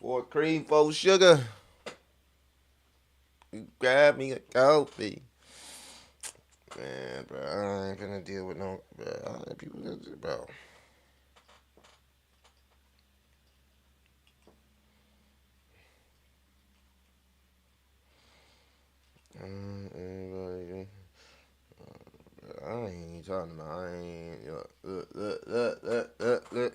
For cream, for sugar. You grab me a coffee. Man, bro, I ain't gonna deal with no, bro. People, bro. I ain't even talking about. I ain't. Look.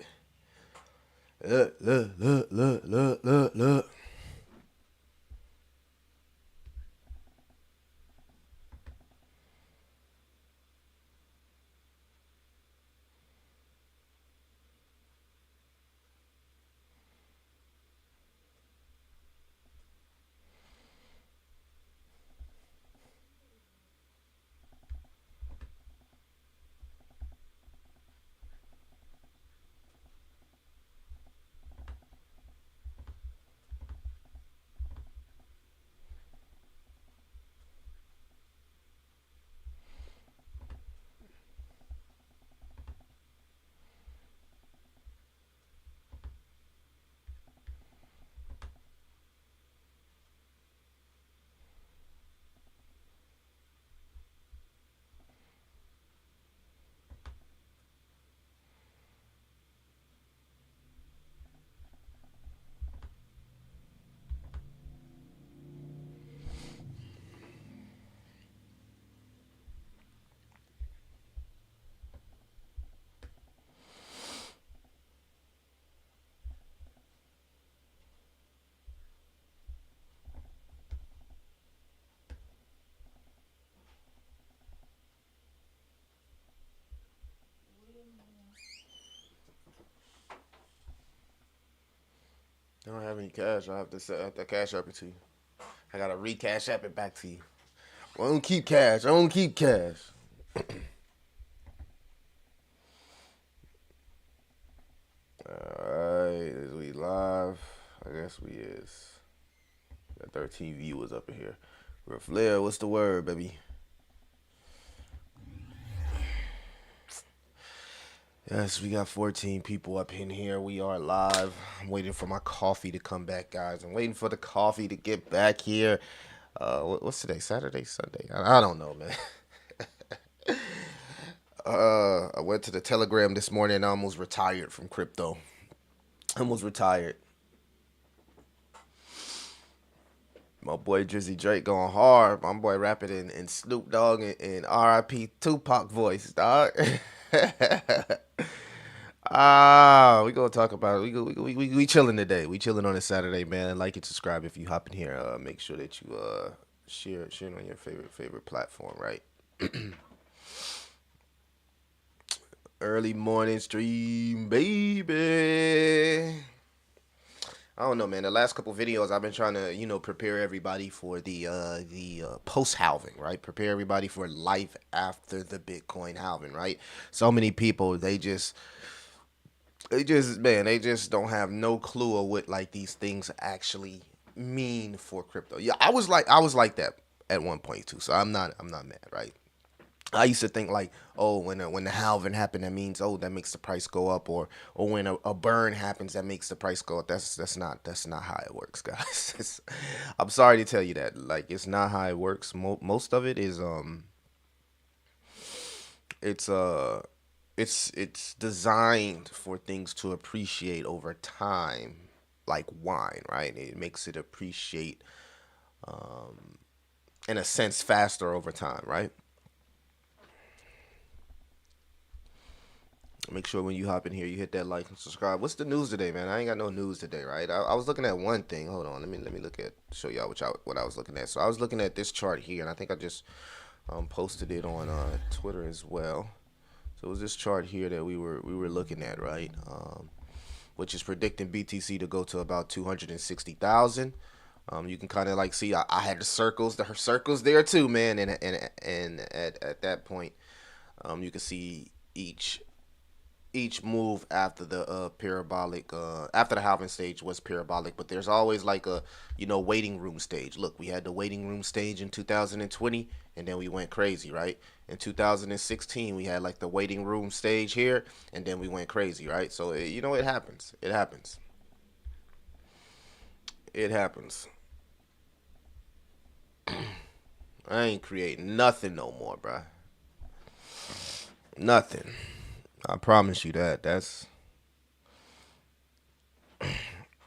I don't have any cash. I have to set that cash up to you. I gotta recash app it back to you. I don't keep cash. I don't keep cash. Alright, is we live? I guess we is. Got 13 viewers up in here. Flair, what's the word, baby? Yes, we got 14 people up in here. We are live. I'm waiting for my coffee to come back, guys. I'm waiting for the coffee to get back here. What's today? Saturday, Sunday? I don't know, man. I went to the Telegram this morning and I almost retired from crypto. Almost retired. My boy Drizzy Drake going hard. My boy rapping in Snoop Dogg and R.I.P. Tupac voice, dog. We gonna talk about it. We chilling today. We chilling on a Saturday, man. Like and subscribe if you hop in here. Make sure that you share it on your favorite platform, right? Early morning stream, baby. I don't know, man. The last couple videos, I've been trying to, prepare everybody for the post halving, right? Prepare everybody for life after the Bitcoin halving, right? So many people, they just don't have no clue of what like these things actually mean for crypto. Yeah, I was like that at one point too. So I'm not mad, right? I used to think like, oh, when the halving happened, that means that makes the price go up, or when a burn happens, that makes the price go up. That's not how it works, guys. I'm sorry to tell you that. Like, it's not how it works. Most of it is it's it's designed for things to appreciate over time, like wine, right? It makes it appreciate in a sense faster over time, right? Make sure when you hop in here, you hit that like and subscribe. What's the news today, man? I ain't got no news today, right? I was looking at one thing. Hold on, let me look at show y'all what I was looking at. So I was looking at this chart here, and I think I just posted it on Twitter as well. So it was this chart here that we were looking at, right? Which is predicting BTC to go to about 260,000. You can kind of like see I had the circles there too, man, and at that point, you can see each move after the parabolic after the halving stage was parabolic, but there's always like a waiting room stage. Look, we had the waiting room stage in 2020, and then we went crazy, right? In 2016 we had like the waiting room stage here, and then we went crazy, right? So it happens. It happens. I ain't creating nothing no more, bruh. Nothing. I promise you that.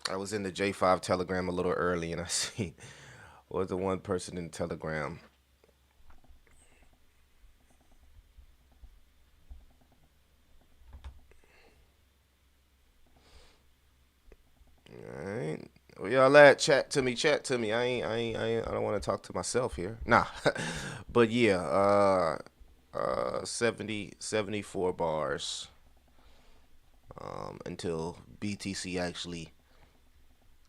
I was in the J5 Telegram a little early, and I see was the one person in Telegram. All right. Where y'all at? Chat to me. Chat to me. I don't want to talk to myself here. Nah. But yeah. 74 bars. Until BTC actually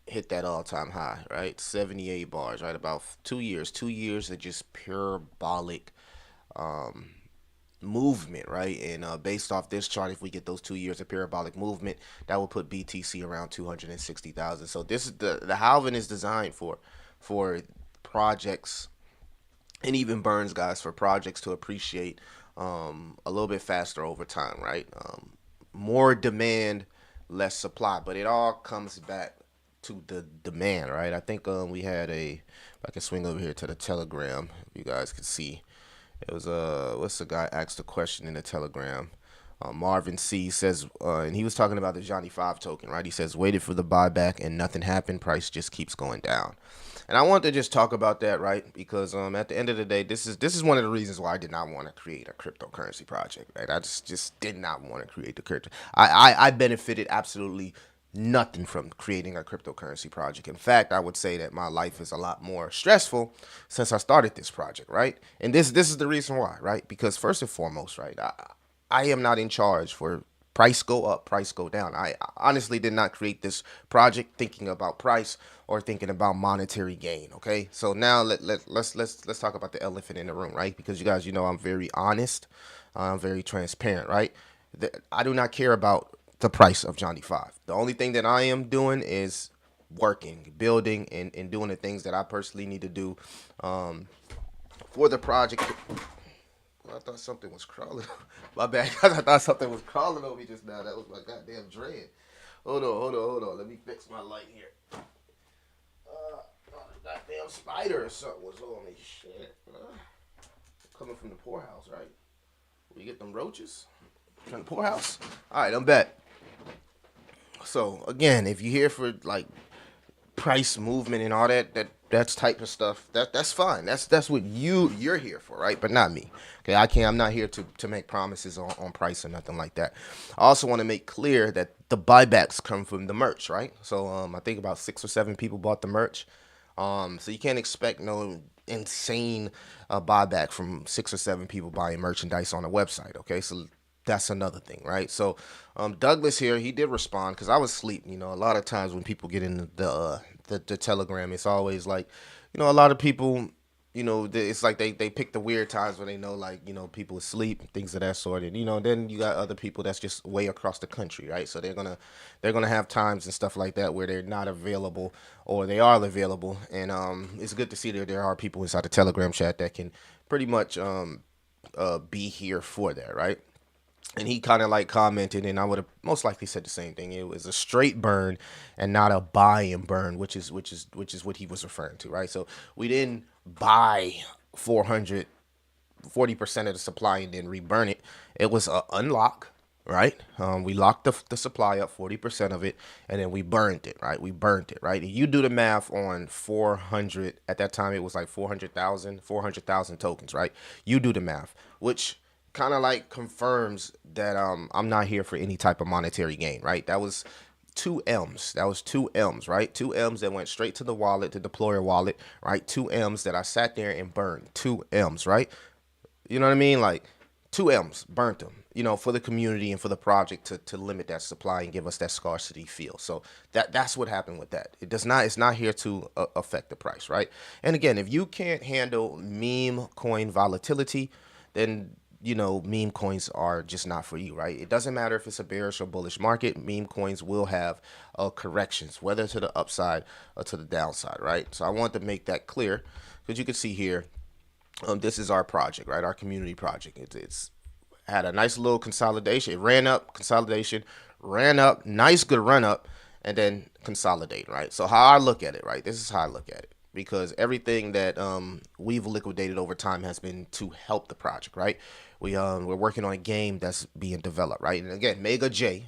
hit that all-time high, right? 78 bars, right? About 2 years. 2 years of just parabolic um, movement, right? And based off this chart, if we get those 2 years of parabolic movement, that will put BTC around 260,000. So this is the halving is designed for projects and even burns, guys, for projects to appreciate a little bit faster over time, right? More demand, less supply, but it all comes back to the demand, right? I think we had if I can swing over here to the Telegram, you guys can see. It was what's the guy asked a question in the Telegram. Marvin C says, and he was talking about the Johnny 5 token, right? He says, waited for the buyback and nothing happened. Price just keeps going down. And I want to just talk about that, right? Because at the end of the day, this is one of the reasons why I did not want to create a cryptocurrency project, right? I just did not want to create the crypto. I benefited absolutely nothing from creating a cryptocurrency project. In fact, I would say that my life is a lot more stressful since I started this project, right? And this is the reason why, right? Because first and foremost, right, I am not in charge for price go up, price go down. I honestly did not create this project thinking about price or thinking about monetary gain. Okay, so now let's talk about the elephant in the room, right? Because you guys, I'm very honest, I'm very transparent, right? I do not care about the price of Johnny 5. The only thing that I am doing is working, building, and doing the things that I personally need to do for the project. I thought something was crawling. My bad. I thought something was crawling over me just now. That was my goddamn dread. Hold on. Let me fix my light here. Goddamn spider or something was on me. Shit. Coming from the poorhouse, right? We get them roaches from the poorhouse. All right, I'm back. So again, if you're here for like price movement and all that's type of stuff, that's fine. That's what you're here for, right? But not me. Okay, I'm not here to make promises on price or nothing like that. I also want to make clear that the buybacks come from the merch, right? So I think about 6 or 7 people bought the merch. So you can't expect no insane buyback from 6 or 7 people buying merchandise on a website. Okay, so that's another thing, right? So Douglas here, he did respond because I was asleep. A lot of times when people get in the Telegram, it's always like, a lot of people, it's like they pick the weird times when they know, like, people asleep, things of that sort. And then you got other people that's just way across the country, right? So they're gonna have times and stuff like that where they're not available or they are available. And it's good to see that there are people inside the Telegram chat that can pretty much be here for that, right? And he kind of like commented, and I would have most likely said the same thing. It was a straight burn and not a buy and burn, which is what he was referring to, right? So we didn't buy 40% of the supply and then reburn it. It was a unlock, right? We locked the supply up, 40% of it, and then we burned it, right? We burnt it, right? And you do the math on 400. At that time, it was like 400,000 tokens, right? You do the math, which kind of like confirms that I'm not here for any type of monetary gain, right? That was 2 M's. That was 2 M's, right? 2 M's that went straight to the wallet, the deployer wallet, right? 2 M's that I sat there and burned. 2 M's, right? You know what I mean? Like 2 M's, burnt them, for the community and for the project to limit that supply and give us that scarcity feel. So that's what happened with that. It's not here to affect the price, right? And again, if you can't handle meme coin volatility, then meme coins are just not for you, right? It doesn't matter if it's a bearish or bullish market. Meme coins will have corrections, whether to the upside or to the downside, right? So I want to make that clear because you can see here, this is our project, right? Our community project. It's had a nice little consolidation. It ran up, consolidation, ran up, nice good run up, and then consolidate, right? So how I look at it, right? This is how I look at it, because everything that we've liquidated over time has been to help the project, right? We're working on a game that's being developed, right? And again, Mega J,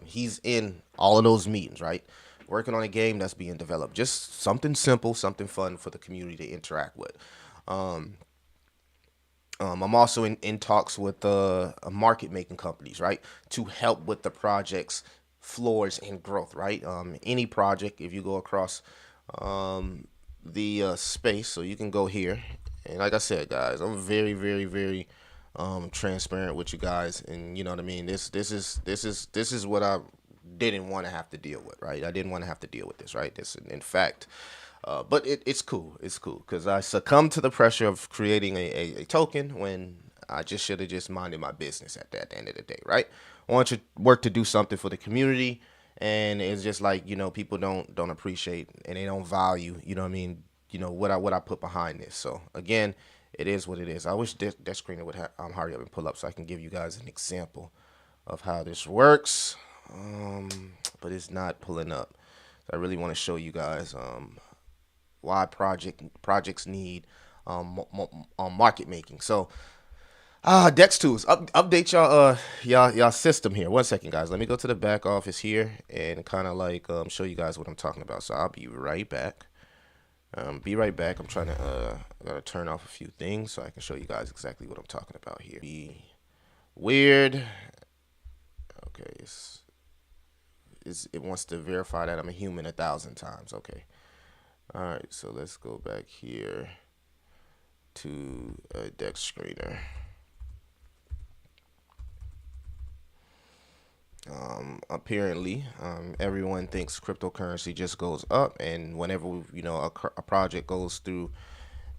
he's in all of those meetings, right? Working on a game that's being developed, just something simple, something fun for the community to interact with. I'm also in talks with market making companies, right, to help with the project's floors and growth, right? Any project, if you go across the space, so you can go here, and like I said, guys, I'm very, very, very transparent with you guys, and you know what I mean. This is what I didn't want to have to deal with, right? I didn't want to have to deal with this, right? This, in fact, but it's cool. It's cool because I succumbed to the pressure of creating a token when I just should have just minded my business at that end of the day, right? I want you to work to do something for the community, and it's just like, people don't appreciate and they don't value, you know what I mean, what I put behind this. So again, it is what it is. I wish that screener would hurry up and pull up so I can give you guys an example of how this works. But it's not pulling up. I really want to show you guys why projects need market making. So Dex tools, update y'all system here. 1 second, guys. Let me go to the back office here and kind of like show you guys what I'm talking about. So I'll be right back. Be right back. I'm trying to I gotta turn off a few things so I can show you guys exactly what I'm talking about here. Be weird. Okay, it wants to verify that I'm a human 1,000 times. Okay. All right, so let's go back here to a Dex screener. Apparently, everyone thinks cryptocurrency just goes up, and whenever a project goes through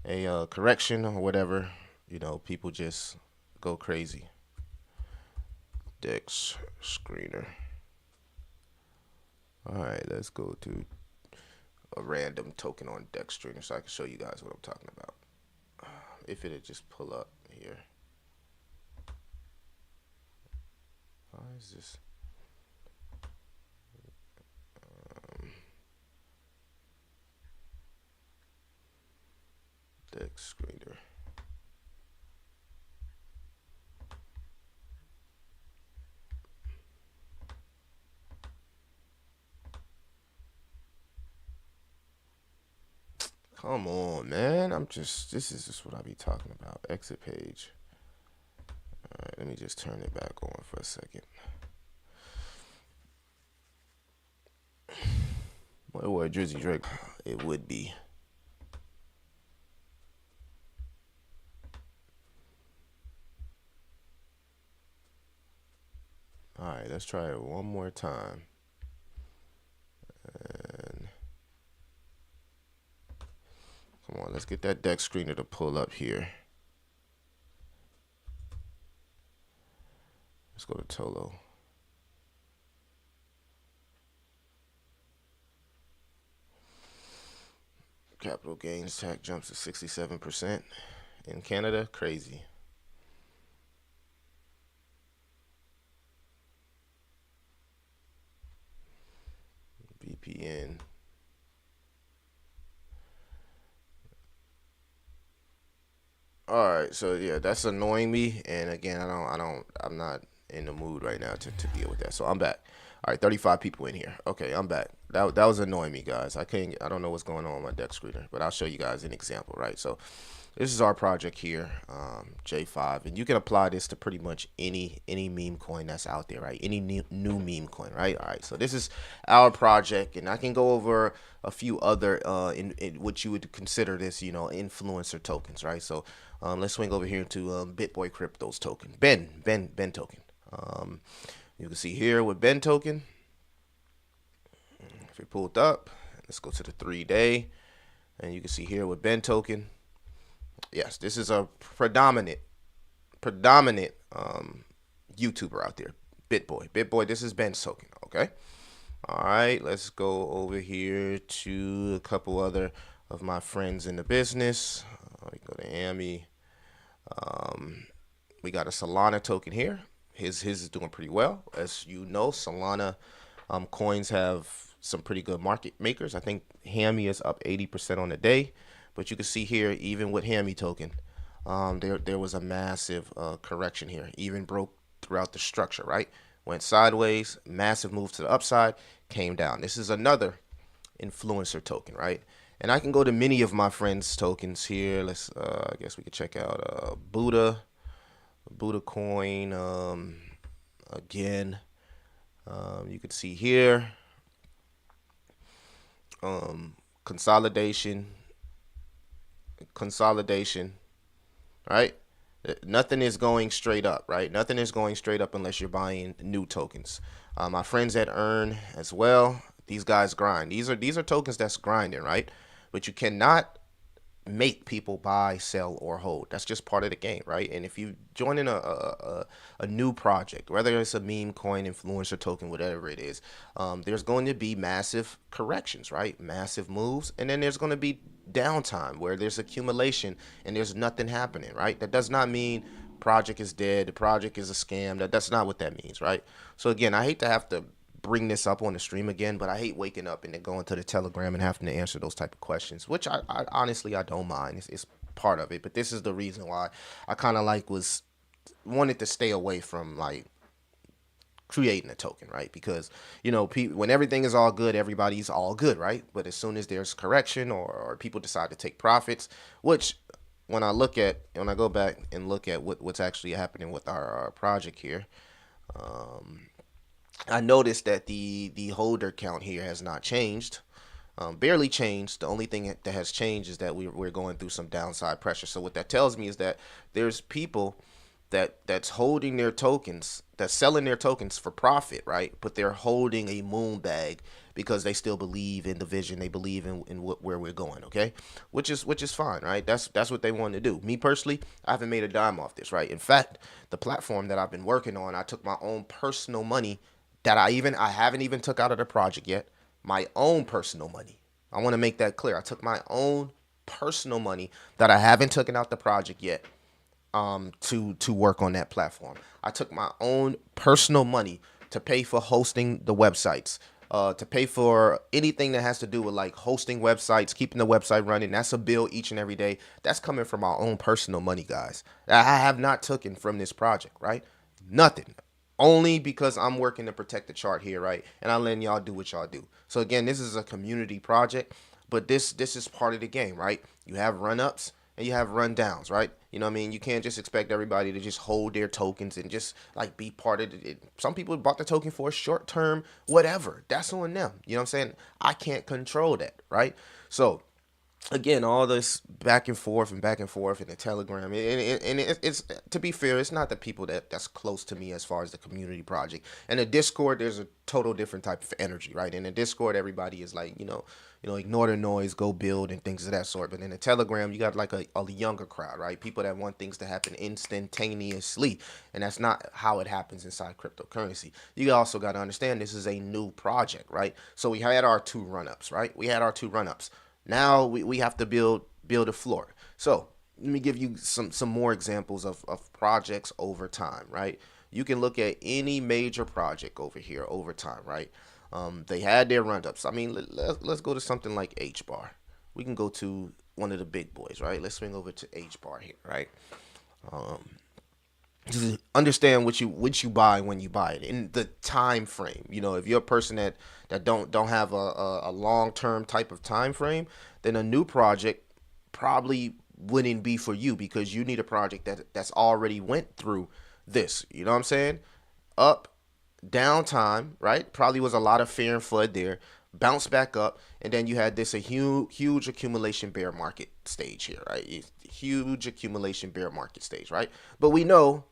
a correction or whatever, people just go crazy. Dex screener. All right, let's go to a random token on Dex screener so I can show you guys what I'm talking about. If it'd just pull up here. Why is this? Dex screener. Come on, man. This is just what I be talking about. Exit page. All right, let me just turn it back on for a second. What would Drizzy Drake? It would be. All right, let's try it one more time. And come on, let's get that Dex screener to pull up here. Let's go to Tolo. Capital gains tax jumps to 67% in Canada. Crazy. VPN. All right, so yeah, that's annoying me, and again, I'm not in the mood right now to deal with that. So I'm back. All right, 35 people in here. Okay, I'm back. That was annoying me, guys. I don't know what's going on with my Dex screener, but I'll show you guys an example, right? So this is our project here, J5, and you can apply this to pretty much any meme coin that's out there, right? Any new meme coin, right? All right, so this is our project, and I can go over a few other in what you would consider this, influencer tokens, right? So let's swing over here to BitBoy Crypto's token, Ben token. You can see here with Ben token, if we pulled up, let's go to the 3-day, and you can see here with Ben token. Yes, this is a predominant YouTuber out there, BitBoy. This is Ben's token. Okay. All right, let's go over here to a couple other of my friends in the business. We go to Amy. We got a Solana token here. His is doing pretty well. As you know, Solana Coins have some pretty good market makers. I think Hammy is up 80% on the day, but you can see here, even with Hammy token, there was a massive correction here, even broke throughout the structure, right? Went sideways, massive move to the upside, came down. This is another influencer token, right? And I can go to many of my friends' tokens here. Let's, I guess we could check out Buddha coin. Again, you can see here, consolidation, right? Nothing is going straight up, right? Nothing is going straight up unless you're buying new tokens. My friends at Earn as well, these guys grind. These are tokens that's grinding, right? But you cannot make people buy, sell, or hold. That's just part of the game, right? And if you join in a new project, whether it's a meme coin, influencer token, whatever it is, there's going to be massive corrections, right? Massive moves, and then there's going to be downtime where there's accumulation and there's nothing happening, right? That does not mean project is dead, the project is a scam. That's not what that means, right? So again, I hate to have to bring this up on the stream again, but I hate waking up and then going to the Telegram and having to answer those type of questions, which I honestly I don't mind. It's part of it, but this is the reason why I kind of wanted to stay away from like creating a token, right? Because when everything is all good, everybody's all good, right? But as soon as there's correction or people decide to take profits, which when I go back and look at what's actually happening with our project here, I noticed that the holder count here has not changed, barely changed. The only thing that has changed is that we're going through some downside pressure. So what that tells me is that there's people that's holding their tokens, that's selling their tokens for profit, right? But they're holding a moon bag because they still believe in the vision, they believe in where we're going, okay? Which is fine, right? That's what they want to do. Me personally, I haven't made a dime off this, right? In fact, the platform that I've been working on, I took my own personal money that I haven't even took out of the project yet. My own personal money. I want to make that clear. I took my own personal money that I haven't taken out the project yet, to work on that platform. I took my own personal money to pay for hosting the websites, to pay for anything that has to do with like hosting websites, keeping the website running. That's a bill each and every day. That's coming from my own personal money, guys. I have not taken from this project, right? Nothing. Only because I'm working to protect the chart here, right? And I'm letting y'all do what y'all do. So again, this is a community project, but this is part of the game, right? You have run-ups and you have run-downs, right? You know what I mean? You can't just expect everybody to just hold their tokens and just like be part of it. Some people bought the token for a short term, whatever. That's on them. You know what I'm saying? I can't control that, right? So again, all this back and forth in the Telegram, and it's to be fair, it's not the people that's close to me as far as the community project. And the Discord, there's a total different type of energy, right? In the Discord, everybody is like, ignore the noise, go build and things of that sort. But in the Telegram, you got like a younger crowd, right? People that want things to happen instantaneously, and that's not how it happens inside cryptocurrency. You also got to understand this is a new project, right? So we had our two run-ups, right? Now we have to build a floor. So let me give you some more examples of projects over time, right? You can look at any major project over here over time, right? They had their run-ups. I mean, let's go to something like HBAR. We can go to one of the big boys, right? Let's swing over to HBAR here, right? Just understand what you buy when you buy it in the time frame. If you're a person that don't have a long-term type of time frame, then a new project probably wouldn't be for you, because you need a project that's already went through this. You know what I'm saying? Up, downtime, right? Probably was a lot of fear and flood there. Bounce back up, and then you had this a huge accumulation bear market stage here, right? Huge accumulation bear market stage, right? But we know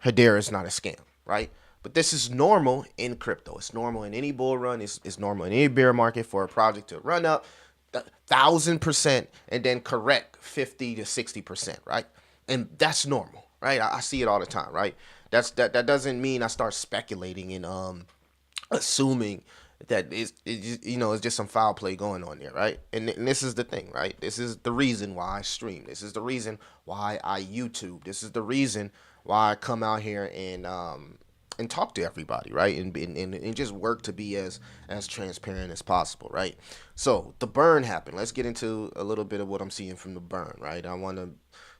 Hedera is not a scam, right? But this is normal in crypto. It's normal in any bull run. It's normal in any bear market for a project to run up 1,000% and then correct 50 to 60%, right? And that's normal, right? I see it all the time, right? That doesn't mean I start speculating and assuming that it's just some foul play going on there, right? And this is the thing, right? This is the reason why I stream. This is the reason why I YouTube. This is the reason why I come out here and and talk to everybody, right? And just work to be as transparent as possible, right? So the burn happened. Let's get into a little bit of what I'm seeing from the burn, right? I want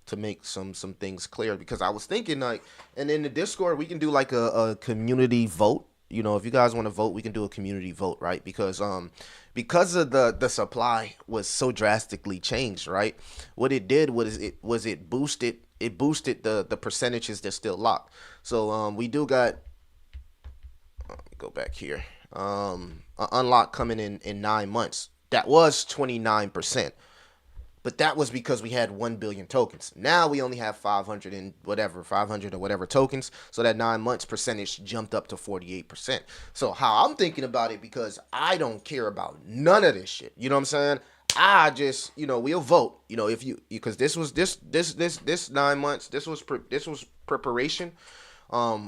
to make some things clear, because I was thinking, like, and in the Discord we can do like a community vote. You know, if you guys want to vote, we can do a community vote, right? Because of the supply was so drastically changed, right? What it did was it boosted the percentages that's still locked. So we do got, let me go back here. An unlock coming in 9 months. That was 29%. But that was because we had 1 billion tokens. Now we only have 500 or whatever tokens. So that 9 months percentage jumped up to 48%. So how I'm thinking about it, because I don't care about none of this shit. You know what I'm saying? I just, we'll vote. If you, because this 9 months, this was preparation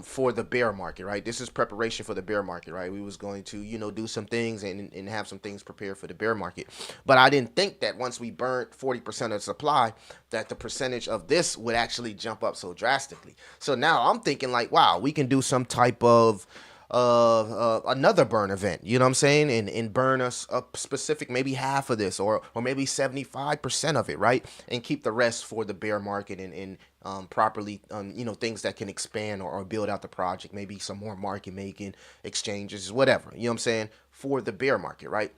for the bear market, right? This is preparation for the bear market, right? We was going to, do some things and have some things prepared for the bear market. But I didn't think that once we burnt 40% of the supply, that the percentage of this would actually jump up so drastically. So now I'm thinking like, wow, we can do some type of another burn event, you know what I'm saying, and burn us up specific, maybe half of this, or maybe 75% of it, right, and keep the rest for the bear market, and properly, things that can expand or build out the project, maybe some more market making exchanges, whatever, you know what I'm saying, for the bear market, right?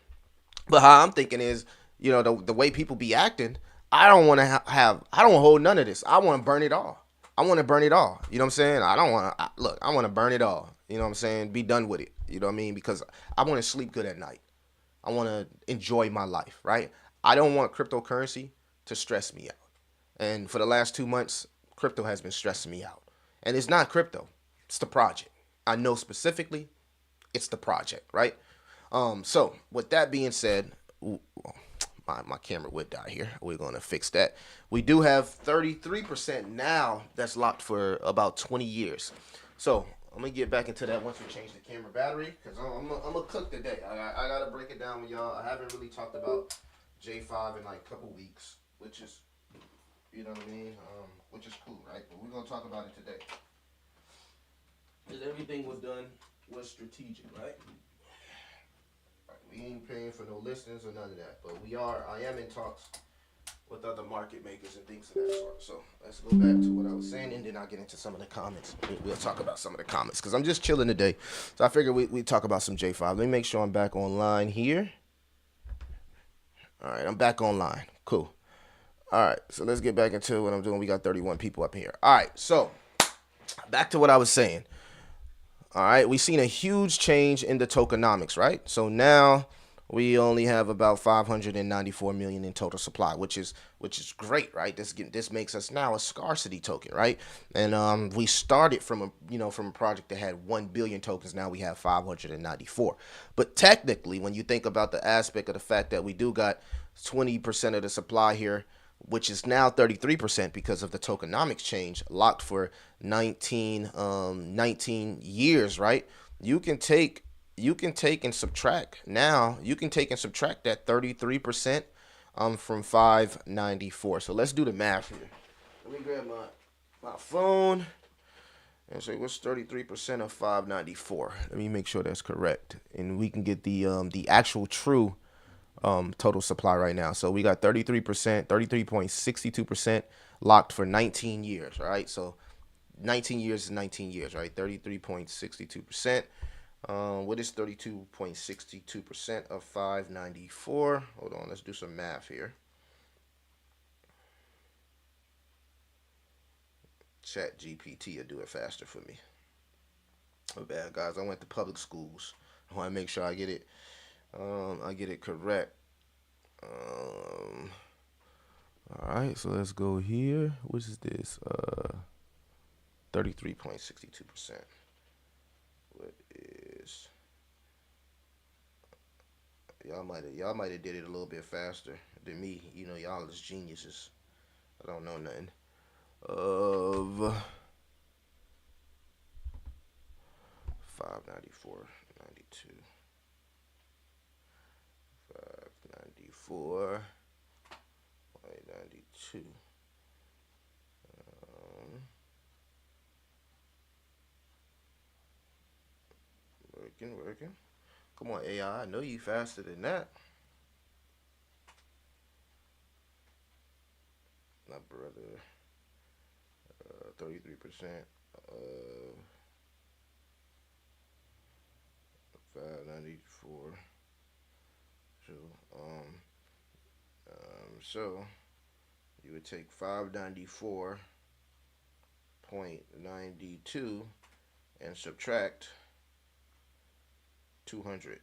But how I'm thinking is, the way people be acting, I don't want to I don't want to hold none of this. I want to burn it all. I want to burn it all. You know what I'm saying? I don't want to, look, I want to burn it all. You know what I'm saying? Be done with it. You know what I mean? Because I want to sleep good at night. I want to enjoy my life, right? I don't want cryptocurrency to stress me out. And for the last 2 months, crypto has been stressing me out. And it's not crypto, it's the project. I know specifically it's the project, right? So with that being said, my camera would die here. We're going to fix that. We do have 33% now that's locked for about 20 years. So I'm going to get back into that once we change the camera battery, because I'm going to cook today. I got to break it down with y'all. I haven't really talked about J5 in like a couple weeks, which is, you know what I mean? Which is cool, right? But we're going to talk about it today. Because everything was strategic, right? We ain't paying for no listings or none of that, but I am in talks with other market makers and things of that sort. So let's go back to what I was saying, and then I'll get into some of the comments. We'll talk about some of the comments, because I'm just chilling today. So I figured we'd talk about some J5. Let me make sure I'm back online here. All right, I'm back online. Cool. All right, so let's get back into what I'm doing. We got 31 people up here. All right, so back to what I was saying. All right, we've seen a huge change in the tokenomics, right? So now we only have about 594 million in total supply, which is great, right? This makes us now a scarcity token, right? And we started from a project that had 1 billion tokens. Now we have 594. But technically, when you think about the aspect of the fact that we do got 20% of the supply here, which is now 33% because of the tokenomics change, locked for 19 years, right? You can take and subtract. Now you can take and subtract that 33% from 594. So let's do the math here. Let me grab my phone and say, what's 33% of 594? Let me make sure that's correct, and we can get the actual true total supply right now. So we got 33%, 33.62% locked for 19 years, right? So 19 years is 19 years, right? 33.62%. What is 32.62% of 594? Hold on, let's do some math here. Chat GPT will do it faster for me. Oh, bad, guys. I went to public schools. I want to make sure I get it correct. All right, so let's go here. What is this? 33.62%. What is? Y'all might have did it a little bit faster than me. Y'all is geniuses. I don't know nothing. Of 594, 92. 594, 92. Working. Come on, AI. I know you faster than that. My brother. 33%. 594. So, so you would take 594.92 and subtract 200,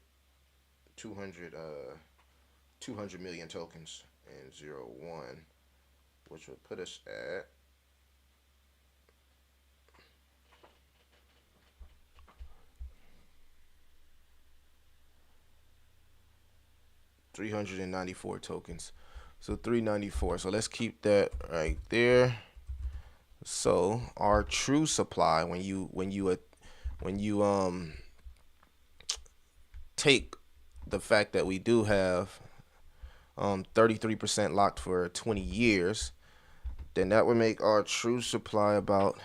200 million tokens and 0.1, which would put us at 394 tokens. So 394. So let's keep that right there. So our true supply, when you take the fact that we do have 33% locked for 20 years, then that would make our true supply about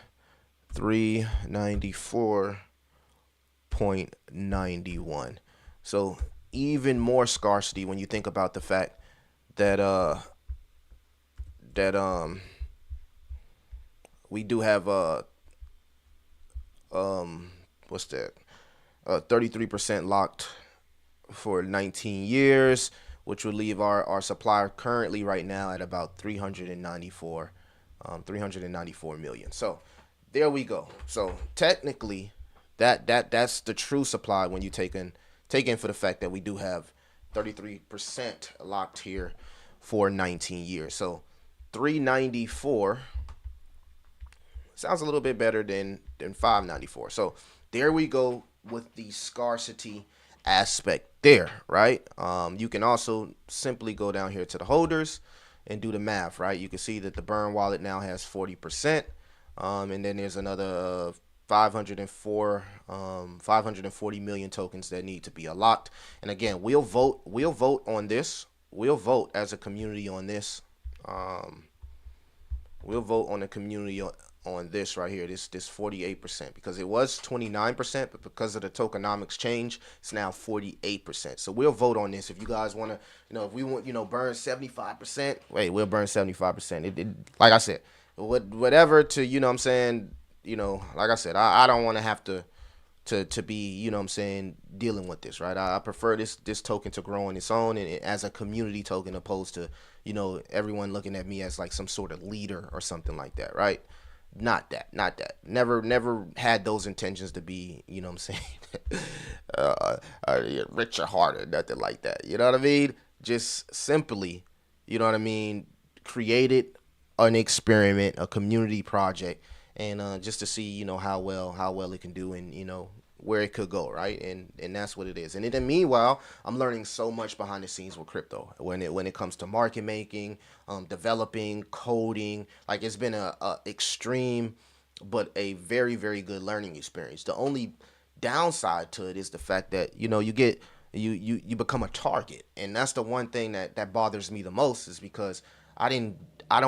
394.91. So even more scarcity when you think about the fact that we do have what's that? 33% locked for 19 years, which would leave our supply currently right now at about 394 million. So there we go. So technically, that's the true supply when you take in for the fact that we do have 33% locked here for 19 years. So 394 sounds a little bit better than 594. So there we go with the scarcity aspect there, right? You can also simply go down here to the holders and do the math, right? You can see that the burn wallet now has 40%, and then there's another 540 million tokens that need to be unlocked. And again, we'll vote on this. We'll vote as a community on this. We'll vote on the community on this right here, this 48%, because it was 29%, but because of the tokenomics change, it's now 48%. So we'll vote on this. If you guys want to, if we want, burn 75%, we'll burn 75%. Like I said, whatever to, like I said, I don't want to have to be, dealing with this, right? I prefer this token to grow on its own and as a community token, opposed to, everyone looking at me as like some sort of leader or something like that, right? Not that. Never had those intentions to be, rich or hard or nothing like that. You know what I mean? Just simply, created an experiment, a community project, and just to see, how well it can do, and where it could go, right? And that's what it is. And then meanwhile, I'm learning so much behind the scenes with crypto when it comes to market making, developing, coding. Like, it's been a extreme but a very, very good learning experience. The only downside to it is the fact that you become a target, and that's the one thing that bothers me the most, is because I don't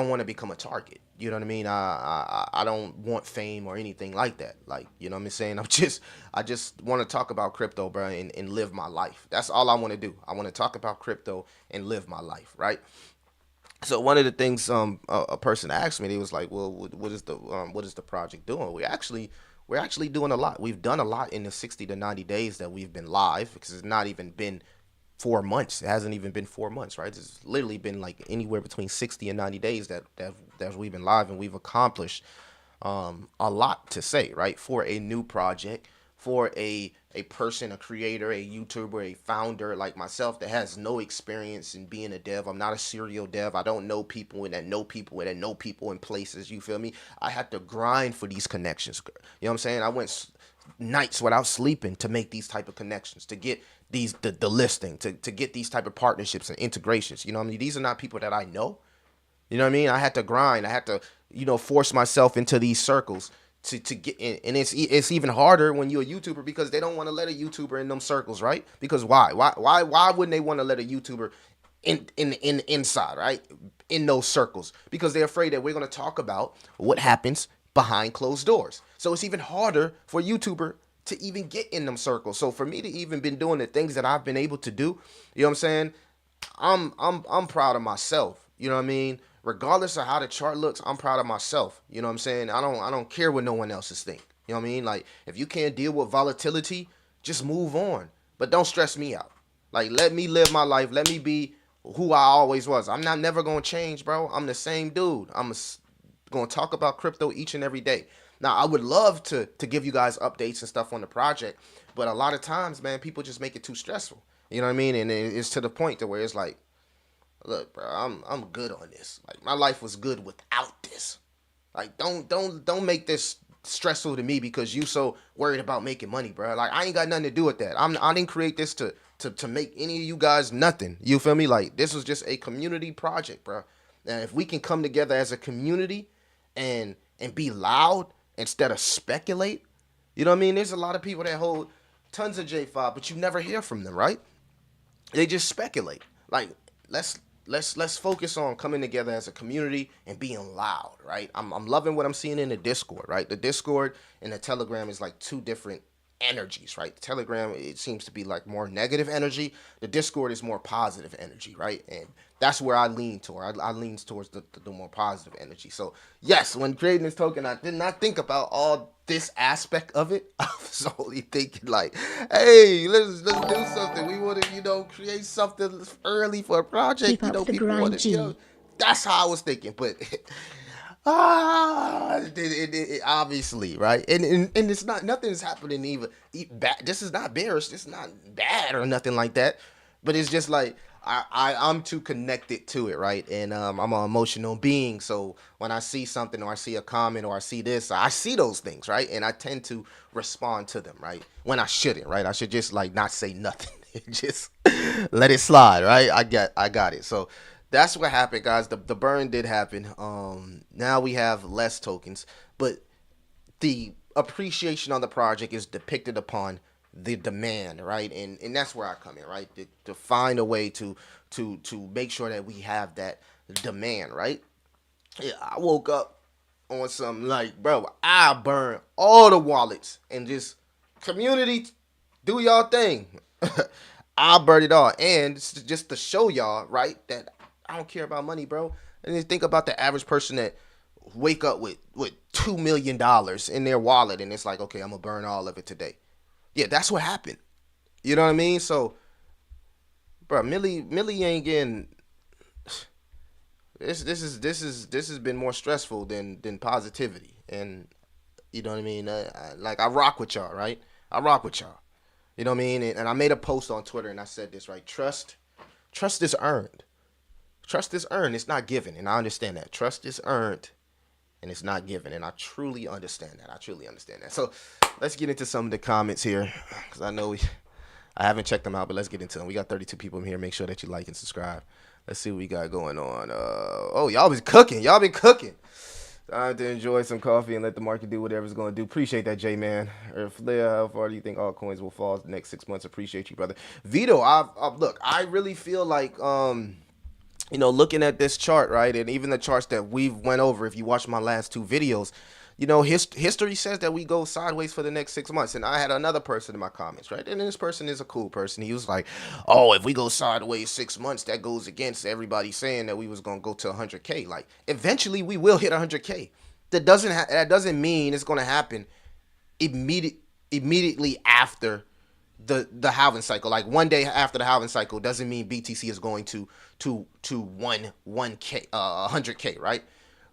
want to become a target. You know what I mean? I don't want fame or anything like that. Like, you know what I'm saying? I just want to talk about crypto, bro, and live my life. That's all I want to do. I want to talk about crypto and live my life, right? So one of the things a person asked me, he was like, "Well, what is the project doing?" We're actually doing a lot. We've done a lot in the 60 to 90 days that we've been live, because it's not even been 4 months. It hasn't even been 4 months, right? It's literally been like anywhere between 60 and 90 days that we've been live, and we've accomplished a lot, to say, right? For a new project, for a person, a creator, a YouTuber, a founder like myself that has no experience in being a dev. I'm not a serial dev. I don't know people and that know people and that know people in places. You feel me? I had to grind for these connections. You know what I'm saying? I went nights without sleeping to make these type of connections, to get the listing, to get these type of partnerships and integrations. You know what I mean? These are not people that I know. You know what I mean? I had to grind. I had to, force myself into these circles to get in. And it's even harder when you're a YouTuber, because they don't want to let a YouTuber in them circles, right? Because why wouldn't they want to let a YouTuber in inside, right? In those circles? Because they're afraid that we're going to talk about what happens behind closed doors. So it's even harder for a YouTuber to even get in them circles. So for me to even been doing the things that I've been able to do, you know what I'm saying? I'm proud of myself. You know what I mean? Regardless of how the chart looks, I'm proud of myself. You know what I'm saying? I don't care what no one else is think. You know what I mean? Like, if you can't deal with volatility, just move on. But don't stress me out. Like, let me live my life. Let me be who I always was. I'm not never gonna change, bro. I'm the same dude. Gonna talk about crypto each and every day. Now, I would love to give you guys updates and stuff on the project, but a lot of times, man, people just make it too stressful. You know what I mean? And it's to the point to where it's like, look, bro, I'm good on this. Like, my life was good without this. Like, don't make this stressful to me because you so worried about making money, bro. Like, I ain't got nothing to do with that. I didn't create this to make any of you guys nothing. You feel me? Like, this was just a community project, bro. And if we can come together as a community and be loud instead of speculate, you know what I mean? There's a lot of people that hold tons of J5, but you never hear from them, right? They just speculate. Like, let's focus on coming together as a community and being loud, right? I'm loving what I'm seeing in the Discord, right? The Discord and the Telegram is like two different energies, right? The Telegram, it seems to be like more negative energy. The Discord is more positive energy, right? And that's where I lean toward. I lean towards the more positive energy. So yes, when creating this token, I did not think about all this aspect of it. I was only thinking like, hey, let's do something. We want to, create something early for a project. Keep up the People grind, want to, that's how I was thinking. But it obviously, right? And it's not, nothing is happening even bad. This is not bearish. This is not bad or nothing like that. But it's just like I'm too connected to it, right? And I'm an emotional being. So when I see something or I see a comment or I see this, I see those things, right? And I tend to respond to them, right? When I shouldn't, right? I should just like not say nothing. Just let it slide, right? I got it. So that's what happened, guys. The burn did happen. Now we have less tokens, but the appreciation on the project is depicted upon the demand, right? And that's where I come in, right? To find a way to make sure that we have that demand, right? Yeah, I woke up on some like, bro, I burn all the wallets and just community, do y'all thing. I burn it all, and it's just to show y'all, right, that I don't care about money, bro. And then think about the average person that wake up with $2 million in their wallet, and it's like, okay, I'm gonna burn all of it today. Yeah, that's what happened. You know what I mean? So, bro, Millie ain't getting. This has been more stressful than positivity, and you know what I mean. Like, I rock with y'all, right? I rock with y'all. You know what I mean? And I made a post on Twitter and I said this, right? Trust is earned. Trust is earned. It's not given, and I understand that. Trust is earned, and it's not given, and I truly understand that. I truly understand that. So let's get into some of the comments here, because I know I haven't checked them out, but let's get into them. We got 32 people in here. Make sure that you like and subscribe. Let's see what we got going on. Oh, y'all been cooking. Y'all been cooking. Time to enjoy some coffee and let the market do whatever it's going to do. Appreciate that, J-Man. Flair, how far do you think altcoins will fall the next 6 months? Appreciate you, brother. Vito, look, I really feel like, looking at this chart, right, and even the charts that we've went over, if you watch my last two videos, history says that we go sideways for the next 6 months. And I had another person in my comments, right? And this person is a cool person. He was like, oh, if we go sideways 6 months, that goes against everybody saying that we was going to go to 100K. Like, eventually we will hit 100K. That doesn't mean it's going to happen immediately after the halving cycle. Like, one day after the halving cycle doesn't mean BTC is going to 100K, right?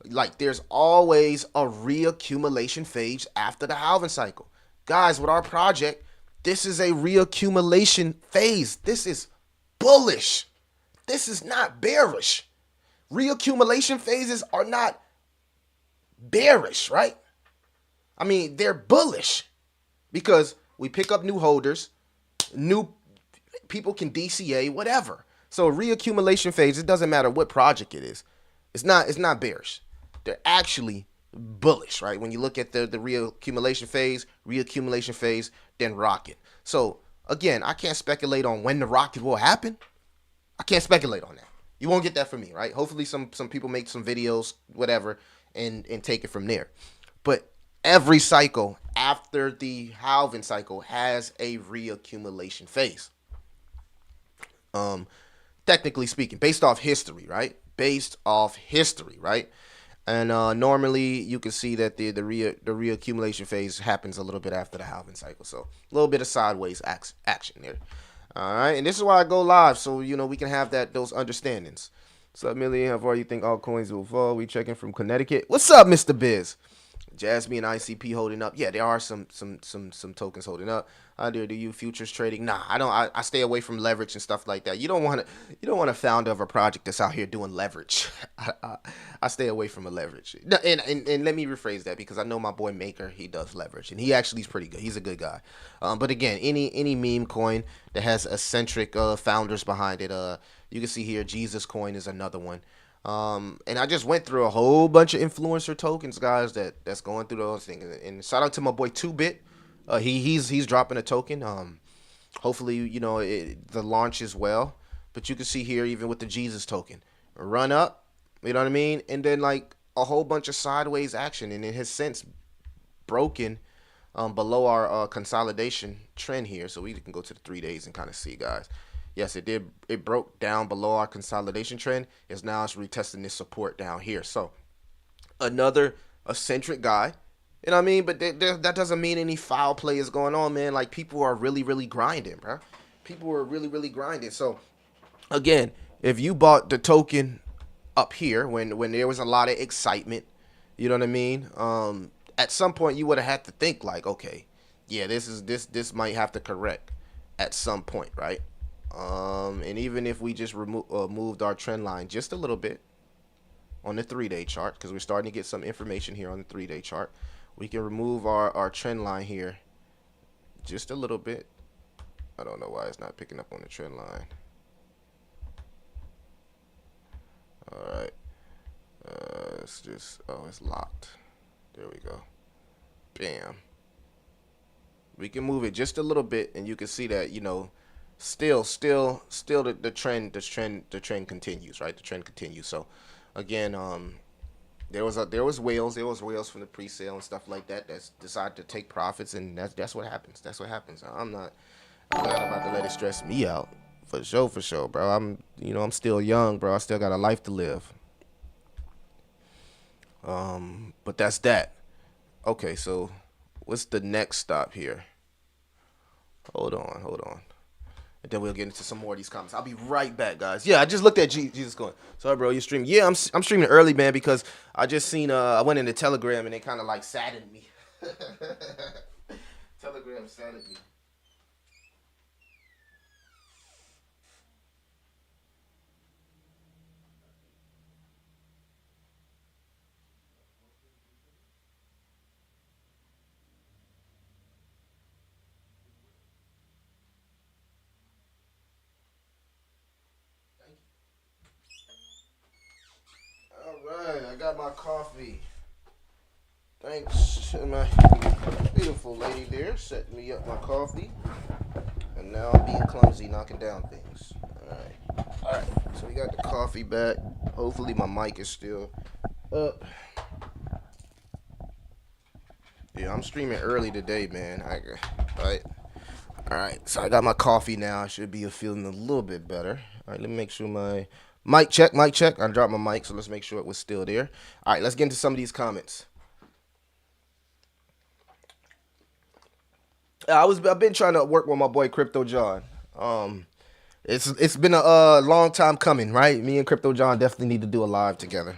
Like, there's always a reaccumulation phase after the halving cycle. Guys, with our project, this is a reaccumulation phase. This is bullish. This is not bearish. Reaccumulation phases are not bearish, right? I mean, they're bullish because we pick up new holders, new people can DCA, whatever. So reaccumulation phase, it doesn't matter what project it is. It's not bearish. They're actually bullish, right? When you look at the reaccumulation phase, then rocket. So again, I can't speculate on when the rocket will happen. I can't speculate on that. You won't get that from me, right? Hopefully some people make some videos, whatever, and take it from there. But every cycle after the halving cycle has a reaccumulation phase. Um, Technically speaking, based off history, right? Based off history, right? And normally you can see that the reaccumulation phase happens a little bit after the halving cycle. So a little bit of sideways action there. All right, and this is why I go live, so we can have those understandings. What's up, Millie? How far you think altcoins will fall? We checking from Connecticut. What's up, Mr. Biz? Jasmine and ICP holding up. Yeah, there are some tokens holding up. Do you futures trading? Nah, I don't. I stay away from leverage and stuff like that. You don't want a founder of a project that's out here doing leverage. I stay away from a leverage. And let me rephrase that, because I know my boy Maker, he does leverage, and he actually is pretty good. He's a good guy. But again, any meme coin that has eccentric founders behind it, you can see here Jesus coin is another one. And I just went through a whole bunch of influencer tokens, guys, that's going through those things. And shout out to my boy 2Bit. He's dropping a token. Hopefully, the launch is well. But you can see here, even with the Jesus token, run up, you know what I mean? And then like a whole bunch of sideways action, and it has since broken below our consolidation trend here. So we can go to the 3 days and kind of see, guys. Yes, it did. It broke down below our consolidation trend. It's retesting this support down here. So another eccentric guy. You know what I mean? But that doesn't mean any foul play is going on, man. Like, people are really, really grinding, bro. People are really, really grinding. So again, if you bought the token up here when there was a lot of excitement, you know what I mean? At some point you would have had to think like, okay, yeah, this might have to correct at some point, right? And even if we just moved our trend line just a little bit on the 3-day chart, because we're starting to get some information here on the 3-day chart, we can remove our trend line here just a little bit. I don't know why it's not picking up on the trend line. All right. It's just, it's locked. There we go. Bam. We can move it just a little bit, and you can see that, still the trend continues, right? The trend continues. So again, there was whales from the pre-sale and stuff like that that's decided to take profits, and that's what happens. I'm not about to let it stress me out. For sure, bro. I'm still young, bro. I still got a life to live. But that's that. Okay, so what's the next stop here? Hold on. And then we'll get into some more of these comments. I'll be right back, guys. Yeah, I just looked at Jesus going. Sorry, bro, you streaming? Yeah, I'm streaming early, man, because I just seen I went into Telegram and they kind of like saddened me. Telegram saddened me. Alright, I got my coffee. Thanks to my beautiful lady there setting me up my coffee. And now I'm being clumsy knocking down things. Alright, so we got the coffee back. Hopefully my mic is still up. Yeah, I'm streaming early today, man. Alright, so I got my coffee now. I should be feeling a little bit better. Alright, let me make sure my mic check. I dropped my mic, so let's make sure it was still there. Alright, let's get into some of these comments. I've been trying to work with my boy Crypto John. It's been a long time coming, right? Me and Crypto John definitely need to do a live together.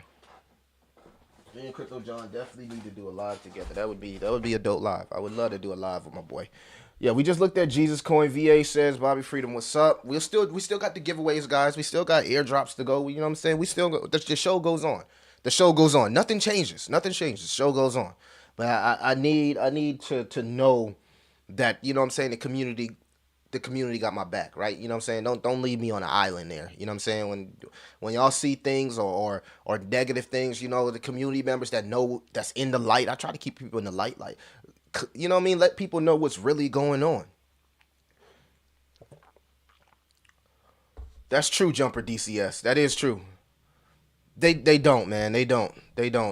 Me and Crypto John definitely need to do a live together. That would be a dope live. I would love to do a live with my boy. Yeah, we just looked at Jesus Coin. VA says, Bobby Freedom, what's up? We still got the giveaways, guys. We still got airdrops to go. You know what I'm saying? We still go. The show goes on. The show goes on. Nothing changes. The show goes on. But I need to know that, you know what I'm saying, the community got my back, right? You know what I'm saying? Don't leave me on an island there. You know what I'm saying? When y'all see things or negative things, the community members that's in the light. I try to keep people in the light, like, you know what I mean? Let people know what's really going on. That's true, Jumper DCS. That is true. They don't, man. They don't,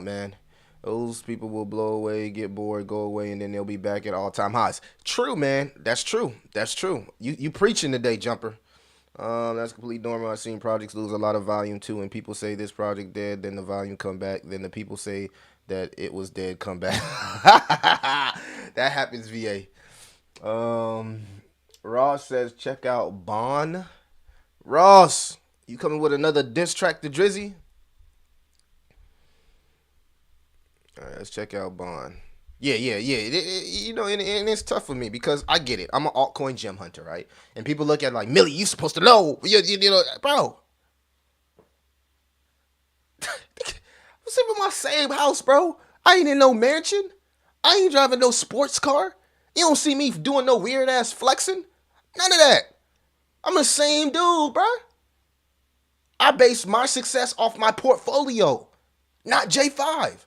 man. Those people will blow away, get bored, go away, and then they'll be back at all-time highs. True, man. That's true. That's true. You preaching today, Jumper. That's completely normal. I've seen projects lose a lot of volume too, and people say this project dead, then the volume come back, then the people say that it was dead, come back. That happens, VA. Ross says check out Bond. Ross, you coming with another diss track to Drizzy? All right, let's check out Bond. Yeah. You know, and it's tough for me because I get it. I'm an altcoin gem hunter, right? And people look at like, Millie, you supposed to know. You know, bro. I'm sitting in my same house, bro. I ain't in no mansion. I ain't driving no sports car. You don't see me doing no weird ass flexing. None of that. I'm the same dude, bro. I base my success off my portfolio, not J5.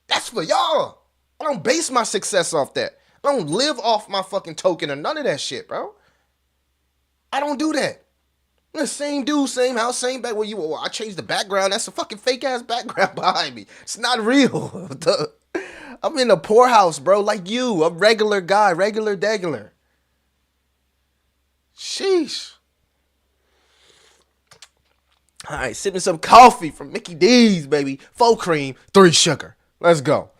That's for y'all. I don't base my success off that. I don't live off my fucking token or none of that shit, bro. I don't do that. I'm the same dude, same house, same back. Well, I changed the background. That's a fucking fake ass background behind me. It's not real. I'm in a poorhouse, bro, like you. A regular guy, regular degular. Sheesh. All right, sipping some coffee from Mickey D's, baby. 4 cream, 3 sugar. Let's go.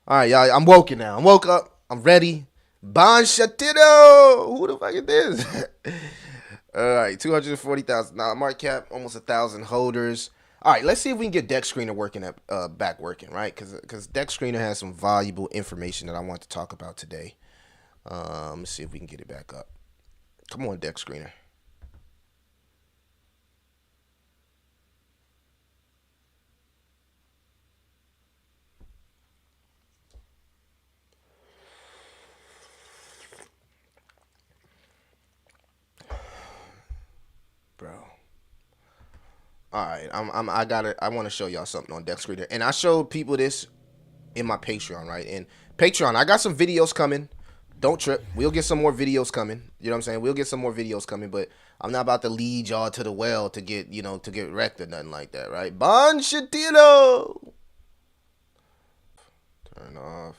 All right, y'all. I'm woken now. I'm woke up. I'm ready. Bon Shatito. Who the fuck is this? All right, 240,000 market cap, almost 1,000 holders. All right, let's see if we can get Deck Screener working back working, right? Because Deck Screener has some valuable information that I want to talk about today. Let's see if we can get it back up. Come on, Deck Screener. Bro. All right, I want to show y'all something on Deck Screener, and I showed people this in my Patreon, right? And Patreon, I got some videos coming. Don't trip. We'll get some more videos coming. You know what I'm saying? We'll get some more videos coming, but I'm not about to lead y'all to the well to get, you know, to get wrecked or nothing like that, right? Bon Shatito. Turn off.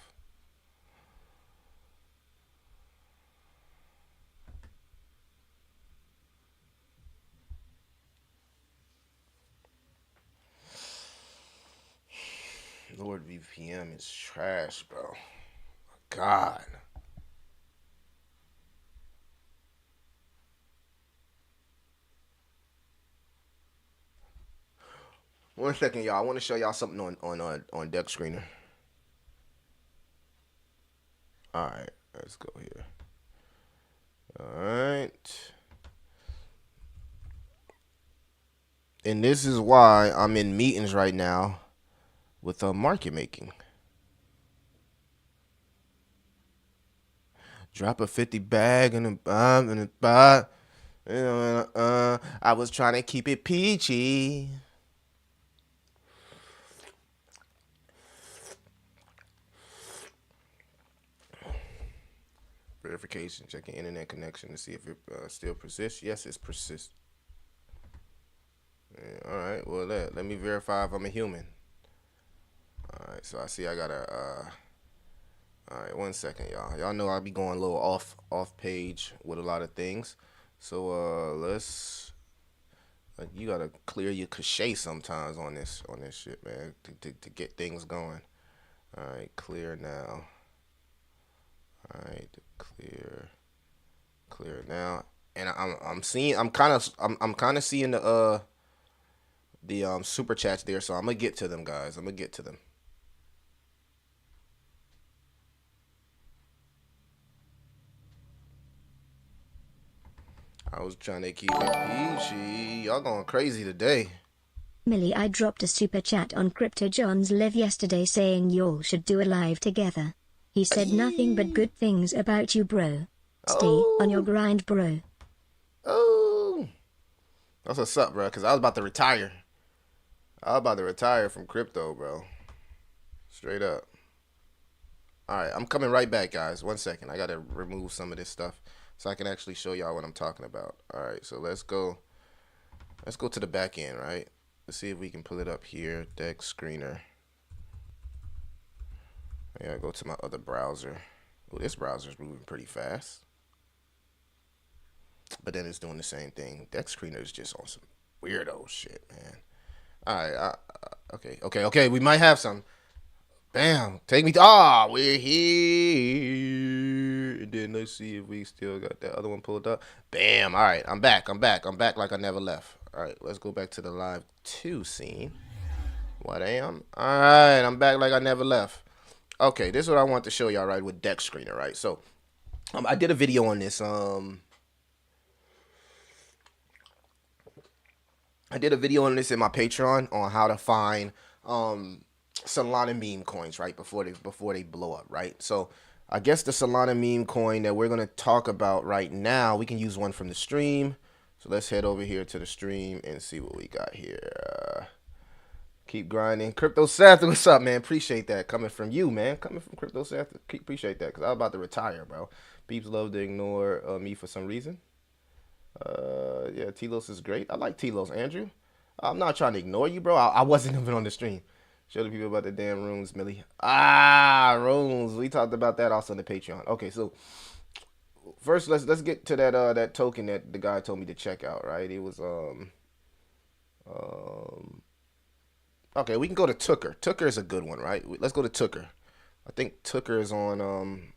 Lord VPM is trash, bro. God. One second, y'all. I want to show y'all something on Deck Screener. All right, let's go here. All right. And this is why I'm in meetings right now with market making. Drop a 50 bag in a bomb in a buy. I was trying to keep it peachy. Verification, checking internet connection to see if it still persists. Yes, it persists. Yeah, all right, well, let me verify if I'm a human. All right, so I see I got a. All right, 1 second, y'all. Y'all know I be going a little off page with a lot of things. So let's. You gotta clear your cache sometimes on this shit, man, to get things going. All right, clear now. All right, clear now. And I'm kind of seeing the super chats there, so I'm gonna get to them, guys. I'm gonna get to them. I was trying to keep it peachy. Y'all going crazy today. Millie, I dropped a super chat on Crypto John's live yesterday saying y'all should do a live together. He said nothing but good things about you, bro. Stay on your grind, bro. Oh. That's what's up, bro, because I was about to retire. I was about to retire from crypto, bro. Straight up. All right, I'm coming right back, guys. 1 second. I got to remove some of this stuff so I can actually show y'all what I'm talking about. All right, so let's go to the back end, right? Let's see if we can pull it up here. Deck Screener. Yeah, go to my other browser. Oh, this browser's moving pretty fast. But then it's doing the same thing. Dex Screener is just on some weirdo shit, man. All right, okay. We might have some. Bam, take me. We're here. And then let's see if we still got that other one pulled up. Bam. All right, I'm back like I never left. All right, let's go back to the live 2 scene. What I am? All right, I'm back like I never left. Okay, this is what I want to show y'all, right, with Dex Screener, right? So, I did a video on this. I did a video on this in my Patreon on how to find Solana meme coins, right, before they blow up, right? So I guess the Solana meme coin that we're gonna talk about right now, we can use one from the stream. So let's head over here to the stream and see what we got here. Keep grinding. Crypto Seth, what's up, man? Appreciate that coming from you, man. Coming from Crypto Seth, appreciate that, because I was about to retire, bro. Peeps love to ignore me for some reason. Yeah, Telos is great. I like Telos, Andrew. I'm not trying to ignore you, bro. I wasn't even on the stream. Show the people about the damn rooms, Millie. Rooms. We talked about that also on the Patreon. Okay, so first let's get to that token that the guy told me to check out, right? It was okay, we can go to Tucker. Tucker is a good one, right? Let's go to Tucker. I think Tucker is on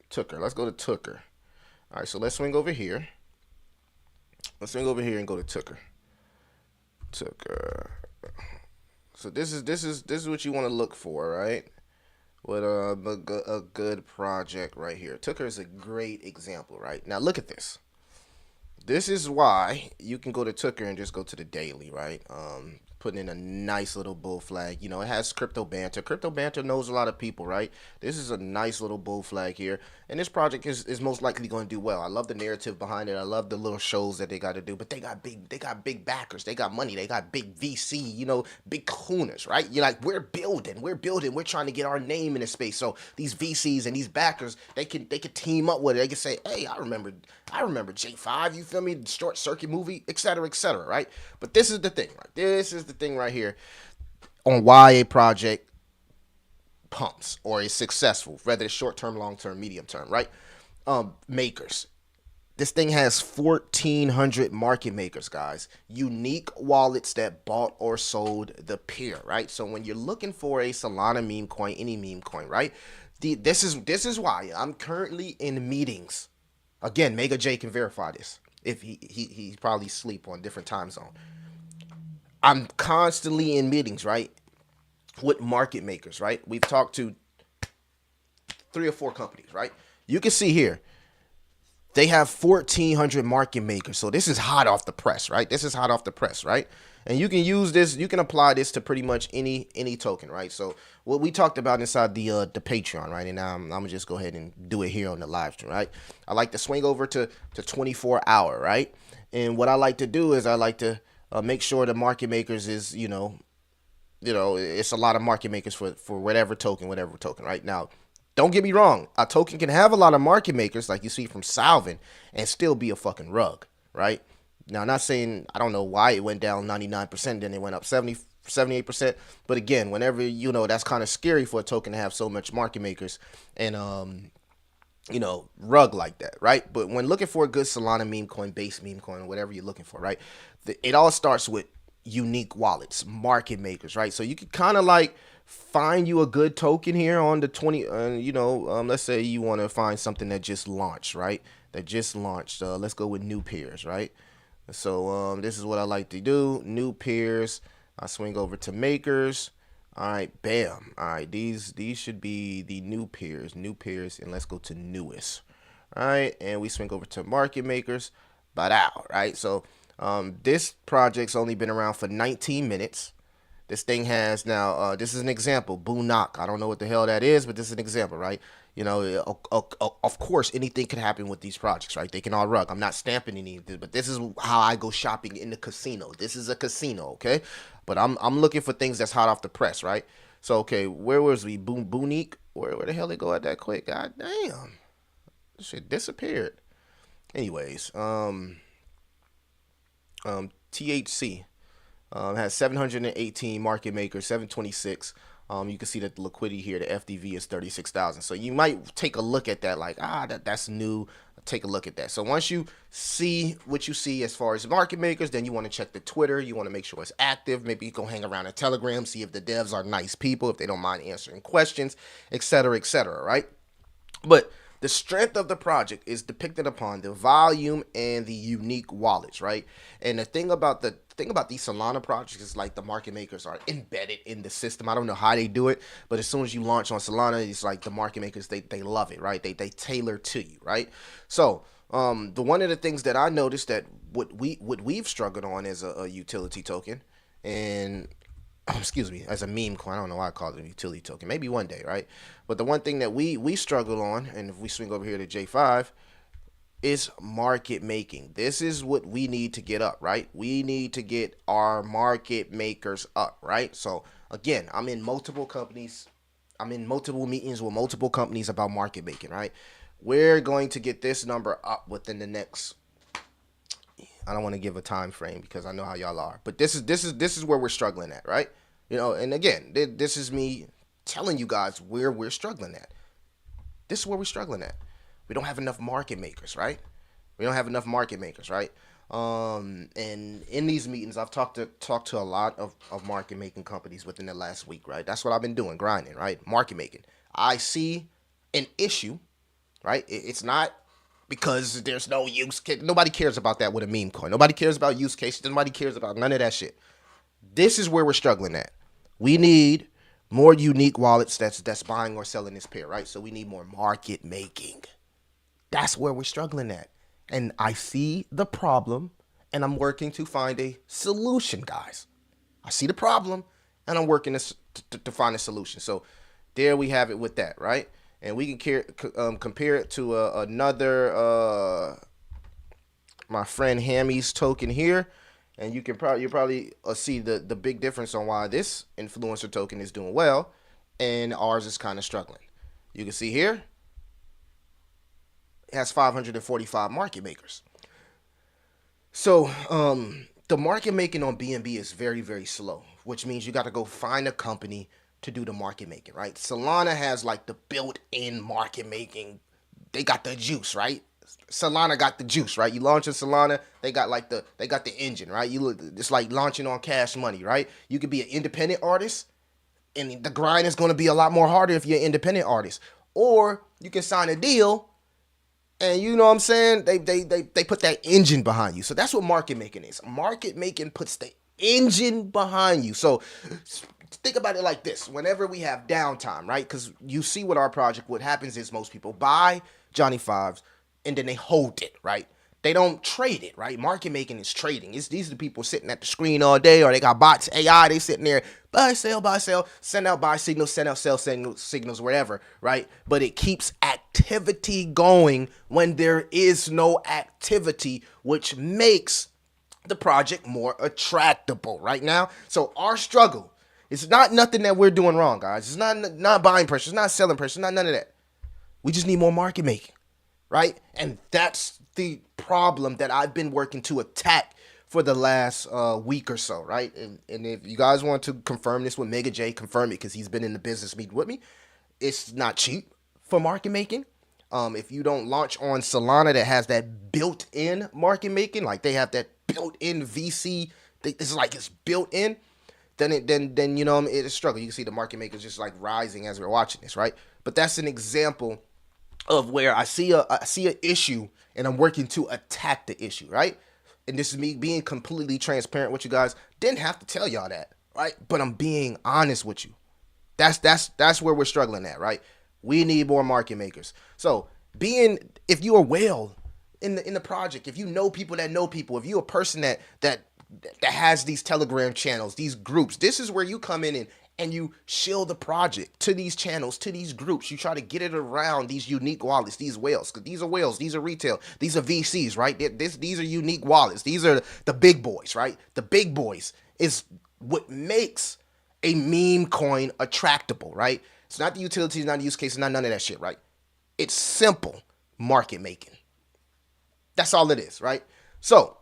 Tucker. Let's go to Tucker. All right, so let's swing over here. Let's swing over here and go to Tucker. Tucker. So this is what you want to look for, right? With a good project right here. Tucker is a great example, right? Now look at this. This is why you can go to Tucker and just go to the daily, right? Putting in a nice little bull flag. You know, it has crypto banter. Crypto banter knows a lot of people, right? This is a nice little bull flag here. And this project is most likely going to do well. I love the narrative behind it. I love the little shows that they got to do. But they got big backers. They got money. They got big VC, you know, big kahunas, right? You're like, we're building. We're trying to get our name in the space. So these VCs and these backers, they can team up with it. They can say, hey, I remember J5, you feel me? Short Circuit movie, etc., right? But this is the thing, right? This is the thing right here on why a project pumps or is successful, whether it's short term, long term, medium term, right? Makers. This thing has 1,400 market makers, guys. Unique wallets that bought or sold the pair, right? So when you're looking for a Solana meme coin, any meme coin, right? This is why I'm currently in meetings. Again, Mega J can verify this. If he probably sleep on different time zone. I'm constantly in meetings, right, with market makers, right? We've talked to 3 or 4 companies, right? You can see here, they have 1,400 market makers. So this is hot off the press, right? This is hot off the press, right? And you can use this, you can apply this to pretty much any token, right? So what we talked about inside the Patreon, right? And I'm gonna just go ahead and do it here on the live stream, right? I like to swing over to 24 hour, right? And what I like to do is I like to make sure the market makers is, you know, it's a lot of market makers for whatever token, right? Now, don't get me wrong. A token can have a lot of market makers, like you see from Salvin, and still be a fucking rug, right? Now, I'm not saying, I don't know why it went down 99%, then it went up 78%. But again, whenever, you know, that's kind of scary for a token to have so much market makers and, you know, rug like that, right? But when looking for a good Solana meme coin, base meme coin, whatever you're looking for, right? It all starts with unique wallets, market makers, right? So you can kind of like find you a good token here on the 20, let's say you want to find something that just launched, right? That just launched. Let's go with new pairs, right? So this is what I like to do. New pairs. I swing over to makers. All right, bam. All right, these should be the new pairs, and let's go to newest. All right, and we swing over to market makers. Badao, right? So this project's only been around for 19 minutes. This thing has now, this is an example, Boonock. I don't know what the hell that is, but this is an example, right? You know, of course, anything could happen with these projects, right? They can all rug. I'm not stamping anything, but this is how I go shopping in the casino. This is a casino, okay? But I'm looking for things that's hot off the press, right? So, okay, where was we? Boonique? Where the hell they go at that quick? God damn. This shit disappeared. Anyways, THC. Has 718 market makers, 726. You can see that the liquidity here, the FDV is 36,000. So you might take a look at that like, that's new. Take a look at that. So once you see what you see as far as market makers, then you want to check the Twitter. You want to make sure it's active. Maybe you go hang around in Telegram, see if the devs are nice people, if they don't mind answering questions, etc., etc., right? But the strength of the project is depicted upon the volume and the unique wallets, right? And the thing about these Solana projects is like the market makers are embedded in the system. I don't know how they do it, but as soon as you launch on Solana, it's like the market makers, they love it, right? They tailor to you, right? So the one of the things that I noticed that what we've struggled on as a utility token, and excuse me, as a meme coin. I don't know why I call it a utility token. Maybe one day, right? But the one thing that we struggle on, and if we swing over here to J5, is market making. This is what we need to get up, right? We need to get our market makers up, right? So again, I'm in multiple companies. I'm in multiple meetings with multiple companies about market making, right? We're going to get this number up within the next, I don't want to give a time frame because I know how y'all are, but this is where we're struggling at, right? You know, and again, this is me telling you guys where we're struggling at. This is where we're struggling at. We don't have enough market makers, right? We don't have enough market makers, right? And in these meetings, I've talked to a lot of market making companies within the last week, right? That's what I've been doing, grinding, right? Market making. I see an issue, right? It's not because there's no use case. Nobody cares about that with a meme coin. Nobody cares about use cases. Nobody cares about none of that shit. This is where we're struggling at. We need more unique wallets that's buying or selling this pair, right? So we need more market making. That's where we're struggling at. And I see the problem, and I'm working to find a solution, guys. I see the problem, and I'm working to find a solution. So there we have it with that, right? And we can compare it to another, my friend Hammy's token here. And you probably see the big difference on why this influencer token is doing well and ours is kind of struggling. You can see here, it has 545 market makers. So the market making on BNB is very, very slow, which means you got to go find a company to do the market making, right? Solana has like the built-in market making. They got the juice, right? Solana got the juice, right? You launch in Solana, they got the engine, right? It's like launching on Cash Money, right? You could be an independent artist, and the grind is going to be a lot more harder if you're an independent artist. Or you can sign a deal, and you know what I'm saying? They put that engine behind you. So that's what market making is. Market making puts the engine behind you. So think about it like this. Whenever we have downtime, right? Because you see what our project, what happens is most people buy Johnny Fives, and then they hold it, right? They don't trade it, right? Market making is trading. These are the people sitting at the screen all day, or they got bots, AI, they sitting there, buy, sell, send out buy signals, send out sell signals, wherever, right? But it keeps activity going when there is no activity, which makes the project more attractable right now. So our struggle, it's not nothing that we're doing wrong, guys. It's not buying pressure, it's not selling pressure, it's not none of that. We just need more market making. Right? And that's the problem that I've been working to attack for the last week or so, right? And if you guys want to confirm this with Mega J, confirm it because he's been in the business meeting with me. It's not cheap for market making. If you don't launch on Solana that has that built-in market making, like they have that built-in VC, it's like it's built in, then you know it's a struggle. You can see the market makers just like rising as we're watching this, right? But that's an example of where I see an issue and I'm working to attack the issue, right? And this is me being completely transparent with you guys. Didn't have to tell y'all that, right? But I'm being honest with you. That's where we're struggling at, right? We need more market makers. So if you're a whale in the project, if you know people that know people, if you're a person that has these Telegram channels, these groups, this is where you come in and you shill the project to these channels, to these groups. You try to get it around these unique wallets, these whales. Because these are whales, these are retail, these are VCs, right? These are unique wallets. These are the big boys, right? The big boys is what makes a meme coin attractable, right? It's not the utility, it's not the use case, it's not none of that shit, right? It's simple market making. That's all it is, right? So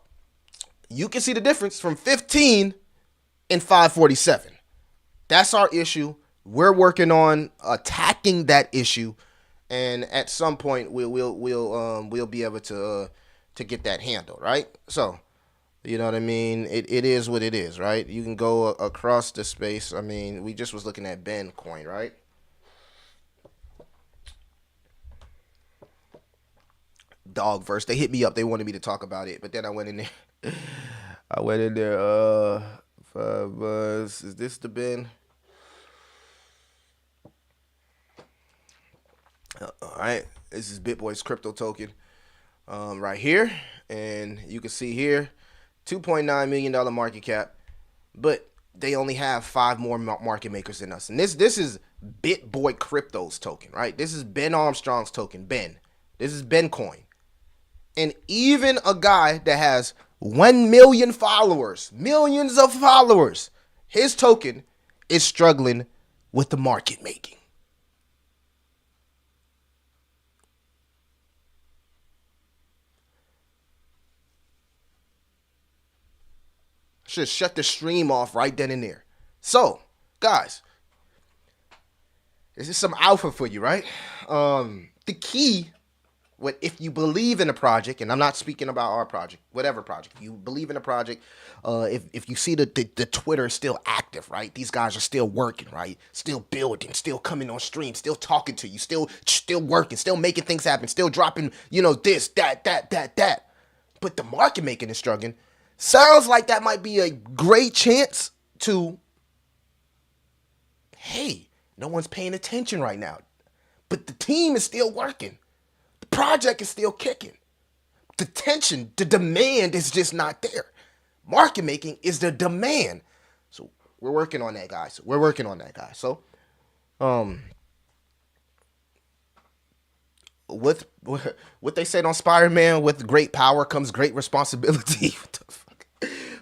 you can see the difference from 15 and 547. That's our issue. we're working on attacking that issue, and at some point we'll be able to get that handled, right? So, you know what I mean? It is what it is, right? You can go across the space. I mean, we just was looking at Ben coin, right? Dogverse. They hit me up. They wanted me to talk about it, but then I went in there. I went in there. 5 months. Is this the Ben? All right. This is BitBoy's crypto token, right here, and you can see here, $2.9 million market cap, but they only have 5 more market makers than us. And this is BitBoy Crypto's token, right? This is Ben Armstrong's token. Ben. This is Ben Coin. And even a guy that has 1 million followers, millions of followers, his token is struggling with the market making. Should shut the stream off right then and there. So, guys, this is some alpha for you, right? The key, if you believe in a project, and I'm not speaking about our project, whatever project, if you believe in a project, if you see the Twitter is still active, right? These guys are still working, right? Still building, still coming on stream, still talking to you, still working, still making things happen, still dropping, this, that. But the market making is struggling. Sounds like that might be a great chance to, hey, no one's paying attention right now, but the team is still working. The project is still kicking. The tension, the demand is just not there. Market making is the demand. So we're working on that, guys. So, what they said on Spider-Man, with great power comes great responsibility. What the fuck?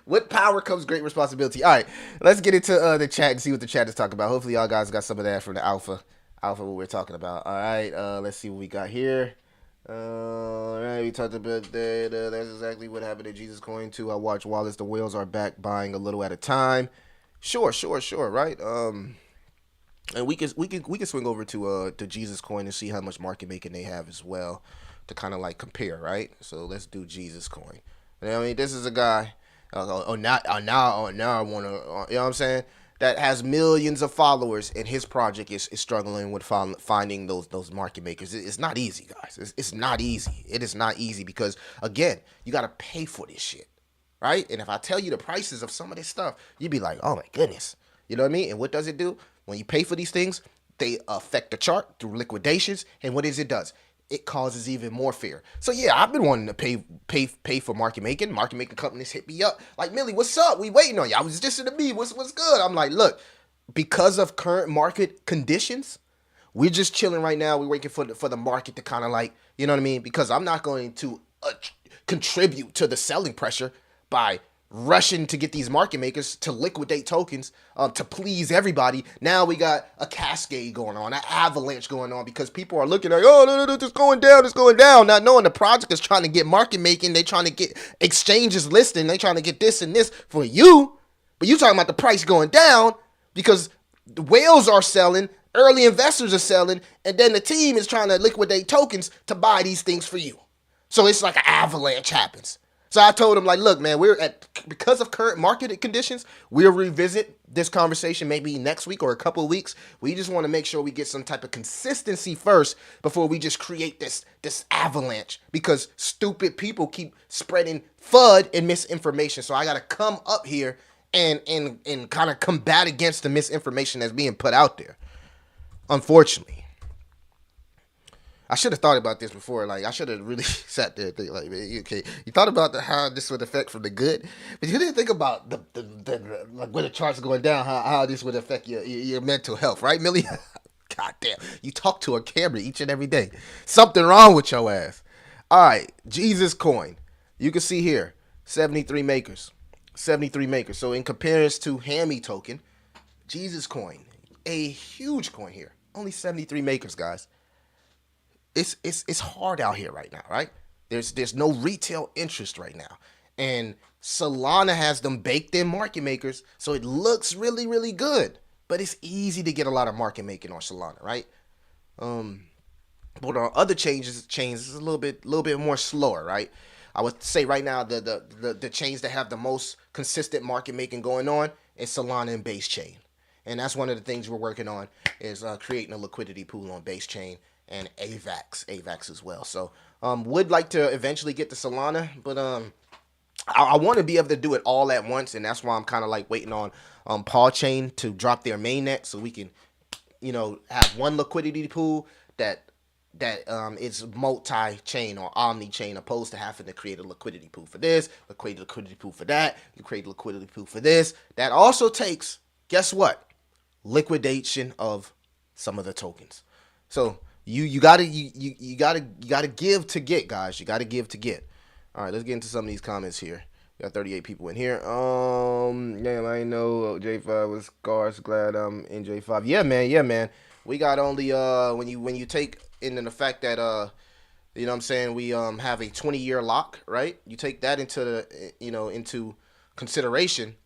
With power comes great responsibility. All right, let's get into the chat and see what the chat is talking about. Hopefully y'all guys got some of that from the alpha what we're talking about. All right, let's see what we got here. All right, we talked about that. That's exactly what happened to Jesus Coin too. I watched Wallace. The whales are back, buying a little at a time. Sure, right? And we can swing over to Jesus Coin and see how much market making they have as well, to kind of like compare, right? So let's do Jesus Coin. I mean, this is a guy. Now I want to, you know what I'm saying? That has millions of followers, and his project is struggling with finding those market makers. It's not easy, guys. It's not easy. It is not easy because, again, you got to pay for this shit, right? And if I tell you the prices of some of this stuff, you'd be like, oh my goodness. You know what I mean? And what does it do? When you pay for these things, they affect the chart through liquidations. And what is it does? It causes even more fear. So yeah, I've been wanting to pay for market making. Market making companies hit me up like, Millie, what's up? We waiting on you. I was just in the me. What's good? I'm like, look, because of current market conditions, we're just chilling right now. We're waiting for the market to kind of like, you know what I mean? Because I'm not going to contribute to the selling pressure by rushing to get these market makers to liquidate tokens to please everybody. Now we got a cascade going on, an avalanche going on, because people are looking like, oh, no, it's going down, not knowing the project is trying to get market making. They trying to get exchanges listing. They trying to get this and this for you, but you talking about the price going down because the whales are selling, early investors are selling, and then the team is trying to liquidate tokens to buy these things for you. So it's like an avalanche happens. So I told him, like, look, man, because of current market conditions, we'll revisit this conversation maybe next week or a couple of weeks. We just want to make sure we get some type of consistency first before we just create this avalanche, because stupid people keep spreading FUD and misinformation. So I got to come up here and kind of combat against the misinformation that's being put out there, unfortunately. I should have thought about this before. Like, I should have really sat there and think, like, man, okay, you thought about how this would affect from the good, but you didn't think about the like when the charts are going down, how this would affect your mental health, right, Millie? God damn, you talk to a camera each and every day. Something wrong with your ass. All right, Jesus Coin. You can see here, 73 makers. So in comparison to Hammy token, Jesus Coin, a huge coin here, only 73 makers, guys. It's hard out here right now, right? There's no retail interest right now. And Solana has them baked in market makers, so it looks really, really good. but it's easy to get a lot of market making on Solana, right? But on other chains is a little bit more slower, right? I would say right now the chains that have the most consistent market making going on is Solana and Base Chain, and that's one of the things we're working on is creating a liquidity pool on Base Chain and AVAX as well. So would like to eventually get to Solana, but I want to be able to do it all at once, and that's why I'm kind of like waiting on Chain to drop their mainnet so we can, have one liquidity pool that is multi-chain or omni-chain, opposed to having to create a liquidity pool for this, create a liquidity pool for that, you create a liquidity pool for this. That also takes, guess what? Liquidation of some of the tokens. So you gotta give to get, guys. You gotta give to get. All right, let's get into some of these comments here. We got 38 people in here. Yeah, I know J5 was scarce. Glad I'm in J5. Yeah, man. We got only when you take into the fact that you know what I'm saying, we have a 20-year lock, right? You take that into into consideration.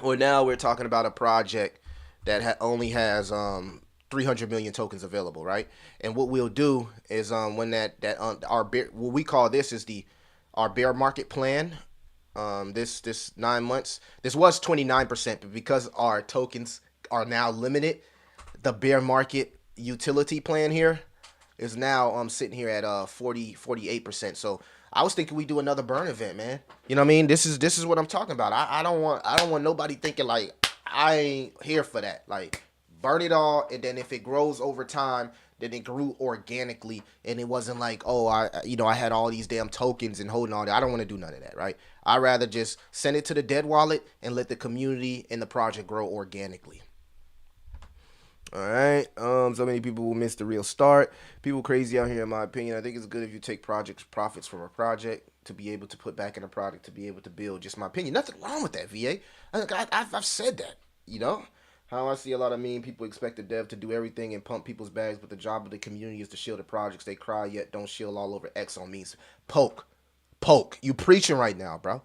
Well, now we're talking about a project that only has 300 million tokens available, right? And what we'll do is when our what we call this is our bear market plan. This 9 months, this was 29%, but because our tokens are now limited, the bear market utility plan here is now sitting here at 48%. So I was thinking we do another burn event, man. You know what I mean? This is what I'm talking about. I don't want nobody thinking like I ain't here for that. Like, burn it all, and then if it grows over time, then it grew organically, and it wasn't like, oh, I had all these damn tokens and holding all that. I don't want to do none of that, right? I'd rather just send it to the dead wallet and let the community and the project grow organically. All right. So many people will miss the real start. People crazy out here, in my opinion. I think it's good if you take profits from a project to be able to put back in a product to be able to build. Just my opinion. Nothing wrong with that, VA. I've said that. How I see a lot of mean people expect the dev to do everything and pump people's bags, but the job of the community is to shield the projects. They cry yet don't shield all over X on me. Poke. You preaching right now, bro.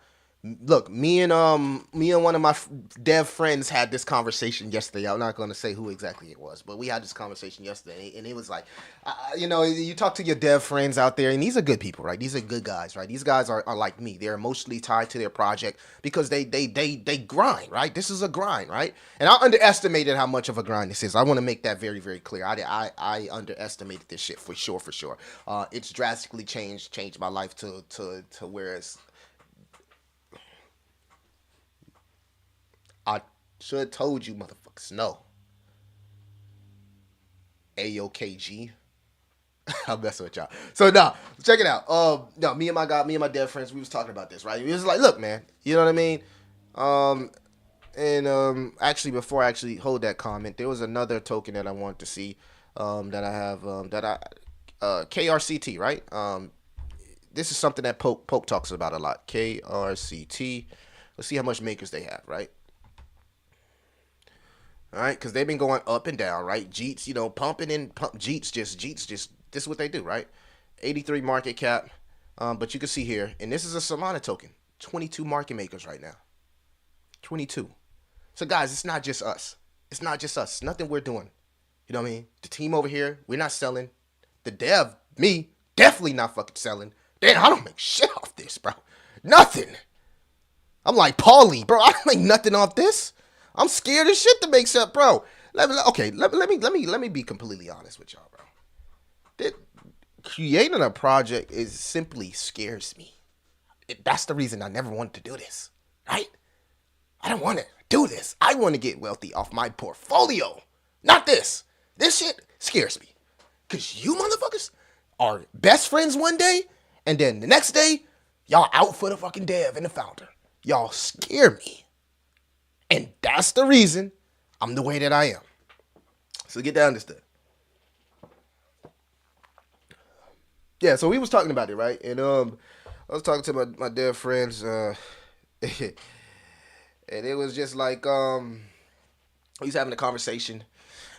Look, me and one of my dev friends had this conversation yesterday. I'm not going to say who exactly it was, but we had this conversation yesterday, and it was like, you talk to your dev friends out there, and these are good people, right? These are good guys, right? These guys are like me. They're emotionally tied to their project because they grind, right? This is a grind, right? And I underestimated how much of a grind this is. I want to make that very, very clear. I underestimated this shit for sure. It's drastically changed my life to where it's. I should have told you motherfuckers. No. AOKG. I'm messing with y'all. So check it out. Me and my dev friends, we was talking about this, right? We was like, look, man, you know what I mean? Actually, before I actually hold that comment, there was another token that I wanted to see that I have KRCT, right? This is something that Poke talks about a lot. KRCT. Let's see how much makers they have, right? All right, because they've been going up and down, right? Jeets, pumping and Jeets just this is what they do, right? 83 market cap, but you can see here, and this is a Solana token, 22 market makers right now, 22. So guys, it's not just us. It's nothing we're doing. You know what I mean? The team over here, we're not selling. The dev, me, definitely not fucking selling. Damn, I don't make shit off this, bro. Nothing. I'm like Paulie, bro. I don't make nothing off this. I'm scared as shit to make stuff, bro. Let me be completely honest with y'all, bro. Creating a project simply scares me. That's the reason I never wanted to do this, right? I don't want to do this. I want to get wealthy off my portfolio, not this. This shit scares me, cause you motherfuckers are best friends one day, and then the next day, y'all out for the fucking dev and the founder. Y'all scare me. And that's the reason I'm the way that I am. So get that understood. Yeah, so we was talking about it, right? And I was talking to my dear friends, and it was just like he was having a conversation,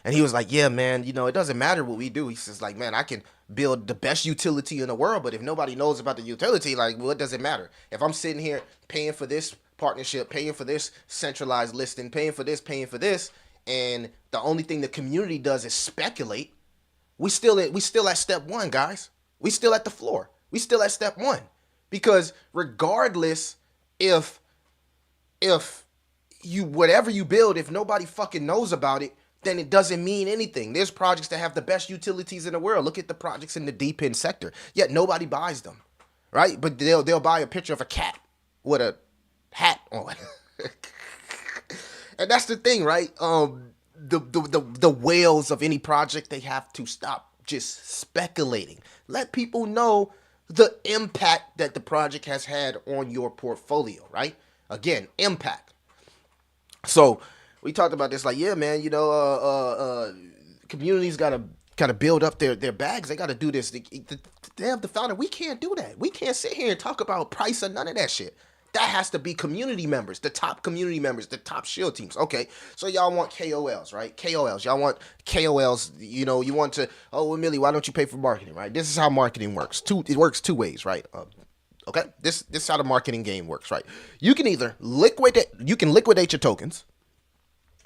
and he was like, "Yeah, man, it doesn't matter what we do." He says, "Like, man, I can build the best utility in the world, but if nobody knows about the utility, like, what does it matter? If I'm sitting here paying for this partnership, paying for this centralized listing, paying for this, and the only thing the community does is speculate, we still at step one, guys. We still at the floor. We still at step one. Because regardless if you whatever you build, if nobody fucking knows about it, then it doesn't mean anything. There's projects that have the best utilities in the world. Look at the projects in the deep end sector. Yet nobody buys them. Right? But they'll buy a picture of a cat with a hat on. And that's the thing, right? The whales of any project, they have to stop just speculating. Let people know the impact that the project has had on your portfolio, right? Again, impact. So we talked about this, like, yeah, man, communities gotta build up their bags. They gotta do this. They have the founder. We can't do that. We can't sit here and talk about price or none of that shit. That has to be community members, the top community members, the top Shill teams. Okay, so y'all want KOLs, right? KOLs. Y'all want KOLs. You want to, oh, well, Millie, why don't you pay for marketing, right? This is how marketing works. It works two ways, right? Okay, this is how the marketing game works, right? You can either liquidate your tokens,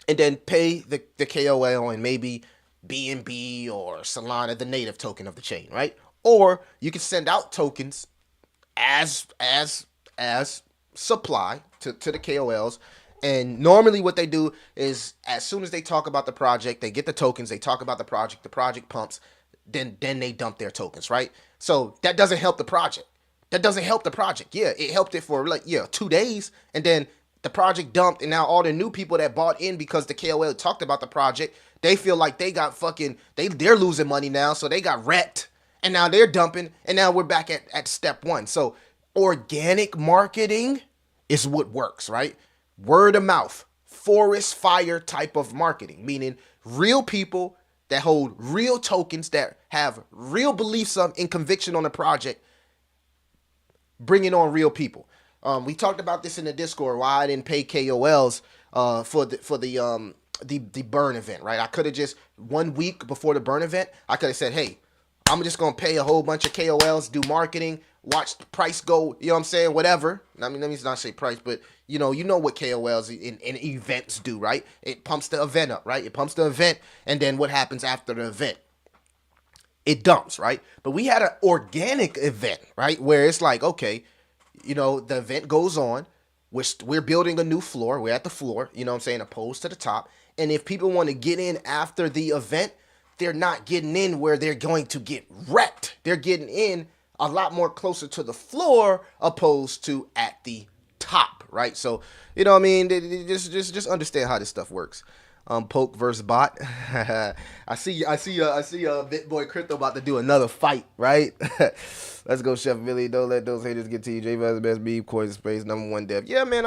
and then pay the KOL and maybe BNB or Solana, the native token of the chain, right? Or you can send out tokens as supply to the KOLs. And normally what they do is, as soon as they talk about the project, they get the tokens, they talk about the project pumps, then they dump their tokens, right? So that doesn't help the project. Yeah, it helped it for 2 days, and then the project dumped, and now all the new people that bought in because the KOL talked about the project, they feel like they got they're losing money now, so they got wrecked, and now they're dumping, and now we're back at step one. So organic marketing is what works, right? Word of mouth, forest fire type of marketing, meaning real people that hold real tokens, that have real beliefs in conviction on the project, bringing on real people. We talked about this in the Discord, why I didn't pay KOLs for the burn event, right? I could have just 1 week before the burn event, I could have said, hey, I'm just gonna pay a whole bunch of KOLs, do marketing, watch the price go, you know what I'm saying, whatever. I mean, let me not say price, but you know what KOLs in events do, right? It pumps the event up, right? It pumps the event, and then what happens after the event? It dumps, right? But we had an organic event, right? Where it's like, okay, the event goes on. We're building a new floor. We're at the floor, you know what I'm saying, opposed to the top. And if people want to get in after the event, they're not getting in where they're going to get wrecked. They're getting in a lot more closer to the floor opposed to at the top, right? So, you know what I mean? Just understand how this stuff works. Poke versus bot. I see BitBoy Crypto about to do another fight, right? Let's go, Chef Billy. Don't let those haters get to you. J the best meme coin space, #1 dev. Yeah, man,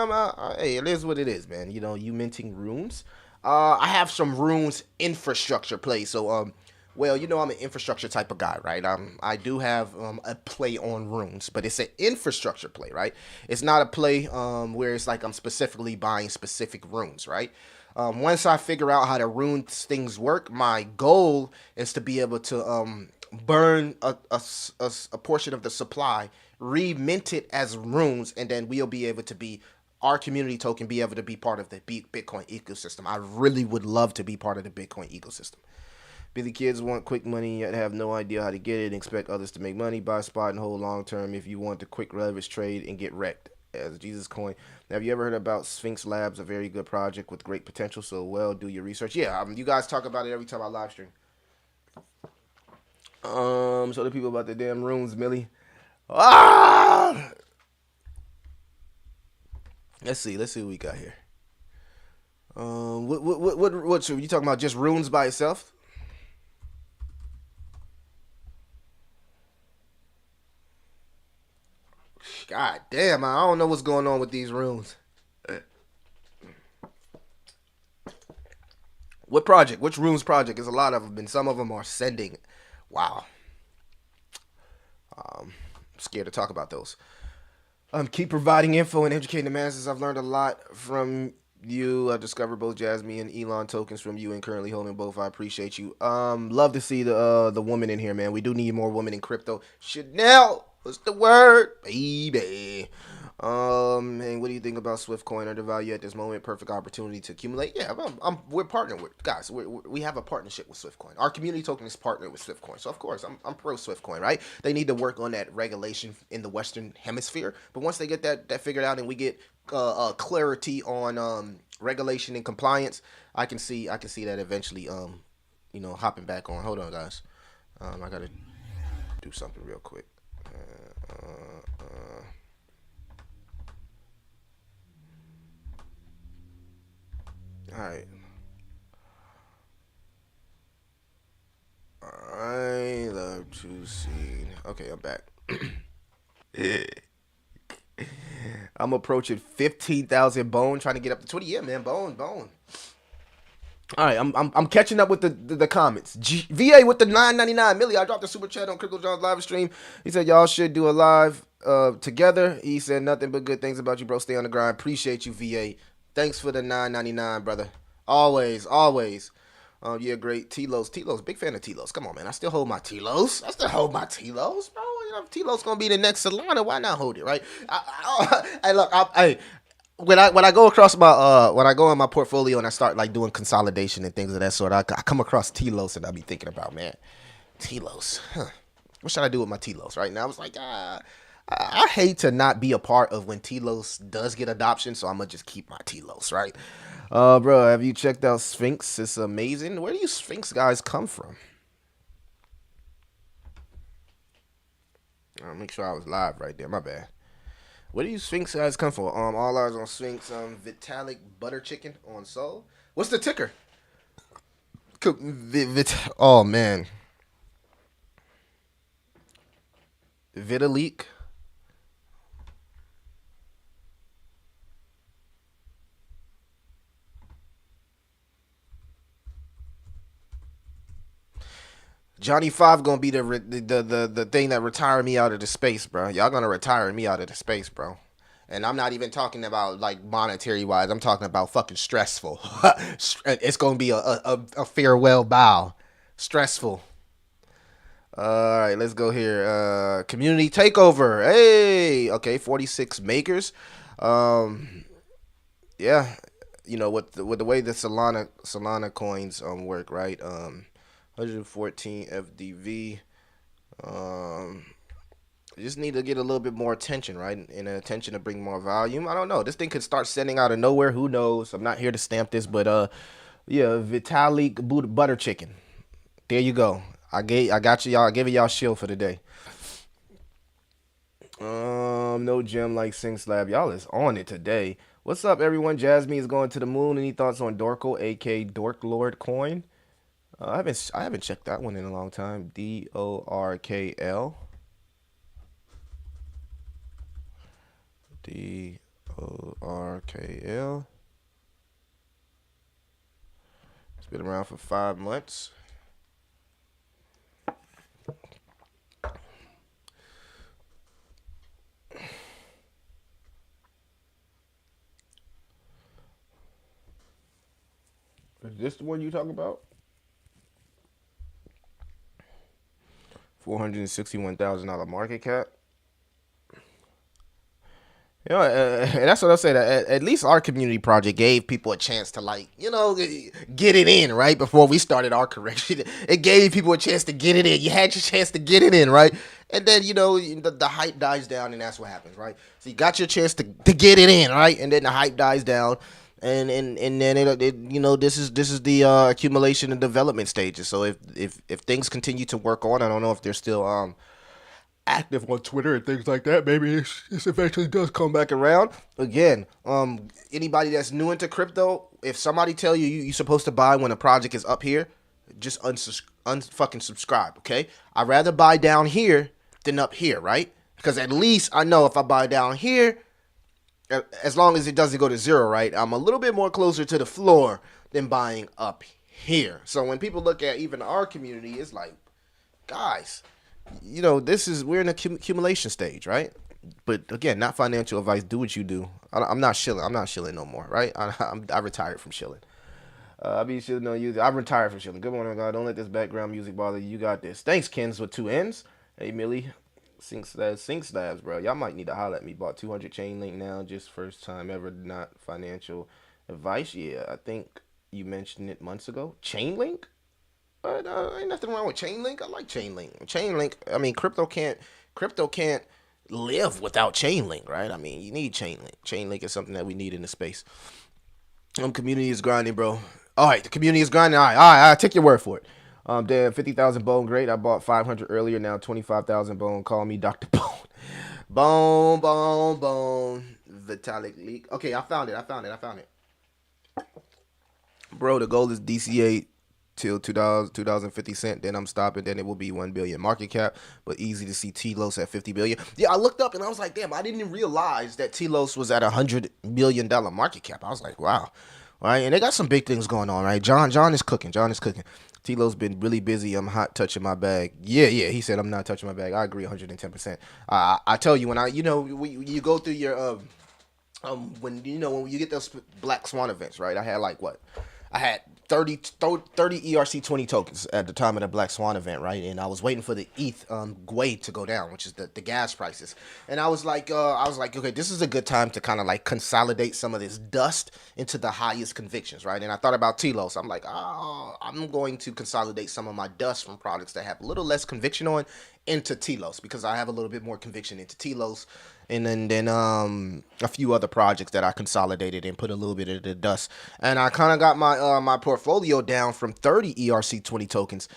hey, it is what it is, man. You minting runes. I have some runes infrastructure play. So, well, I'm an infrastructure type of guy, right? I do have a play on runes, but it's an infrastructure play, right? It's not a play where it's like I'm specifically buying specific runes, right? Once I figure out how the rune things work, my goal is to be able to burn a portion of the supply, remint it as runes, and then we'll be able to our community token be able to be part of the Bitcoin ecosystem. I really would love to be part of the Bitcoin ecosystem. Billy kids want quick money yet have no idea how to get it and expect others to make money. Buy spot and hold long term if you want the quick leverage trade and get wrecked. As Jesus coin. Now, have you ever heard about Sphinx Labs? A very good project with great potential. So, well, do your research. Yeah, you guys talk about it every time I live stream. So the people about the damn runes, Millie. Ah! Let's see what we got here. What you talking about? Just runes by itself? God damn, I don't know what's going on with these runes. What project? Which runes project? There's a lot of them, and some of them are sending. Wow. I'm scared to talk about those. Keep providing info and educating the masses. I've learned a lot from you. I discovered both Jasmine and Elon tokens from you and currently holding both. I appreciate you. Love to see the woman in here, man. We do need more women in crypto. Chanel! What's the word, baby? And what do you think about Swift Coin undervalued at this moment? Perfect opportunity to accumulate. Yeah, we're partnering with guys. We have a partnership with Swift Coin. Our community token is partnered with Swift Coin, so of course I'm pro Swift Coin, right? They need to work on that regulation in the Western Hemisphere, but once they get that figured out and we get clarity on regulation and compliance, I can see that eventually hopping back on. Hold on, guys. I gotta do something real quick. All right. I love to see. Okay, I'm back. I'm approaching 15,000 bone, trying to get up to 20. Yeah, man, bone. All right, I'm catching up with the comments. VA with the 9.99 milli. I dropped the super chat on Crypto John's live stream. He said y'all should do a live together. He said nothing but good things about you, bro. Stay on the grind. Appreciate you, VA. Thanks for the 9.99, brother. Always. Yeah, great. T-Los, big fan of T-Los. Come on, man. I still hold my T-Los, bro. You know, T-Los gonna be the next Solana. Why not hold it, right? When I go across my when I go in my portfolio and I start like doing consolidation and things of that sort, I come across T-Los and I be thinking about, man, T-Los. What should I do with my T-Los right now? I was like, I hate to not be a part of when T-Los does get adoption, so I'm gonna just keep my T-Los, right? Bro, have you checked out Sphinx? It's amazing. Where do you Sphinx guys come from? I'll make sure I was live right there. My bad. Where do you Sphinx guys come from? All eyes on Sphinx. Vitalik Butter Chicken on Soul. What's the ticker? Oh man, Vitalik. Johnny Five gonna be the thing that retire me out of the space, bro. Y'all gonna retire me out of the space, bro. And I'm not even talking about like monetary wise. I'm talking about fucking stressful. It's gonna be a farewell bow. Stressful. All right, let's go here. Community takeover. Hey, okay, 46 makers. Yeah, you know with the way the Solana coins work, right? 114 FDV. Just need to get a little bit more attention, right? And attention to bring more volume. I don't know. This thing could start sending out of nowhere. Who knows? I'm not here to stamp this, but yeah, Vitalik Butter Chicken. There you go. I got you, y'all. I gave y'all Shill for the day. No gem like Sing Slab. Y'all is on it today. What's up, everyone? Jasmine is going to the moon. Any thoughts on Dorkle, aka Dork Lord coin? I haven't checked that one in a long time. DORKL. DORKL. It's been around for 5 months. Is this the one you talking about? 461,000 market cap. You know, and that's what I said. At least our community project gave people a chance to, like, you know, get it in, right? Before we started our correction, it gave people a chance to get it in. You had your chance to get it in, right? And then, you know, the hype dies down, and that's what happens, right? So you got your chance to get it in, right? And then the hype dies down, and then it you know, this is the accumulation and development stages. So if things continue to work on, I don't know if they're still active on Twitter and things like that. Maybe this eventually does come back around. Again, anybody that's new into crypto, if somebody tell you're supposed to buy when a project is up here, just unfucking subscribe, okay? I'd rather buy down here than up here, right? Because at least I know if I buy down here, as long as it doesn't go to zero, right, I'm a little bit more closer to the floor than buying up here. So when people look at even our community, it's like, guys, you know, we're in a accumulation stage, right? But again, not financial advice. Do what you do. I'm not shilling. I'm not shilling no more, right? I retired from shilling. I be shilling no use. I retired from shilling. Good morning, God. Don't let this background music bother you. You got this. Thanks, Kens with 2 N's. Hey, Millie. Sync Slabs, bro. Y'all might need to holler at me. Bought 200 chain link now, just first time ever. Not financial advice. Yeah, I think you mentioned it months ago. Chain link, but ain't nothing wrong with chain link. I like chain link. Chain link. I mean, crypto can't live without chain link, right? I mean, you need chain link. Chain link is something that we need in the space. Community is grinding, bro. All right, the community is grinding. All right, I take your word for it. Damn, 50,000 bone, great. I bought 500 earlier, now 25,000 bone. Call me Dr. Bone. Bone. Vitalik leak. Okay, I found it. Bro, the goal is DCA till $2.50. Then I'm stopping. Then it will be 1 billion market cap. But easy to see T-Los at 50 billion. Yeah, I looked up and I was like, damn, I didn't realize that T-Los was at $100 million market cap. I was like, wow. All right, and they got some big things going on, right? John is cooking. T-Lo's been really busy. I'm hot touching my bag. Yeah. He said I'm not touching my bag. I agree 110%. I tell you, when you go through your when you get those Black Swan events, right? I had 30 ERC20 tokens at the time of the Black Swan event, right? And I was waiting for the ETH GUI to go down, which is the gas prices. And I was like, okay, this is a good time to kind of like consolidate some of this dust into the highest convictions, right? And I thought about T-Los. I'm like, I'm going to consolidate some of my dust from products that have a little less conviction on into T-Los, because I have a little bit more conviction into T-Los. And then a few other projects that I consolidated and put a little bit of the dust. And I kind of got my portfolio down from 30 ERC20 tokens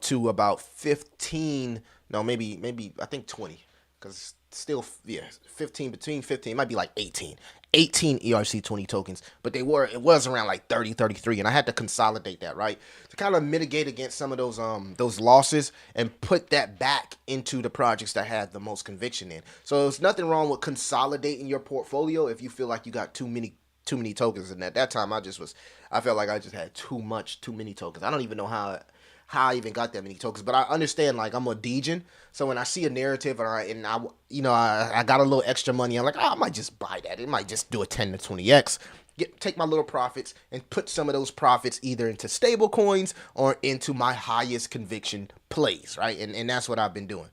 to about 15. No, maybe I think 20, because still 15, between 15, it might be like 18 ERC20 tokens, but it was around like 30, 33, and I had to consolidate that, right, to kind of mitigate against some of those losses and put that back into the projects that had the most conviction in. So there's nothing wrong with consolidating your portfolio if you feel like you got too many tokens. And at that time, I felt like I just had too many tokens. I don't even know how I even got that many tokens, but I understand, like, I'm a degen, so when I see a narrative and I got a little extra money, I'm like, I might just buy that. It might just do a 10 to 20x. Take my little profits and put some of those profits either into stable coins or into my highest conviction plays, right? And that's what I've been doing.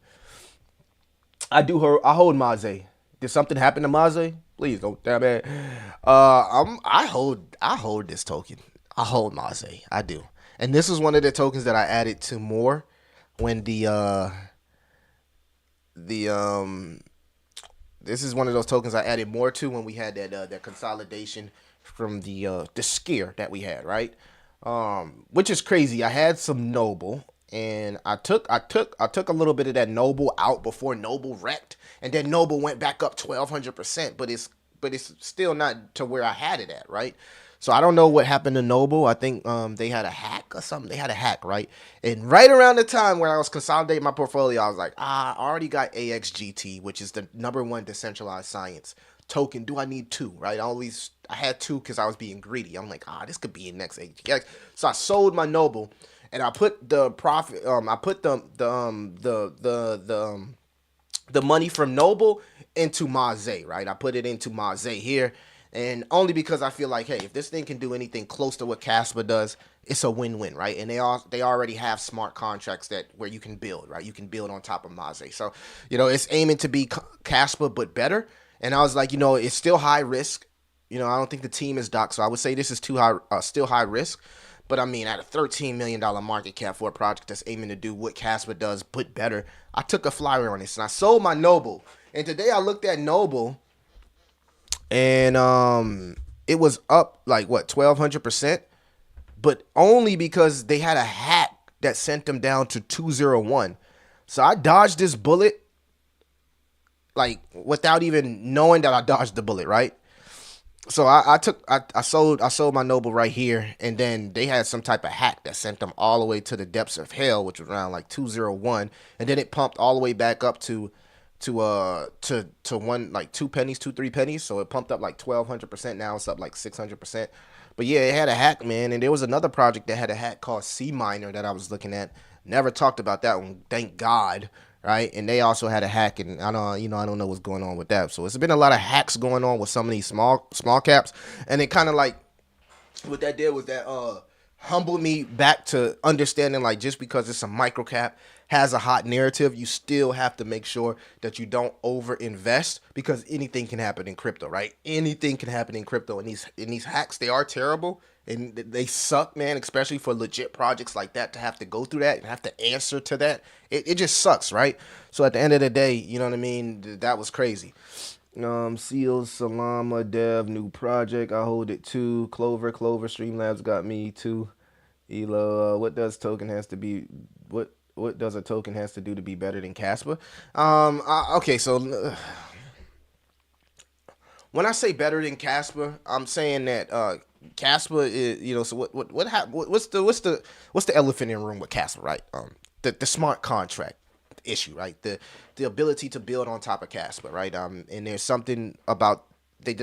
I hold Maze. Did something happen to Maze? Please don't, damn it. I hold this token. I hold Maze. I do. And this is one of the tokens that I added to more when this is one of those tokens I added more to when we had that consolidation from the scare that we had, right? Which is crazy. I had some Noble, and I took a little bit of that Noble out before Noble wrecked, and then Noble went back up 1,200%, but it's still not to where I had it at, right? So I don't know what happened to Noble. I think they had a hack or something. They had a hack, right? And right around the time where I was consolidating my portfolio, I was like, I already got AXGT, which is the #1 decentralized science token. Do I need two, right? I had two because I was being greedy. I'm like, this could be in next AXGT. So I sold my Noble, and I put the profit. I put the money from Noble into Maze, right? I put it into Maze here. And only because I feel like, hey, if this thing can do anything close to what Casper does, it's a win-win, right? And they already have smart contracts where you can build, right? You can build on top of Maze. So, it's aiming to be Casper, but better. And I was like, it's still high risk. I don't think the team is docked, so I would say this is too high, still high risk. But I mean, at a $13 million market cap for a project that's aiming to do what Casper does, but better, I took a flyer on this and I sold my Noble. And today I looked at Noble, and it was up like 1,200%, but only because they had a hack that sent them down to 201. So I dodged this bullet, like, without even knowing that I dodged the bullet, right? So I sold my Noble right here, and then they had some type of hack that sent them all the way to the depths of hell, which was around like 201, and then it pumped all the way back up to one, like 2 pennies, 3 pennies. So it pumped up like 1,200%. Now it's up like 600%. But yeah, it had a hack, man. And there was another project that had a hack called C Miner that I was looking at. Never talked about that one, thank God, right? And they also had a hack, and I don't know what's going on with that. So it's been a lot of hacks going on with some of these small caps, and it kind of like, what that did was that humbled me back to understanding, like, just because it's a micro cap has a hot narrative, you still have to make sure that you don't over invest, because anything can happen in crypto, right? Anything can happen in crypto, and these hacks, they are terrible and they suck, man, especially for legit projects like that to have to go through that and have to answer to that. It just sucks, right? So at the end of the day, you know what I mean? That was crazy. Seal Solana dev new project. I hold it too. Clover Streamlabs got me too. Elo, what does token has to be? What does a token has to do to be better than Casper? Okay, so when I say better than Casper, I'm saying that Casper is, you know. So what's the elephant in the room with Casper, right? The smart contract issue, right? The ability to build on top of Casper, right? And there's something about they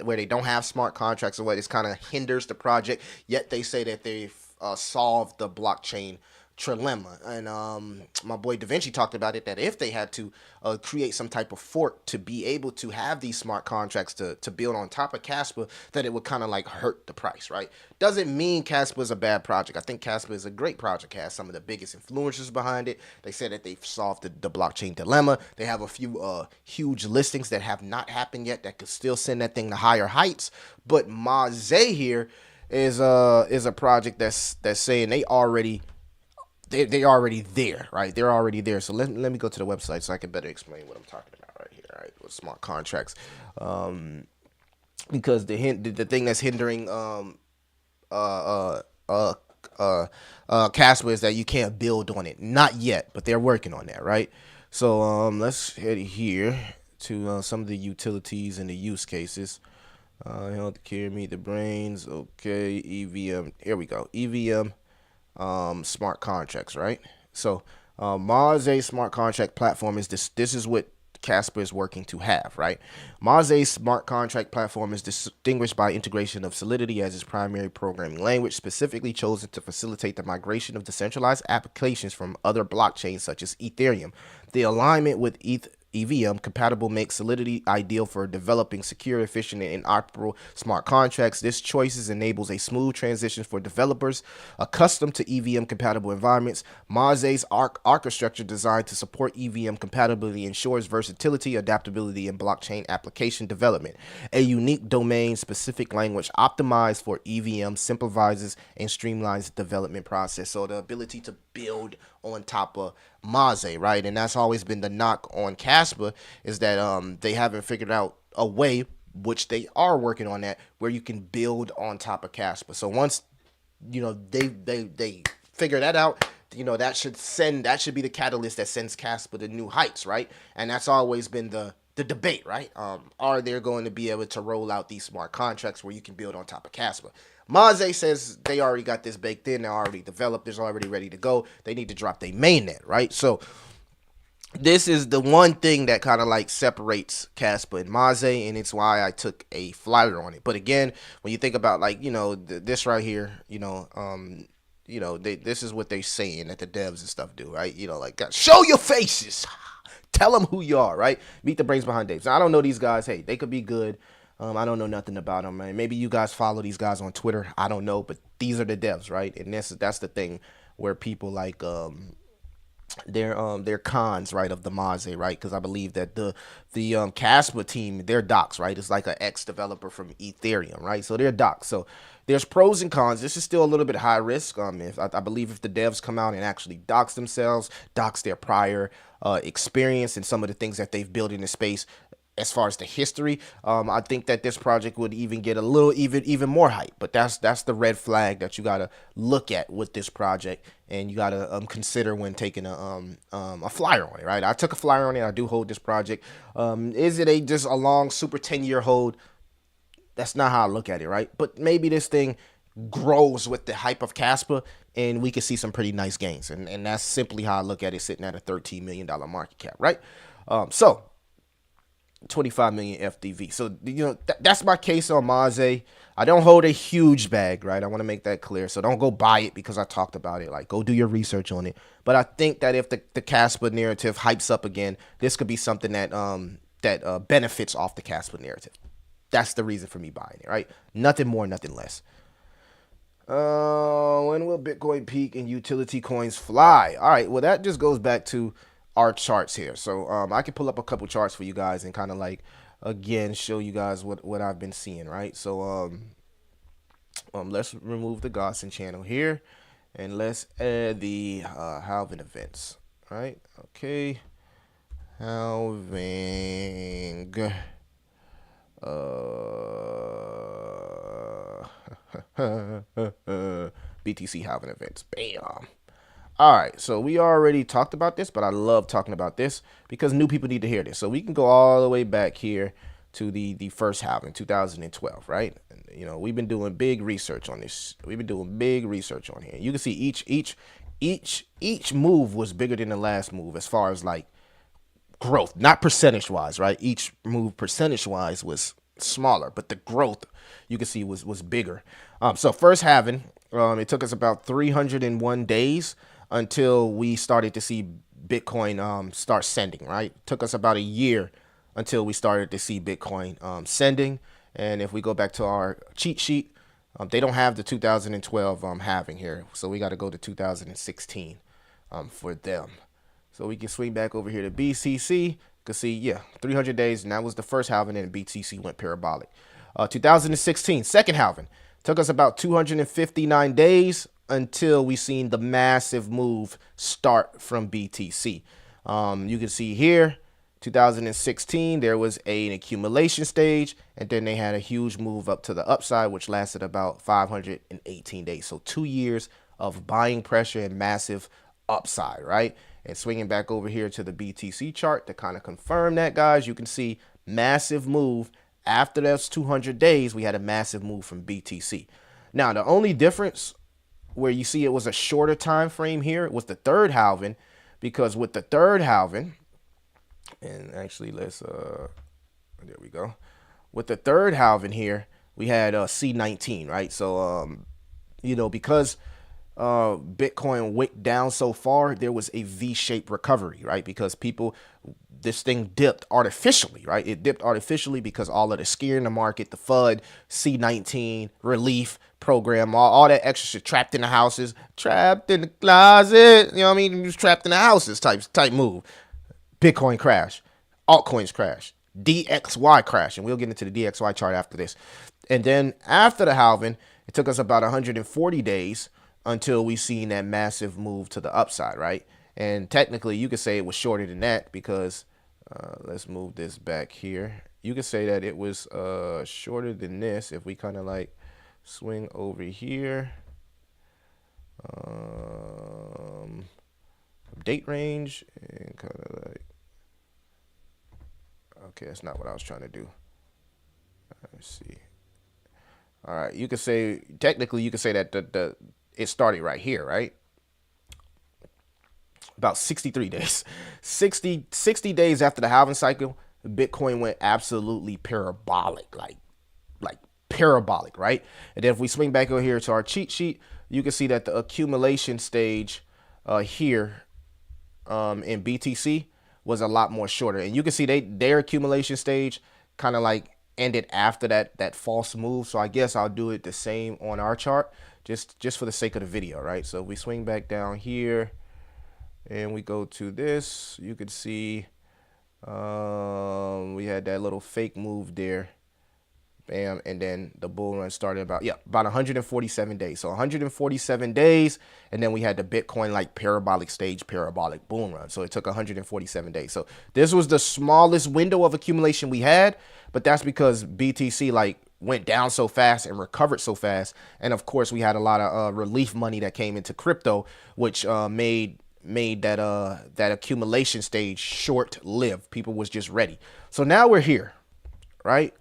where they don't have smart contracts, or what it kind of hinders the project. Yet they say that they've solved the blockchain trilemma. And my boy Da Vinci talked about it, that if they had to create some type of fork to be able to have these smart contracts to build on top of Casper, that it would kind of like hurt the price, right? Doesn't mean Casper is a bad project. I think Casper is a great project, has some of the biggest influencers behind it. They said that they've solved the blockchain dilemma. They have a few huge listings that have not happened yet that could still send that thing to higher heights. But Maze here is a project that's saying they're already there, right? They're already there. So let me go to the website so I can better explain what I'm talking about right here, right? With smart contracts, because the thing that's hindering Casper is that you can't build on it, not yet, but they're working on that, right? So let's head here to some of the utilities and the use cases. Healthcare, meet the brains. Okay, EVM. Here we go. EVM. Smart contracts, right? So Maze smart contract platform is this is what Casper is working to have, right? Maze's smart contract platform is distinguished by integration of Solidity as its primary programming language, specifically chosen to facilitate the migration of decentralized applications from other blockchains such as Ethereum. The alignment with EVM compatible makes Solidity ideal for developing secure, efficient, and interoperable smart contracts. This choice enables a smooth transition for developers accustomed to EVM compatible environments. Maze's architecture designed to support EVM compatibility ensures versatility, adaptability, and blockchain application development. A unique domain-specific language optimized for EVM simplifies and streamlines the development process. So the ability to build on top of Maze, right? And that's always been the knock on Casper, is that they haven't figured out a way, which they are working on that, where you can build on top of Casper. So once they figure that out, that should be the catalyst that sends Casper to new heights, right? And that's always been the debate, right? Are they going to be able to roll out these smart contracts where you can build on top of Casper? Maze says they already got this baked in. They're already developed. It's already ready to go. They need to drop their mainnet, right? So this is the one thing that kind of like separates Casper and Maze, and it's why I took a flyer on it. But again, when you think about this right here, this is what they're saying that the devs and stuff do, right? Show your faces. Tell them who you are, right? Meet the brains behind Dave. So I don't know these guys. Hey, they could be good. I don't know nothing about them, man. Maybe you guys follow these guys on Twitter. I don't know, but these are the devs, right? And that's the thing where people like they're cons, right, of the Maze, right? Because I believe that the Casper team, they're docs, right? It's like an ex-developer from Ethereum, right? So they're docs. So there's pros and cons. This is still a little bit high risk. I believe if the devs come out and actually dox themselves, dox their prior experience and some of the things that they've built in the space, as far as the history, I think that this project would even get a little even more hype. But that's the red flag that you gotta look at with this project, and you gotta consider when taking a flyer on it, right? I took a flyer on it. I do hold this project. Is it just a long super 10-year hold? That's not how I look at it, right? But maybe this thing grows with the hype of Casper, and we can see some pretty nice gains. And that's simply how I look at it, sitting at a $13 million market cap, right? So 25 million FDV. So, that's my case on Maze. I don't hold a huge bag, right? I want to make that clear. So don't go buy it because I talked about it. Like, go do your research on it. But I think that if the Casper narrative hypes up again, this could be something that benefits off the Casper narrative. That's the reason for me buying it, right? Nothing more, nothing less. When will Bitcoin peak and utility coins fly? All right, well that just goes back to our charts here. So I can pull up a couple charts for you guys and kind of like again show you guys what I've been seeing, right? So let's remove the Gaussian channel here, and let's add the halving events, right? Okay, halving. BTC halving events. Bam. All right, so we already talked about this, but I love talking about this because new people need to hear this. So we can go all the way back here to the first halving, 2012, right? And, you know, we've been doing big research on this. We've been doing big research on here. You can see each move was bigger than the last move as far as like growth, not percentage wise, right? Each move percentage wise was smaller, but the growth you can see was bigger. So first halving, it took us about 301 days until we started to see Bitcoin start sending, right? It took us about a year until we started to see Bitcoin sending. And if we go back to our cheat sheet, they don't have the 2012 halving here, so we got to go to 2016 for them. So we can swing back over here to BCC. You can see, yeah, 300 days, and that was the first halving, and BTC went parabolic. 2016, second halving. Took us about 259 days until we seen the massive move start from BTC. You can see here, 2016, there was an accumulation stage, and then they had a huge move up to the upside, which lasted about 518 days. So 2 years of buying pressure and massive upside, right? And swinging back over here to the BTC chart to kind of confirm that, guys, you can see massive move. After those 200 days, we had a massive move from BTC. Now, the only difference where you see it was a shorter time frame here was the third halving, because with the third halving, and actually let's there we go. With the third halving here, we had C19, right? So you know, because Bitcoin went down so far, there was a V-shaped recovery, right? Because this thing dipped artificially, right? It dipped artificially because all of the scare in the market, the FUD, C19, relief program, all that extra shit, trapped in the houses, trapped in the closet, you know what I mean? Just trapped in the houses type move. Bitcoin crash, altcoins crash, DXY crash, and we'll get into the DXY chart after this. And then after the halving, it took us about 140 days until we seen that massive move to the upside, right? And technically, you could say it was shorter than that because let's move this back here. You could say that it was shorter than this if we kind of like swing over here. Date range and kind of like, okay, that's not what I was trying to do. Let's see. All right, you could say, technically, you could say that it started right here, right? About 63 days. 60 days after the halving cycle, Bitcoin went absolutely parabolic, like parabolic, right? And then if we swing back over here to our cheat sheet, you can see that the accumulation stage here in BTC was a lot more shorter. And you can see their accumulation stage kind of like ended after that false move. So I guess I'll do it the same on our chart just for the sake of the video, right? So if we swing back down here and we go to this, you could see we had that little fake move there. Bam, and then the bull run started about 147 days. So 147 days, and then we had the Bitcoin like parabolic stage, parabolic bull run. So it took 147 days. So this was the smallest window of accumulation we had, but that's because BTC like went down so fast and recovered so fast. And of course, we had a lot of relief money that came into crypto, which made that accumulation stage short-lived. People was just ready. So now we're here, right?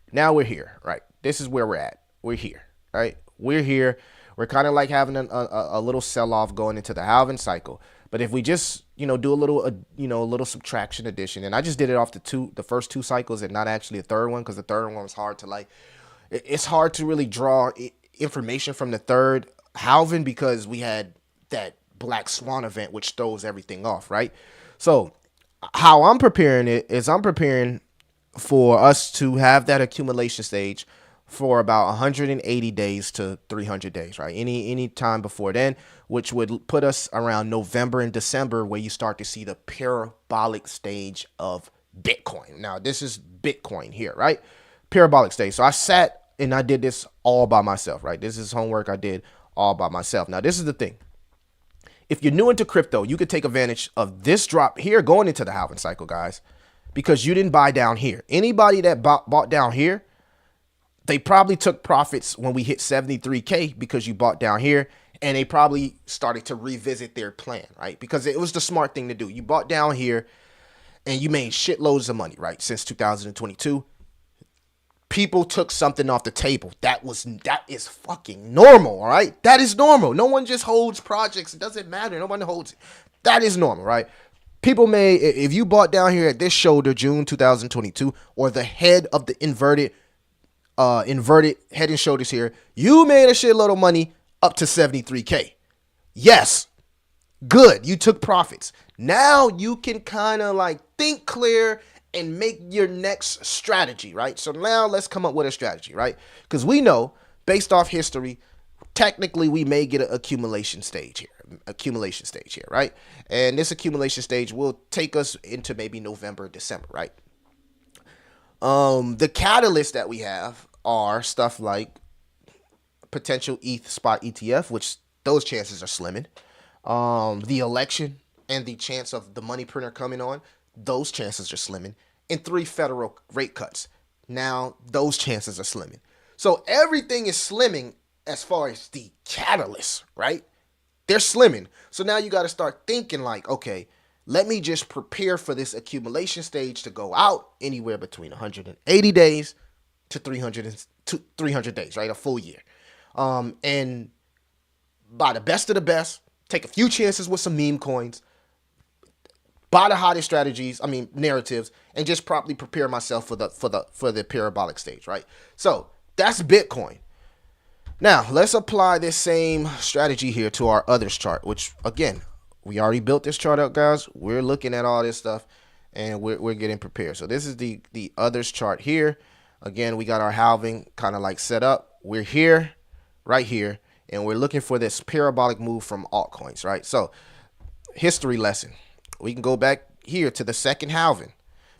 Now we're here, right? This is where we're at. We're here, right? We're here. We're kind of like having a little sell-off going into the halving cycle. But if we just, do a little subtraction addition, and I just did it off the first two cycles and not actually a third one, because the third one was hard to it's hard to really draw information from the third halving because we had that Black Swan event, which throws everything off, right? So how I'm preparing it is I'm preparing for us to have that accumulation stage for about 180 days to 300 days, right? Any time before then, which would put us around November and December, where you start to see the parabolic stage of Bitcoin. Now, this is Bitcoin here, right? Parabolic stage. So I sat and I did this all by myself, right? This is homework I did all by myself. Now, this is the thing. If you're new into crypto, you could take advantage of this drop here going into the halving cycle, guys, because you didn't buy down here. Anybody that bought down here, they probably took profits when we hit 73K because you bought down here, and they probably started to revisit their plan, right? Because it was the smart thing to do. You bought down here and you made shitloads of money, right? Since 2022, people took something off the table. That is fucking normal, all right? That is normal. No one just holds projects. It doesn't matter. Nobody holds it. That is normal, right? People may, if you bought down here at this shoulder, June 2022, or the head of the inverted head and shoulders here, you made a shitload of money up to 73K. Yes, good. You took profits. Now you can kind of like think clear and make your next strategy, right? So now let's come up with a strategy, right? Because we know, based off history, technically we may get an accumulation stage here, right? And this accumulation stage will take us into maybe November, December, right? The catalysts that we have are stuff like potential ETH spot ETF, which those chances are slimming. The election and the chance of the money printer coming on, those chances are slimming. And 3 federal rate cuts. Now, those chances are slimming. So everything is slimming as far as the catalysts, right? They're slimming. So now you got to start thinking like, okay, let me just prepare for this accumulation stage to go out anywhere between 180 days to 300 days, right? A full year. And buy the best of the best, take a few chances with some meme coins, buy the hottest strategies, narratives, and just properly prepare myself for the parabolic stage, right? So that's Bitcoin. Now let's apply this same strategy here to our others chart, which again, we already built this chart up, guys. We're looking at all this stuff and we're getting prepared. So this is the others chart here. Again, we got our halving kind of like set up. We're here, right here, and we're looking for this parabolic move from altcoins, right? So history lesson. We can go back here to the second halving.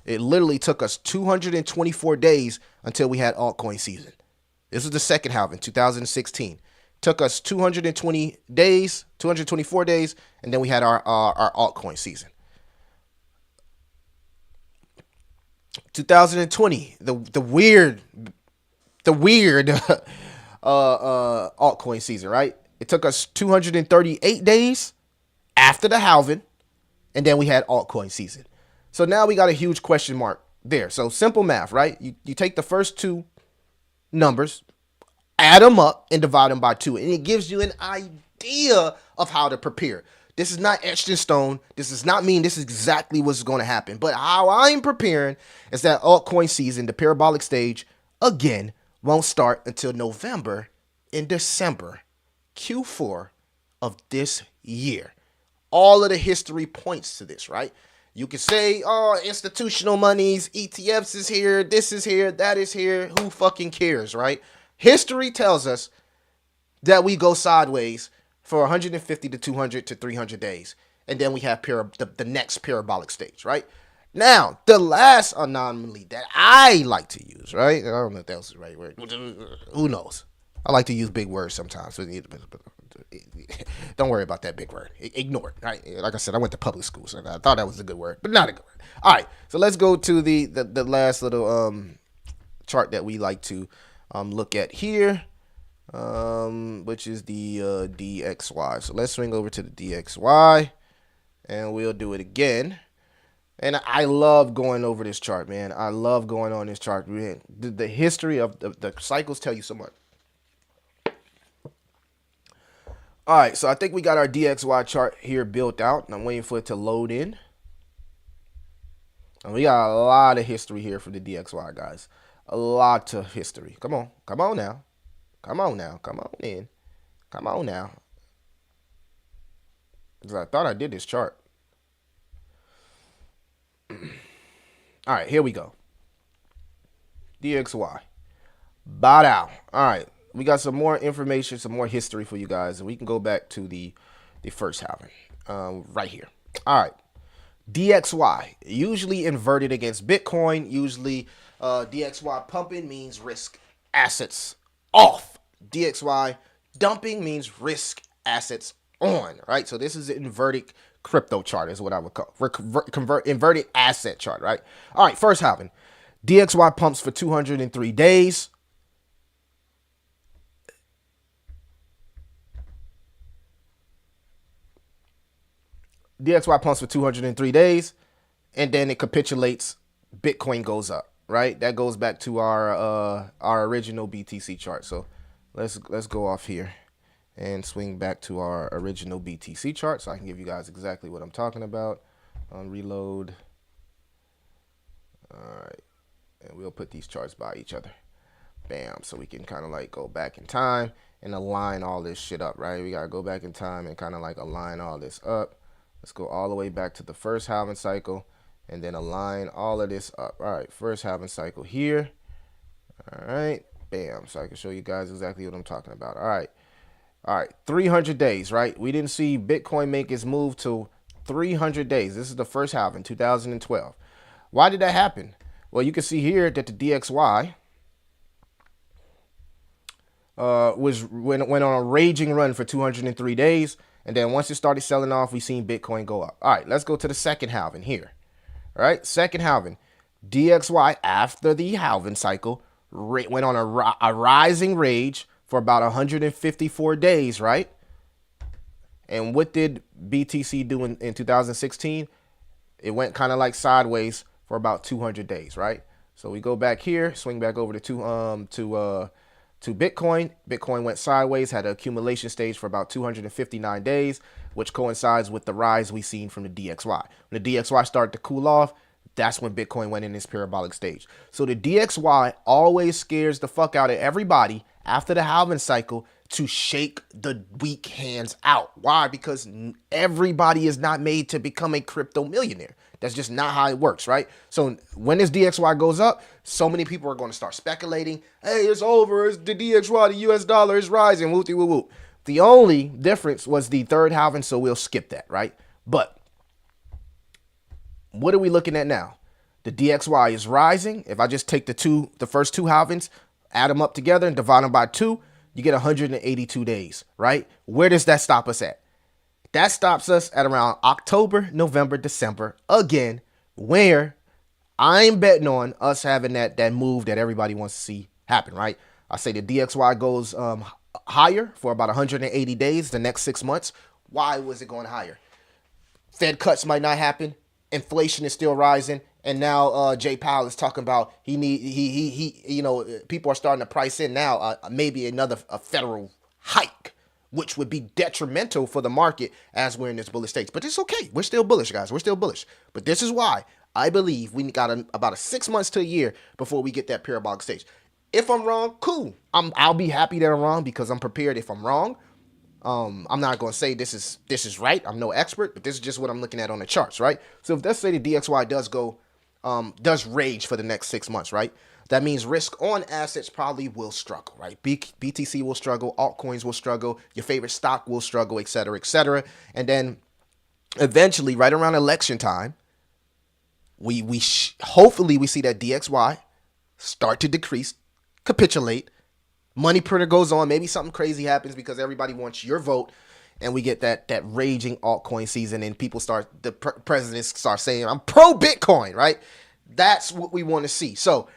It literally took us 224 days until we had altcoin season. This was the second halving, 2016. Took us 224 days, and then we had our altcoin season. 2020, the weird altcoin season, right? It took us 238 days after the halving, and then we had altcoin season. So now we got a huge question mark there. So simple math, right? You take the first two numbers, add them up, and divide them by 2, and it gives you an idea of how to prepare. This is not etched in stone. This does not mean this is exactly what's going to happen. But how I'm preparing is that altcoin season, the parabolic stage, again, won't start until November and December, Q4 of this year. All of the history points to this, right? You can say, oh, institutional monies, ETFs is here, this is here, that is here. Who fucking cares, right? History tells us that we go sideways for 150 to 200 to 300 days. And then we have the next parabolic stage, right? Now, the last anomaly that I like to use, right? I don't know if that was the right word. Who knows? I like to use big words sometimes. Don't worry about that big word. Ignore it, right? Like I said, I went to public school, so I thought that was a good word, but not a good word. All right, so let's go to the last little chart that we like to look at here, which is the DXY. So let's swing over to the DXY, and we'll do it again. And I love going over this chart, man. I love going on this chart, man. The history of the cycles tell you so much. All right, so I think we got our DXY chart here built out, and I'm waiting for it to load in. And we got a lot of history here for the DXY, guys. A lot of history. Come on. Come on now. Come on now. Come on in. Come on now. Because I thought I did this chart. All right, here we go. DXY. Bow down. All right, we got some more information, some more history for you guys, and we can go back to the first halving right here. All right, DXY usually inverted against Bitcoin. Usually, DXY pumping means risk assets off. DXY dumping means risk assets on. Right. So this is an inverted crypto chart, is what I would call inverted asset chart. Right. All right. First halving, DXY pumps for 203 days. DXY pumps for 203 days, and then it capitulates. Bitcoin goes up, right? That goes back to our original BTC chart. So let's go off here and swing back to our original BTC chart so I can give you guys exactly what I'm talking about. On reload. All right, and we'll put these charts by each other. Bam, so we can kind of like go back in time and align all this shit up, right? We gotta go back in time and kind of like align all this up. Let's go all the way back to the first halving cycle and then align all of this up. All right, first halving cycle here. All right, bam. So I can show you guys exactly what I'm talking about. All right, 300 days, right? We didn't see Bitcoin make its move to 300 days. This is the first halving, 2012. Why did that happen? Well, you can see here that the DXY went on a raging run for 203 days. And then once it started selling off, we seen Bitcoin go up. All right, let's go to the second halving here. All right, second halving. DXY, after the halving cycle, went on a rising rage for about 154 days, right? And what did BTC do in 2016? It went kind of like sideways for about 200 days, right? So we go back here, swing back over to Bitcoin. Bitcoin went sideways, had an accumulation stage for about 259 days, which coincides with the rise we seen from the DXY. When the DXY started to cool off, that's when Bitcoin went in this parabolic stage. So the DXY always scares the fuck out of everybody after the halving cycle to shake the weak hands out. Why? Because everybody is not made to become a crypto millionaire. That's just not how it works, right? So when this DXY goes up, so many people are going to start speculating. Hey, it's over. It's the DXY, the US dollar is rising. Whoop, whoop, whoop. The only difference was the third halving, so we'll skip that, right? But what are we looking at now? The DXY is rising. If I just take the first two halvings, add them up together and divide them by 2, you get 182 days, right? Where does that stop us at? That stops us at around October, November, December, again, where I'm betting on us having that move that everybody wants to see happen, right? I say the DXY goes higher for about 180 days, the next 6 months. Why was it going higher? Fed cuts might not happen. Inflation is still rising. And now Jay Powell is talking about people are starting to price in now maybe another federal hike, which would be detrimental for the market as we're in this bullish stage. But it's okay. We're still bullish, guys. We're still bullish. But this is why I believe we got about 6 months to a year before we get that parabolic stage. If I'm wrong, cool. I'll be happy that I'm wrong because I'm prepared if I'm wrong. I'm not going to say this is right. I'm no expert, but this is just what I'm looking at on the charts, right? So if let's say the DXY does rage for the next 6 months, right? That means risk on assets probably will struggle, right? BTC will struggle, altcoins will struggle, your favorite stock will struggle, et cetera, et cetera. And then eventually, right around election time, hopefully we see that DXY start to decrease, capitulate, money printer goes on, maybe something crazy happens because everybody wants your vote, and we get that raging altcoin season, and the presidents start saying, I'm pro Bitcoin, right? That's what we want to see. So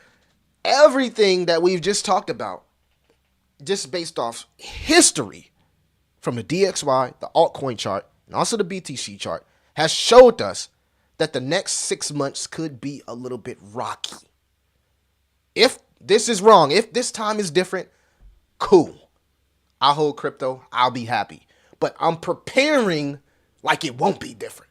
everything that we've just talked about, just based off history from the DXY, the altcoin chart, and also the BTC chart, has showed us that the next 6 months could be a little bit rocky. If this is wrong, if this time is different, cool. I'll hold crypto. I'll be happy. But I'm preparing like it won't be different,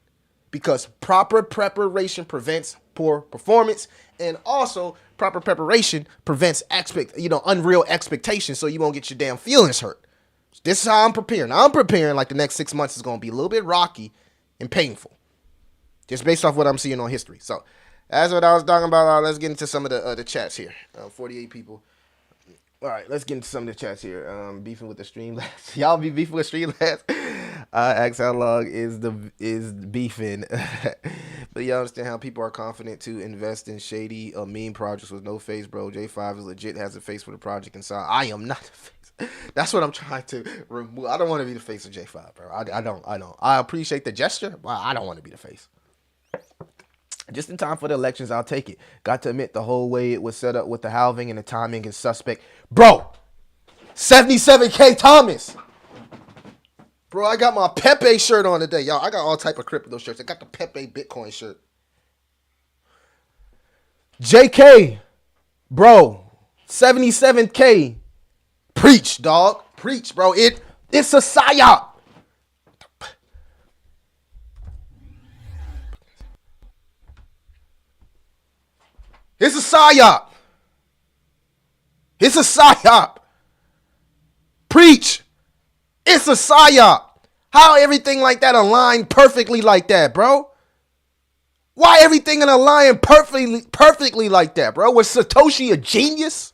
because proper preparation prevents poor performance, and also proper preparation prevents unreal expectations, so you won't get your damn feelings hurt. This is how I'm preparing. I'm preparing like the next 6 months is going to be a little bit rocky and painful, just based off what I'm seeing on history. So that's what I was talking about. Let's get into some of the chats here. 48 people. All right, let's get into some of the chats here. Beefing with the Streamlabs. Y'all be beefing with Streamlabs. Ask how long is beefing. But y'all understand how people are confident to invest in shady meme projects with no face, bro. J5 is legit, has a face for the project inside. I am not the face. That's what I'm trying to remove. I don't want to be the face of J5, bro. I don't. I appreciate the gesture, but I don't want to be the face. Just in time for the elections, I'll take it. Got to admit, the whole way it was set up with the halving and the timing is suspect. Bro, 77K Thomas. Bro, I got my Pepe shirt on today. Y'all, I got all type of crypto shirts. I got the Pepe Bitcoin shirt. JK, bro, 77K. Preach, dog. Preach, bro. It's a psyop. It's a psyop. It's a psyop. Preach. It's a psyop. How everything like that aligned perfectly like that, bro? Why everything in aligned perfectly like that, bro? Was Satoshi a genius?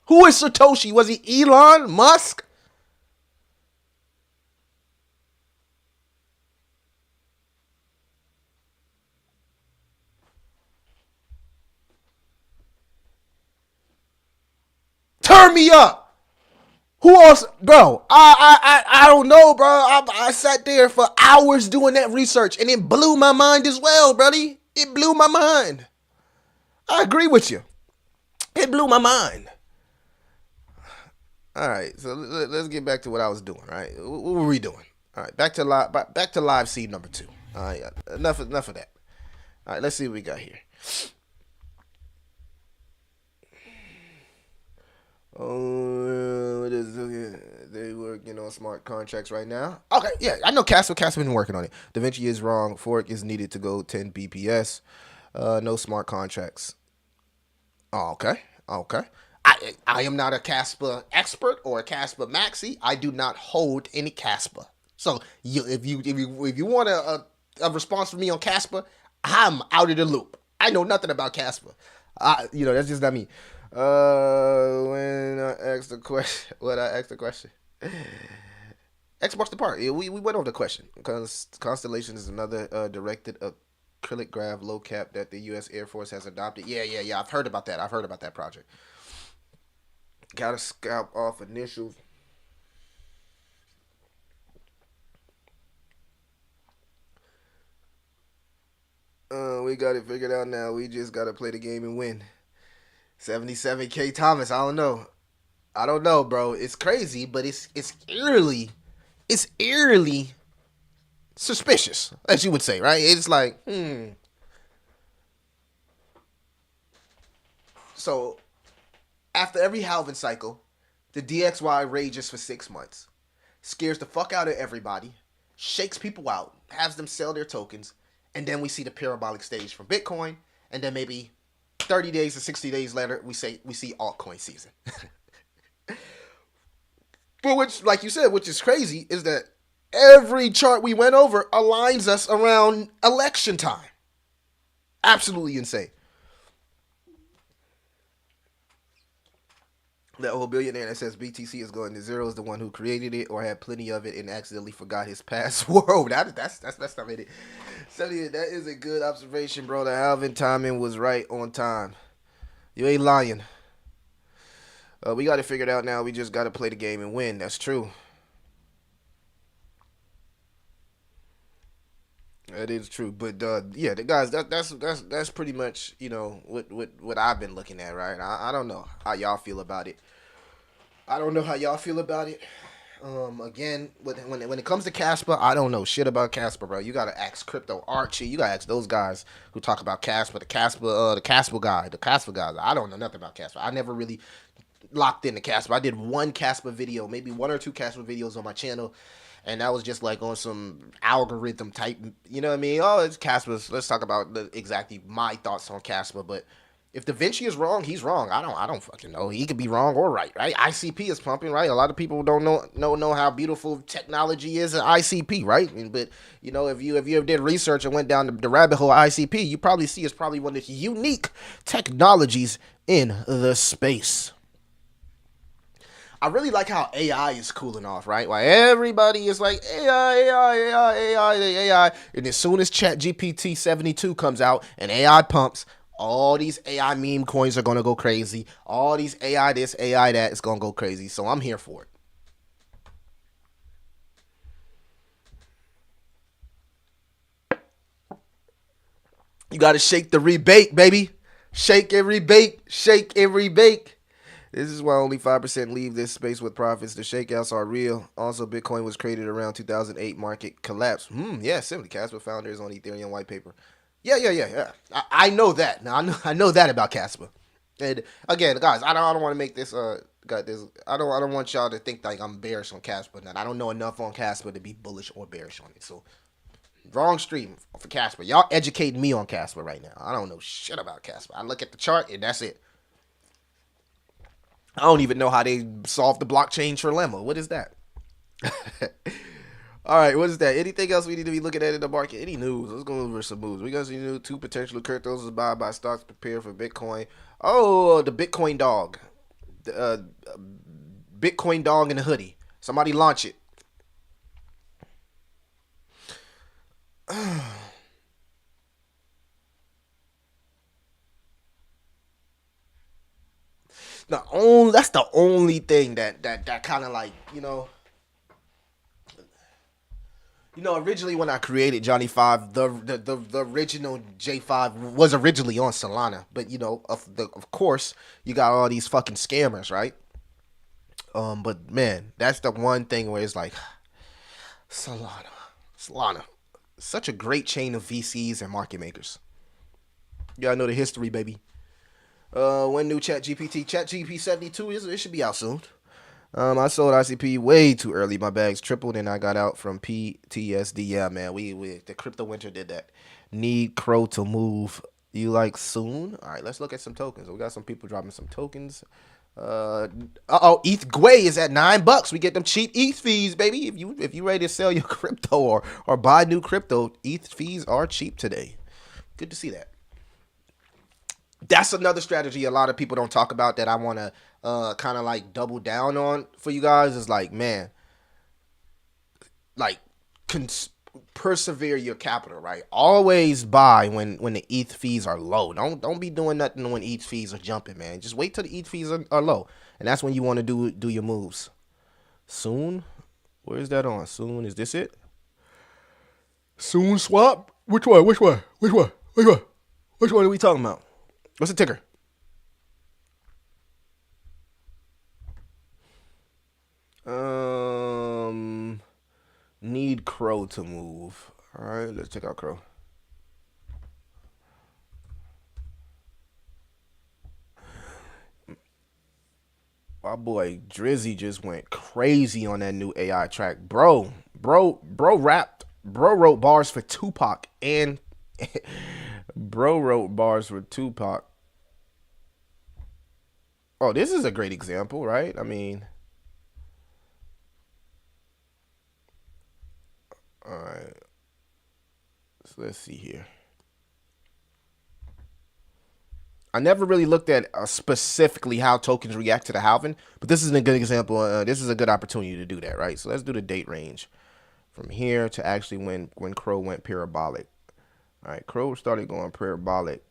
Who is Satoshi? Was he Elon Musk? Turn me up. Who else, bro? I don't know, bro. I sat there for hours doing that research, and it blew my mind as well, buddy. It blew my mind. I agree with you. It blew my mind. All right, so let's get back to what I was doing. Right, what were we doing? All right, back to live seed number 2. All right, enough of that. All right, let's see what we got here. Oh, what is it? They working on smart contracts right now. Okay, yeah, I know Casper been working on it. DaVinci is wrong. Fork is needed to go 10 BPS. No smart contracts. Oh, okay. I am not a Casper expert or a Casper maxi. I do not hold any Casper. So if you want a response from me on Casper, I'm out of the loop. I know nothing about Casper. That's just not me. When I asked the question, X marks the part. We went over the question because Constellation is another directed acrylic graph low cap that the U.S. Air Force has adopted. Yeah. I've heard about that project. Gotta scalp off initials. We got it figured out now. We just gotta play the game and win. 77K Thomas. I don't know, bro. It's crazy, but it's eerily suspicious, as you would say, right? It's like, So after every halving cycle, the DXY rages for 6 months, scares the fuck out of everybody, shakes people out, has them sell their tokens, and then we see the parabolic stage from Bitcoin, and then maybe 30 days or 60 days later, we see altcoin season. But which, like you said, which is crazy, is that every chart we went over aligns us around election time. Absolutely insane. That old billionaire that says BTC is going to zero is the one who created it or had plenty of it and accidentally forgot his password. That's not it. So that is a good observation, bro. The halving timing was right on time. You ain't lying. We got it figured out now. We just got to play the game and win. That's true. That is true. But yeah, the guys, that's pretty much what I've been looking at, right? I don't know how y'all feel about it. Again, when it comes to Casper, I don't know shit about Casper, bro. You gotta ask Crypto Archie. You gotta ask those guys who talk about Casper. The Casper guys. I don't know nothing about Casper. I never really locked into Casper. I did one Casper video, maybe 1 or 2 Casper videos on my channel, and that was just like on some algorithm type. You know what I mean? Oh, it's Casper. Let's talk about exactly my thoughts on Casper, but. If DaVinci is wrong, he's wrong. I don't fucking know. He could be wrong or right? ICP is pumping, right? A lot of people don't know how beautiful technology is in ICP, right? But if you did research and went down the rabbit hole of ICP, you probably see it's probably one of the unique technologies in the space. I really like how AI is cooling off, right? Like everybody is like AI, and as soon as ChatGPT 72 comes out and AI pumps, all these AI meme coins are gonna go crazy. All these AI this, AI that is gonna go crazy. So I'm here for it. You gotta shake the rebake, baby. Shake and rebake. Shake and rebake. This is why only 5% leave this space with profits. The shakeouts are real. Also, Bitcoin was created around 2008. Market collapse. Yeah, simply. Casper founders on Ethereum white paper. Yeah. I know that. Now I know that about Casper. And again, guys, I don't want to make this got this. I don't want y'all to think like I'm bearish on Casper. Now I don't know enough on Casper to be bullish or bearish on it. So wrong stream for Casper. Y'all educating me on Casper right now. I don't know shit about Casper. I look at the chart and that's it. I don't even know how they solved the blockchain trilemma. What is that? All right, what is that? Anything else we need to be looking at in the market? Any news? Let's go over some moves. We got some new two potential cryptos is buy by stocks prepare for Bitcoin. Oh, the Bitcoin dog. The Bitcoin dog in a hoodie. Somebody launch it. That's the only thing that kind of like, originally when I created Johnny Five, the original J5 was originally on Solana, but of course you got all these fucking scammers, right? But man, that's the one thing where it's like Solana, such a great chain of VCs and market makers. You gotta know the history, baby. When new ChatGPT 72 it should be out soon. I sold ICP way too early. My bags tripled and I got out from PTSD. Yeah, man, we the crypto winter did that. Need Crow to move. You like soon? All right, let's look at some tokens. We got some people dropping some tokens. ETH Gwei is at $9. We get them cheap ETH fees, baby. If you ready to sell your crypto or buy new crypto, ETH fees are cheap today. Good to see that. That's another strategy a lot of people don't talk about that I want to kind of like double down on for you guys is like, man, like persevere your capital, right? Always buy when the ETH fees are low. Don't be doing nothing when ETH fees are jumping, man. Just wait till the ETH fees are low, and that's when you want to do your moves. Soon, where is that on? Soon, is this it? Soon swap? Which one are we talking about? What's the ticker? Need Crow to move. All right, let's check out Crow. My boy Drizzy just went crazy on that new AI track. Bro rapped. Bro wrote bars for Tupac and Bro wrote bars for Tupac. Oh, this is a great example, right? I mean, all right. So let's see here. I never really looked at specifically how tokens react to the halving, but this is a good example. This is a good opportunity to do that, right? So let's do the date range from here to actually when Crow went parabolic. All right, Crow started going parabolic.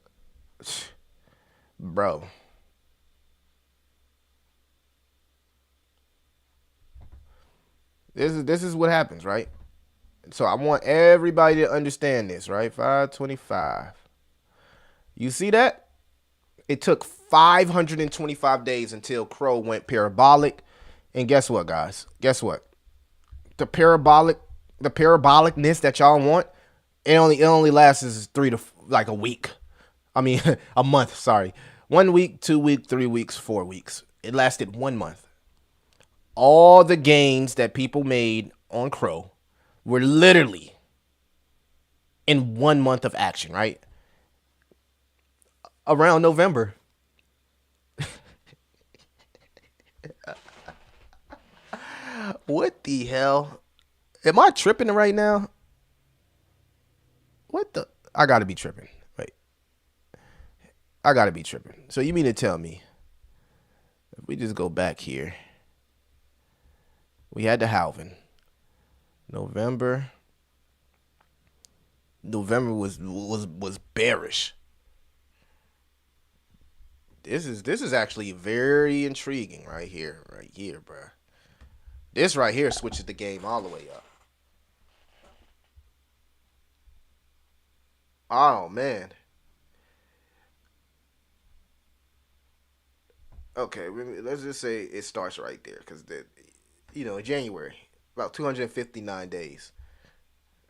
Bro. This is what happens, right? So I want everybody to understand this, right? 525. You see that? It took 525 days until Crow went parabolic. And guess what, guys? Guess what? The parabolicness that y'all want, it only lasts 3 to like a week. I mean, a month, sorry. 1 week, 2 weeks, 3 weeks, 4 weeks. It lasted 1 month. All the gains that people made on Crow were literally in 1 month of action, right? Around November. What the hell? Am I tripping right now? What the? I gotta be tripping. Wait. I gotta be tripping. So you mean to tell me, if we just go back here, We had the halving. November was bearish. This is actually very intriguing right here, bro. This right here switches the game all the way up. Oh man. Okay, let's just say it starts right there, because January, about 259 days,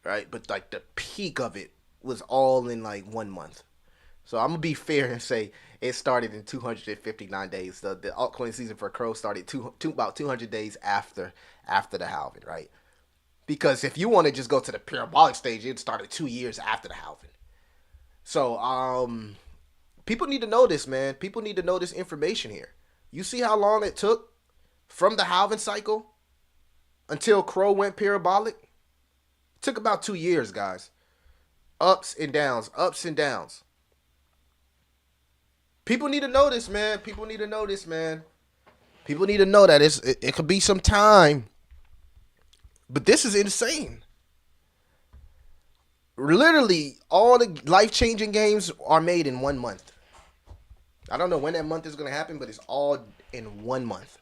right? But like the peak of it was all in like 1 month. So I'm gonna be fair and say it started in 259 days. The altcoin season for Crow started about 200 days after the halving, right? Because if you want to just go to the parabolic stage, it started 2 years after the halving. So people need to know this, man. People need to know this information here. You see how long it took from the halving cycle until Crow went parabolic? It took about 2 years, guys. Ups and downs, ups and downs. People need to know this, man. People need to know this, man. People need to know that it could be some time. But this is insane. Literally, all the life-changing games are made in 1 month. I don't know when that month is going to happen, but it's all in 1 month.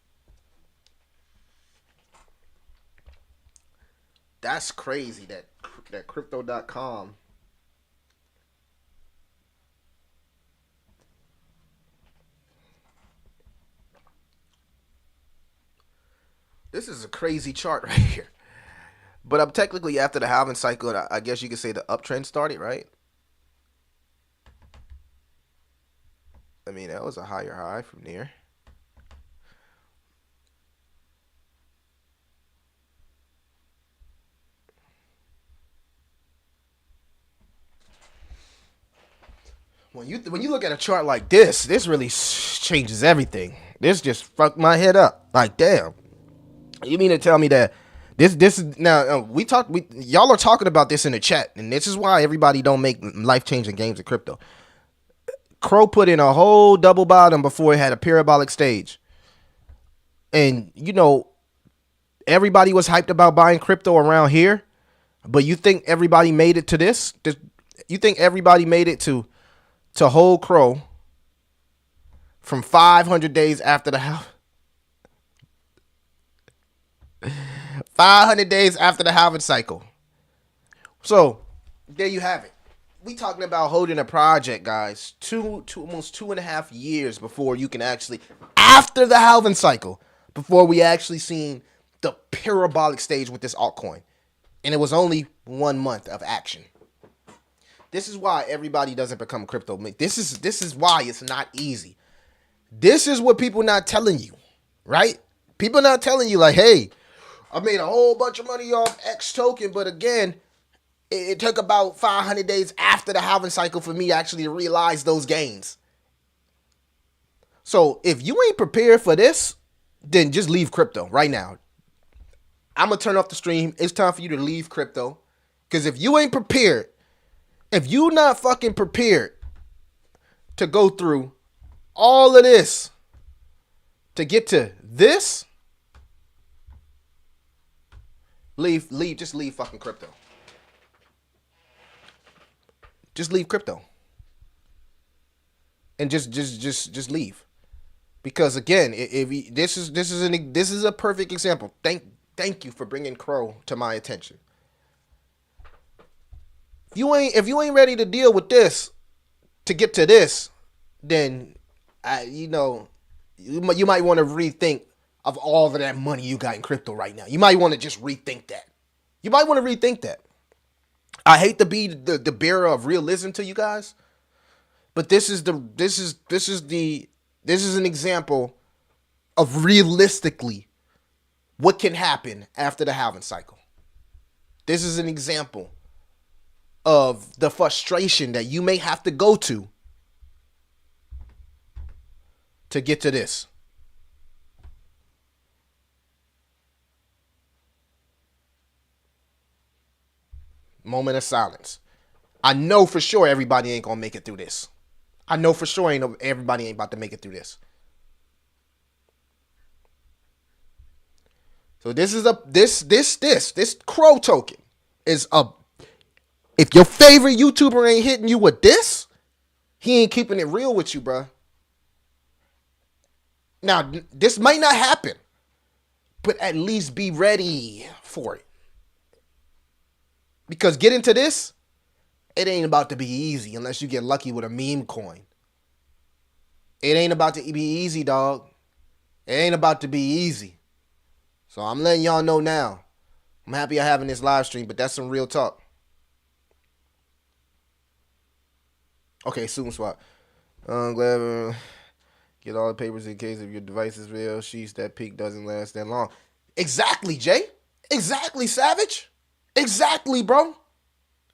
That's crazy that crypto.com This is a crazy chart right here. But I'm technically after the halving cycle, I guess you could say the uptrend started, right? I mean, that was a higher high from there. When you look at a chart like this really changes everything. This just fucked my head up. Like, damn. You mean to tell me that this is now y'all are talking about this in the chat, and this is why everybody don't make life-changing games of crypto. Crow put in a whole double bottom before it had a parabolic stage. And everybody was hyped about buying crypto around here, but you think everybody made it to this? You think everybody made it to hold Crow from 500 days after the halving? 500 days after the halving cycle. So there you have it. We talking about holding a project, guys, almost 2.5 years before you can actually, after the halving cycle, before we actually seen the parabolic stage with this altcoin. And it was only 1 month of action. This is why everybody doesn't become crypto. This is why it's not easy. This is what people not telling you, right? People not telling you like, hey, I made a whole bunch of money off X token, but again, it took about 500 days after the halving cycle for me actually to realize those gains. So if you ain't prepared for this, then just leave crypto right now. I'm going to turn off the stream. It's time for you to leave crypto. Because if you ain't prepared, if you not fucking prepared to go through all of this to get to this, just leave fucking crypto. Just leave crypto. And just leave. Because again, this is a perfect example. Thank you for bringing Crow to my attention. If you ain't ready to deal with this to get to this, then you might want to rethink of all of that money you got in crypto right now. You might want to just rethink that. I hate to be the bearer of realism to you guys, but this is an example of realistically what can happen after the halving cycle. This is an example of the frustration that you may have to go to get to this. Moment of silence. I know for sure everybody ain't gonna make it through this. I know for sure everybody ain't about to make it through this. So this is this Crow token is a. If your favorite YouTuber ain't hitting you with this, he ain't keeping it real with you, bro. Now, this might not happen, but at least be ready for it. Because get into this, it ain't about to be easy unless you get lucky with a meme coin. It ain't about to be easy, dog. It ain't about to be easy. So I'm letting y'all know now. I'm happy I'm having this live stream, but that's some real talk. Okay, soon swap. I'm glad get all the papers in case if your device is real. Sheesh, that peak doesn't last that long. Exactly, Jay. Exactly, Savage. Exactly, bro.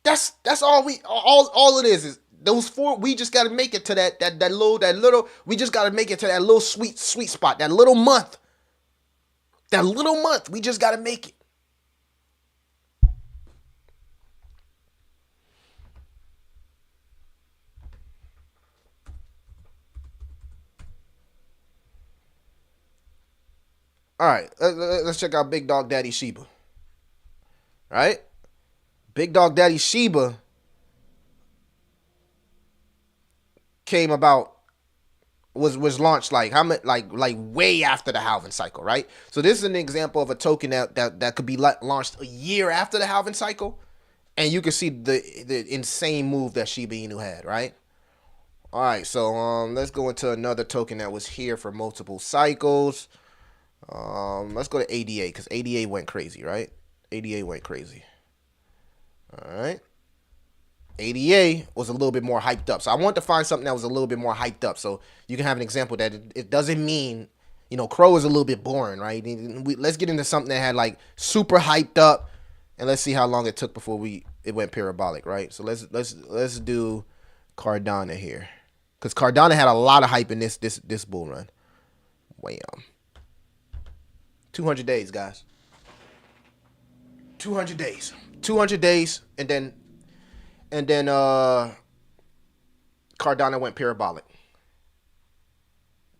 That's all it is those four. We just gotta make it to that little. We just gotta make it to that little sweet spot. That little month. That little month. We just gotta make it. All right, let's check out Big Dog Daddy Shiba. All right, Big Dog Daddy Shiba came about, was launched like how much, like way after the halving cycle, right? So this is an example of a token that could be launched a year after the halving cycle, and you can see the insane move that Shiba Inu had, right? All right, so let's go into another token that was here for multiple cycles. Let's go to ADA because ADA went crazy, right? ADA went crazy. All right. ADA was a little bit more hyped up. So I want to find something that was a little bit more hyped up. So you can have an example that it doesn't mean, Crow is a little bit boring, right? Let's get into something that had like super hyped up, and let's see how long it took before it went parabolic, right? So let's do Cardano here, because Cardano had a lot of hype in this bull run. Wham. 200 days, guys. 200 days. 200 days, and then Cardano went parabolic.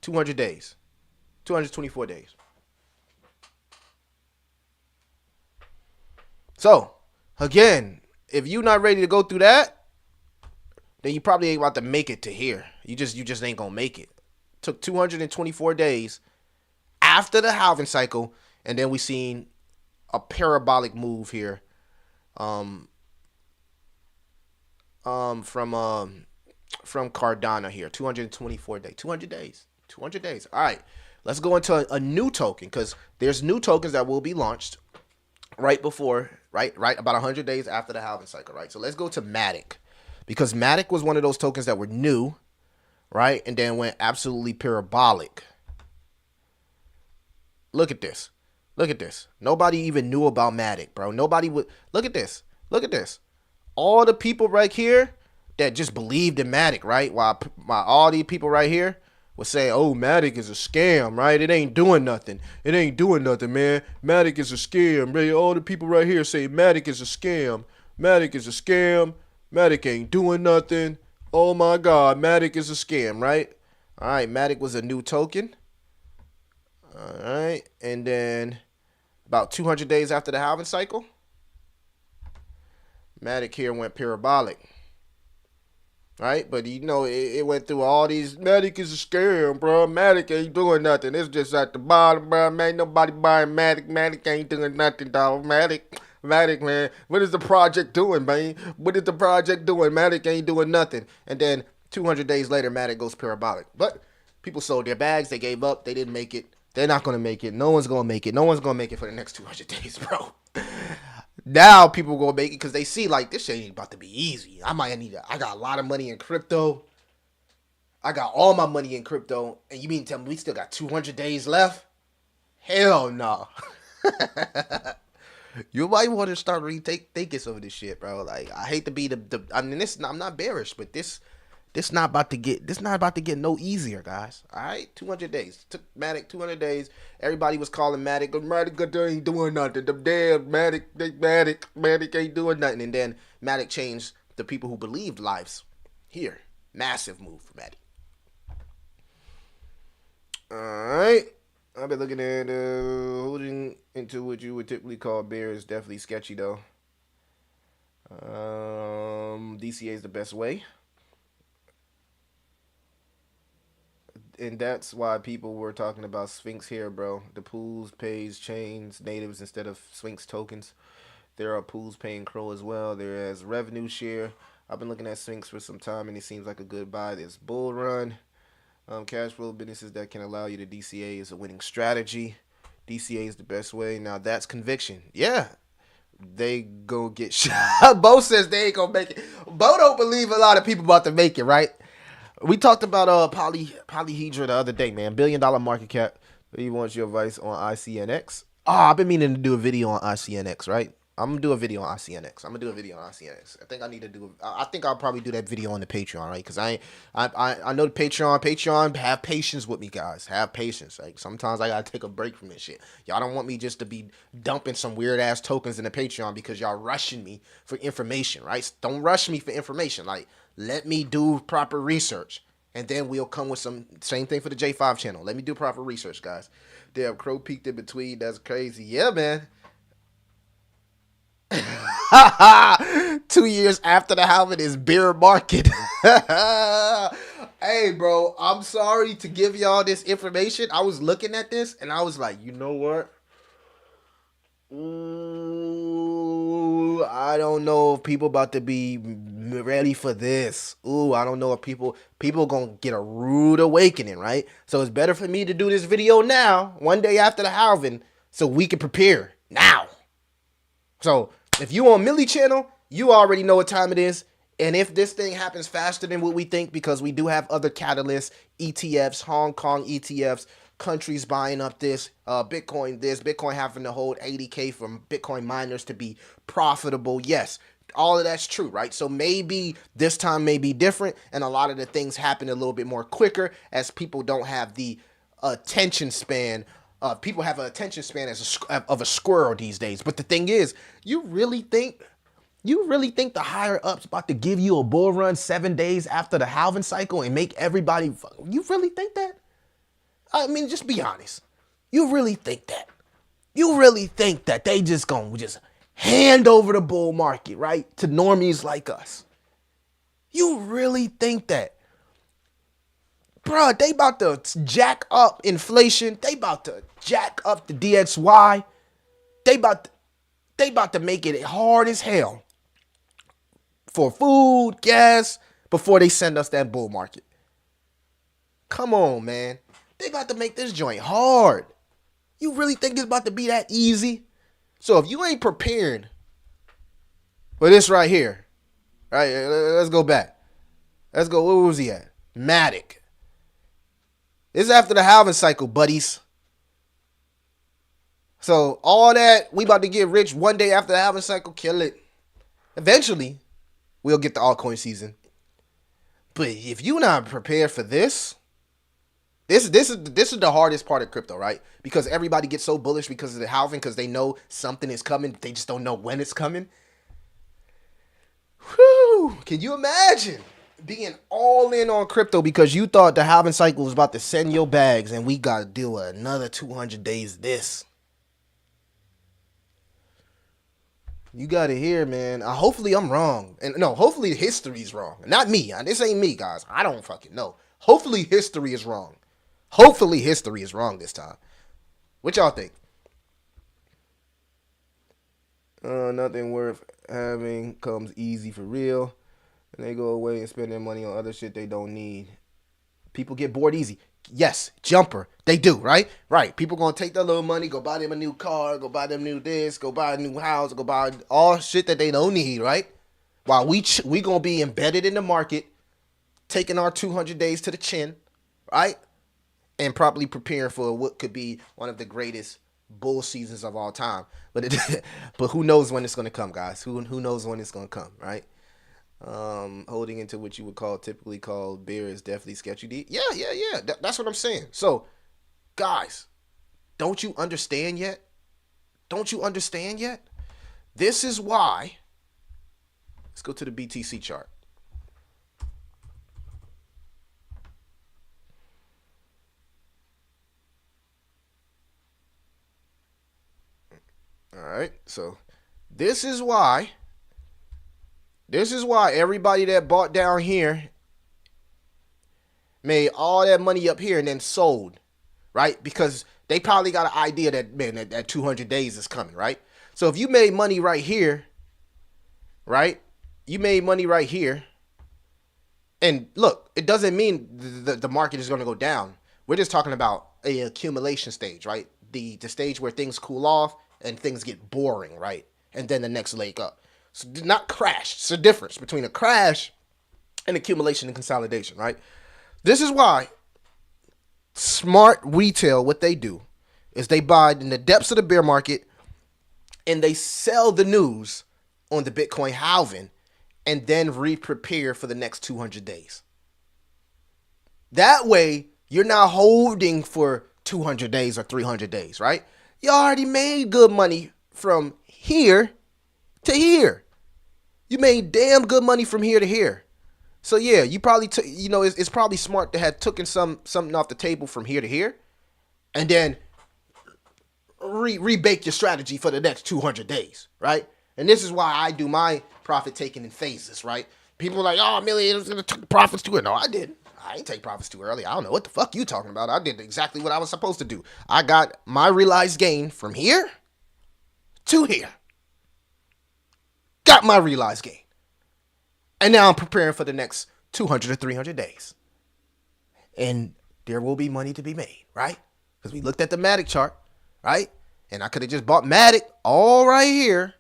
200 days. 224 days. So, again, if you're not ready to go through that, then you probably ain't about to make it to here. You just ain't gonna make it. Took 224 days after the halving cycle, and then we seen a parabolic move here. From Cardano here. 224 days. 200 days. 200 days. All right. Let's go into a new token, because there's new tokens that will be launched right before, right about 100 days after the halving cycle, right? So let's go to Matic, because Matic was one of those tokens that were new, right? And then went absolutely parabolic. Look at this. Look at this. Nobody even knew about Matic, bro. Nobody would. Look at this. Look at this. All the people right here that just believed in Matic, right? While all these people right here was saying, oh, Matic is a scam, right? It ain't doing nothing. It ain't doing nothing, man. Matic is a scam, right? All the people right here say Matic is a scam. Matic is a scam. Matic ain't doing nothing. Oh, my God. Matic is a scam, right? All right. Matic was a new token. All right. And then about 200 days after the halving cycle, Matic here went parabolic. Right? But it went through all these. Matic is a scam, bro. Matic ain't doing nothing. It's just at the bottom, bro. Man, nobody buying Matic. Matic ain't doing nothing, dog. Matic, man. What is the project doing, man? What is the project doing? Matic ain't doing nothing. And then 200 days later, Matic goes parabolic. But people sold their bags. They gave up. They didn't make it. They're not going to make it. No one's going to make it. No one's going to make it for the next 200 days, bro. Now people gonna make it because they see like this shit ain't about to be easy. I got a lot of money in crypto. I got all my money in crypto, and you mean to tell me we still got 200 days left? Hell no. You might want to start thinking some of this shit, bro. Like, I hate to be I'm not bearish, but this not about to get no easier, guys. All right, 200 days. Took Matic 200 days. Everybody was calling Matic. Matic ain't doing nothing. The damn Matic ain't doing nothing. And then Matic changed the people who believed lives. Here, massive move for Matic. All right, I've been looking at holding into what you would typically call bear is definitely sketchy though. DCA is the best way, and that's why people were talking about Sphinx here, bro. The pools pays chains natives instead of Sphinx tokens. There are pools paying Crow as well. There is revenue share. I've been looking at Sphinx for some time, and it seems like a good buy. There's bull run. Cash flow businesses that can allow you to DCA is a winning strategy. DCA is the best way. Now that's conviction. Yeah, they go get shot. Bo says they ain't gonna make it. Bo don't believe a lot of people about to make it, right? We talked about Polyhedra the other day, man. $1 billion market cap. He wants your advice on ICNX. I've been meaning to do a video on ICNX, right? I'm gonna do a video on ICNX. I think I need to do. I think I'll probably do that video on the Patreon, right? Because I know the Patreon. Have patience with me, guys. Have patience. Like sometimes I gotta take a break from this shit. Y'all don't want me just to be dumping some weird ass tokens in the Patreon because y'all rushing me for information, right? Don't rush me for information. Like let me do proper research, and then we'll come with some same thing for the J5 channel. Let me do proper research, guys. Damn, Crow peaked in between. That's crazy. Yeah, man. 2 years after the halving is bear market. Hey, bro, I'm sorry to give y'all this information. I was looking at this and I was like, you know what? Ooh, I don't know if people about to be ready for this. Ooh, I don't know if people gonna get a rude awakening, right? So it's better for me to do this video now, one day after the halving, so we can prepare now. So if you on Millie channel, you already know what time it is. And if this thing happens faster than what we think, because we do have other catalysts, ETFs, Hong Kong ETFs, countries buying up Bitcoin having to hold 80K from Bitcoin miners to be profitable. Yes, all of that's true, right? So maybe this time may be different, and a lot of the things happen a little bit more quicker as people don't have the attention span. People have an attention span of a squirrel these days. But the thing is, you really think the higher ups about to give you a bull run 7 days after the halving cycle and make everybody? You really think that? I mean, just be honest. You really think that? You really think that they just gonna just hand over the bull market, right, to normies like us? You really think that? Bruh, they about to jack up inflation. They about to jack up the DXY. They about to make it hard as hell for food, gas, before they send us that bull market. Come on, man. They about to make this joint hard. You really think it's about to be that easy? So if you ain't prepared for this right here, right? Let's go back. Let's go. Where was he at? Matic. This is after the halving cycle, buddies. So all that, we about to get rich one day after the halving cycle, kill it. Eventually, we'll get the altcoin season. But if you're not prepared for this is the hardest part of crypto, right? Because everybody gets so bullish because of the halving, because they know something is coming. They just don't know when it's coming. Whew. Can you imagine being all in on crypto because you thought the halving cycle was about to send your bags and we got to deal with another 200 days of this? You got to hear, man. Hopefully I'm wrong. And no, hopefully history's wrong. Not me. This ain't me, guys. I don't fucking know. Hopefully history is wrong. Hopefully history is wrong this time. What y'all think? Nothing worth having comes easy for real. And they go away and spend their money on other shit they don't need. People get bored easy. Yes, jumper. They do, right? Right. People gonna take their little money, go buy them a new car, go buy them new this, go buy a new house, go buy all shit that they don't need, right? While we gonna be embedded in the market, taking our 200 days to the chin, right? And properly preparing for what could be one of the greatest bull seasons of all time. But but who knows when it's gonna come, guys? Who knows when it's gonna come, right? Holding into what you would typically call bear is definitely sketchy. Yeah. That's what I'm saying. So, guys, don't you understand yet? Don't you understand yet? This is why. Let's go to the BTC chart. All right. So this is why everybody that bought down here made all that money up here and then sold, right? Because they probably got an idea that, man, that 200 days is coming, right? So if you made money right here, right? You made money right here. And look, it doesn't mean the market is going to go down. We're just talking about a accumulation stage, right? The stage where things cool off and things get boring, right? And then the next leg up. So not crash. It's a difference between a crash and accumulation and consolidation, right? This is why smart retail, what they do is they buy in the depths of the bear market and they sell the news on the Bitcoin halving and then re-prepare for the next 200 days. That way, you're not holding for 200 days or 300 days, right? You already made good money from here to here. You made damn good money from here to here. So yeah, you probably it's probably smart to have taken something off the table from here to here, and then rebake your strategy for the next 200 days, right? And this is why I do my profit taking in phases, right? People are like, oh, Millie, was gonna take profits too early. No, I didn't. I ain't take profits too early. I don't know what the fuck you talking about. I did exactly what I was supposed to do. I got my realized gain from here to here. Got my realized gain. And now I'm preparing for the next 200 or 300 days. And there will be money to be made, right? Because we looked at the Matic chart, right? And I could have just bought Matic all right here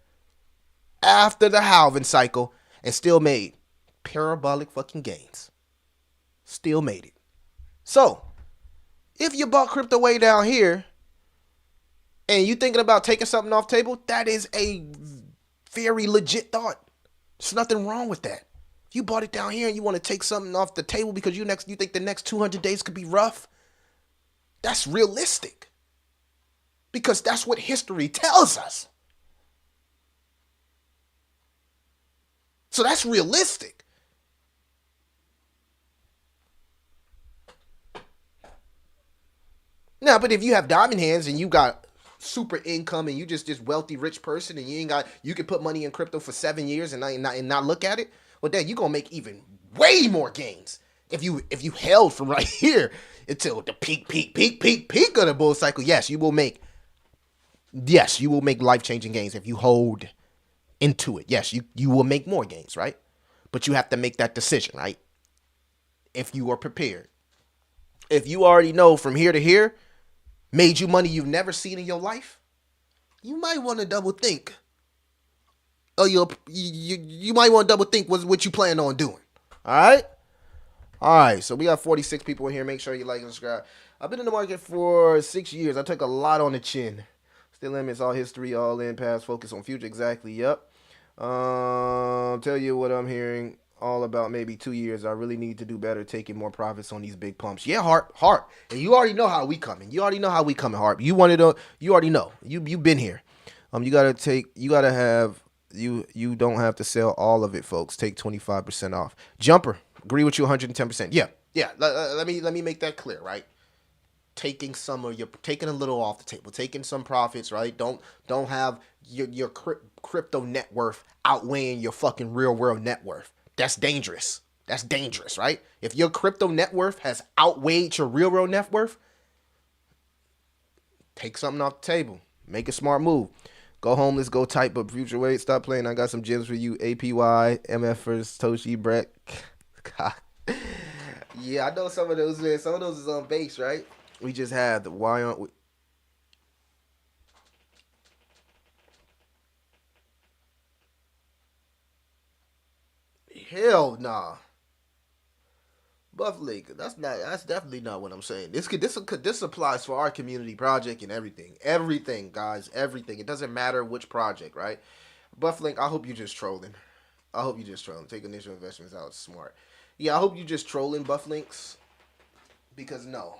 after the halving cycle and still made parabolic fucking gains. Still made it. So, if you bought crypto way down here and you thinking about taking something off table, that is a very legit thought. There's nothing wrong with that. If you bought it down here and you want to take something off the table because you think the next 200 days could be rough, that's realistic. Because that's what history tells us. So that's realistic. Now, but if you have diamond hands and you got super income and you just this wealthy rich person and you can put money in crypto for 7 years and not look at it, well then you're gonna make even way more gains if you held from right here until the peak of the bull cycle. Yes, you will make life-changing gains if you hold into it. Yes, you will make more gains, right? But you have to make that decision, right? If you are prepared. If you already know from here to here made you money you've never seen in your life, you might want to double think. Oh, you might want to double think what you plan on doing. All right. So we got 46 people in here. Make sure you like and subscribe. I've been in the market for 6 years. I took a lot on the chin. Still limits, all history, all in, past, focus on future. Exactly. Yep. Tell you what I'm hearing all about maybe 2 years. I really need to do better taking more profits on these big pumps. Yeah, Hart. And you already know how we coming. You already know how we coming, Hart. You already know. You've been here. You don't have to sell all of it, folks. Take 25% off. Jumper, agree with you 110%. Yeah. Let me make that clear, right? Taking a little off the table, taking some profits, right? Don't have your crypto net worth outweighing your fucking real world net worth. That's dangerous. That's dangerous, right? If your crypto net worth has outweighed your real world net worth, take something off the table. Make a smart move. Go home, let's go tight, but future wait. Stop playing. I got some gems for you. APY, MFers, Toshi, Brett. God. Yeah, I know some of those, man. Some of those is on base, right? We just had the why aren't we? Hell nah. Buff Link. That's definitely not what I'm saying. This applies for our community project and everything. Everything, guys. Everything. It doesn't matter which project, right? Buff Link, I hope you just trolling. Take initial investments out smart. Yeah, I hope you just trolling, Buff Links. Because no.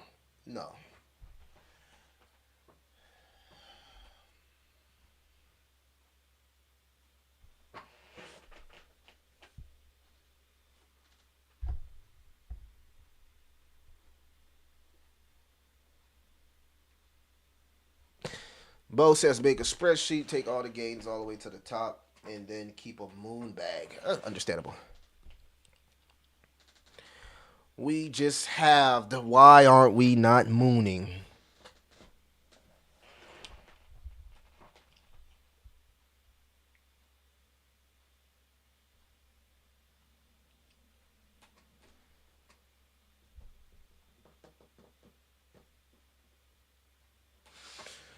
Bo says make a spreadsheet, take all the gains all the way to the top, and then keep a moon bag. Understandable. We just have the why aren't we not mooning?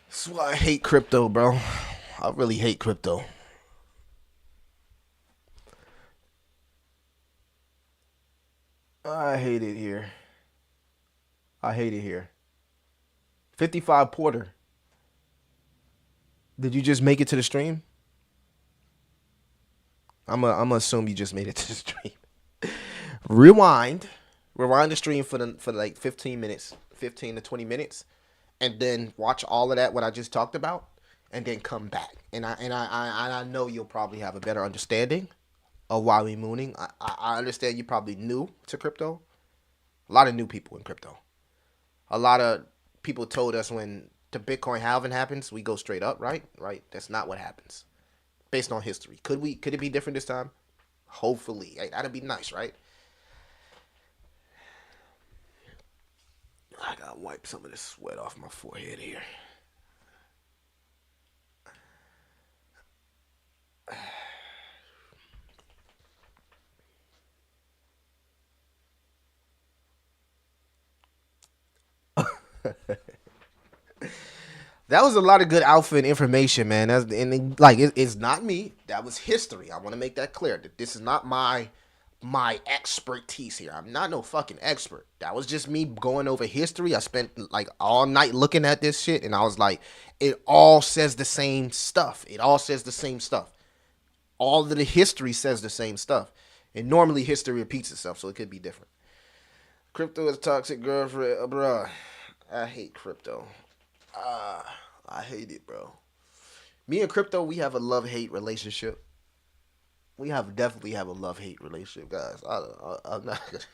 That's why I hate crypto, bro. I really hate crypto. I hate it here. I hate it here. 55 Porter. Did you just make it to the stream? I'm gonna assume you just made it to the stream. Rewind. Rewind the stream for like 15 minutes, 15 to 20 minutes, and then watch all of that what I just talked about, and then come back. And I know you'll probably have a better understanding of why we mooning. I understand you probably new to crypto. A lot of new people in crypto. A lot of people told us when the Bitcoin halving happens, we go straight up, right? Right? That's not what happens. Based on history. Could it be different this time? Hopefully. That'd be nice, right? I gotta wipe some of this sweat off my forehead here. That was a lot of good alpha and information, man. It's not me. That was history. I want to make that clear. That this is not my expertise here. I'm not no fucking expert. That was just me going over history. I spent like all night looking at this shit, and I was like, it all says the same stuff. It all says the same stuff. All of the history says the same stuff, and normally history repeats itself, so it could be different. Crypto is toxic, girlfriend, bruh. I hate crypto. I hate it, bro. Me and crypto, we have a love-hate relationship. We definitely have a love-hate relationship, guys. I'm not gonna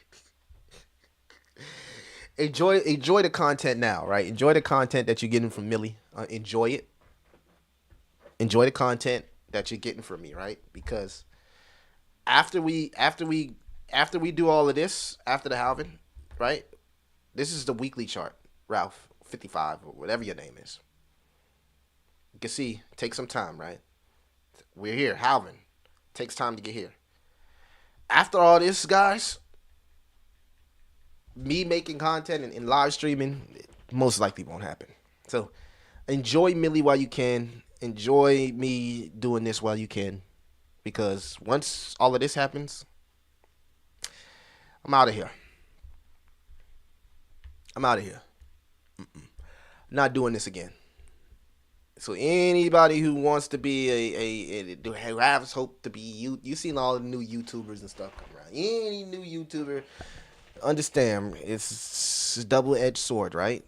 enjoy the content now, right? Enjoy the content that you're getting from Millie. Enjoy it. Enjoy the content that you're getting from me, right? Because after we do all of this, after the halving, right? This is the weekly chart, Ralph 55 or whatever your name is. You can see, take some time, right? We're here, halving. Takes time to get here. After all this, guys, me making content and live streaming most likely won't happen. So enjoy Millie while you can. Enjoy me doing this while you can. Because once all of this happens, I'm out of here. I'm out of here. Not doing this again. So anybody who wants to be who has hope to be you seen all the new YouTubers and stuff come around. Any new YouTuber, understand it's a double-edged sword, right?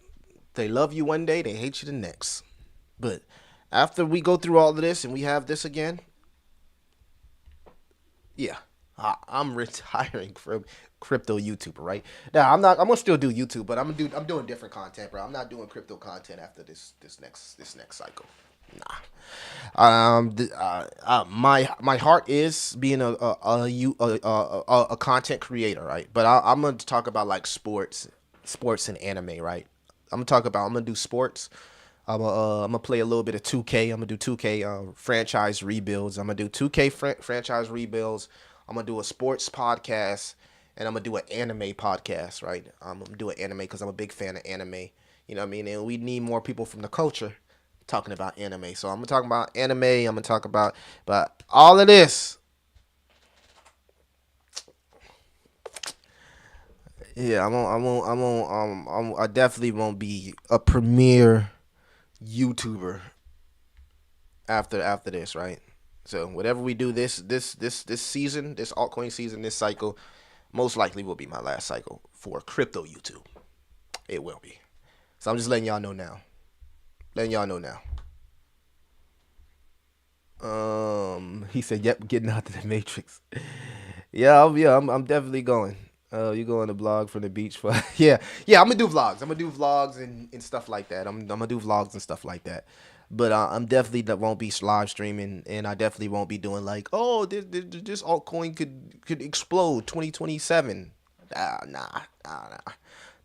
They love you one day, they hate you the next. But after we go through all of this and we have this again, yeah, I'm retiring from crypto YouTuber, right? Now I'm gonna still do YouTube, but I'm doing different content, bro. I'm not doing crypto content after this next cycle. Nah. My heart is being a content creator, right? But I'm gonna talk about like sports and anime, right? I'm gonna do sports. I'm gonna play a little bit of 2K. I'm gonna do 2K franchise rebuilds. I'm gonna do 2K franchise rebuilds. I'm gonna do a sports podcast, and I'm gonna do an anime podcast. Right? I'm gonna do an anime because I'm a big fan of anime. You know what I mean? And we need more people from the culture talking about anime. So I'm gonna talk about anime. I'm gonna talk about all of this. Yeah, I definitely won't be a premier YouTuber after this, right? So whatever we do this season, this altcoin season, this cycle, most likely will be my last cycle for crypto YouTube. It will be. So I'm just letting y'all know now. He said, "Yep, getting out to the Matrix." Yeah, I'm definitely going. You go on the blog from the beach for yeah. I'm gonna do vlogs. I'm gonna do vlogs and stuff like that. I'm gonna do vlogs and stuff like that. But I'm definitely that won't be live streaming, and I definitely won't be doing like, oh, this altcoin could explode 2027. Nah.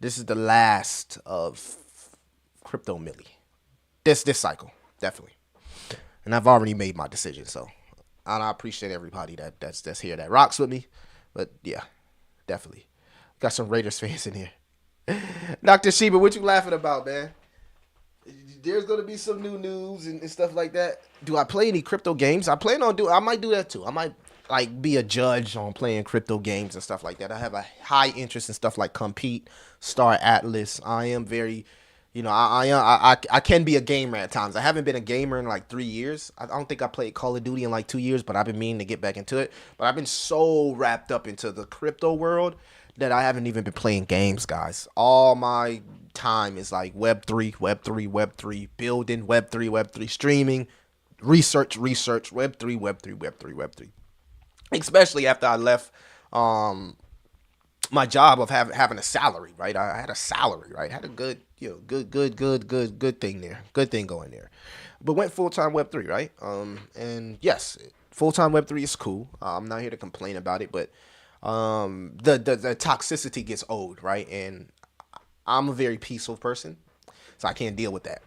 This is the last of crypto millie. This cycle, definitely. And I've already made my decision, so I appreciate everybody that's here that rocks with me. But yeah, definitely. Got some Raiders fans in here. Dr. Sheba, what you laughing about, man? There's gonna be some new news and stuff like that. Do I play any crypto games? I might do that too. I might like be a judge on playing crypto games and stuff like that. I have a high interest in stuff like Compete, Star Atlas. I am very, I can be a gamer at times. I haven't been a gamer in like 3 years. I don't think I played Call of Duty in like 2 years, but I've been meaning to get back into it. But I've been so wrapped up into the crypto world that I haven't even been playing games, guys. All my time is like Web3, building Web3, streaming, research, Web3. Especially after I left my job of having a salary, right? I had a salary, right? Had a good, good thing there. Good thing going there. But went full-time Web3, right? And yes, full-time Web3 is cool. I'm not here to complain about it, but the toxicity gets old, right? And I'm a very peaceful person, so I can't deal with that.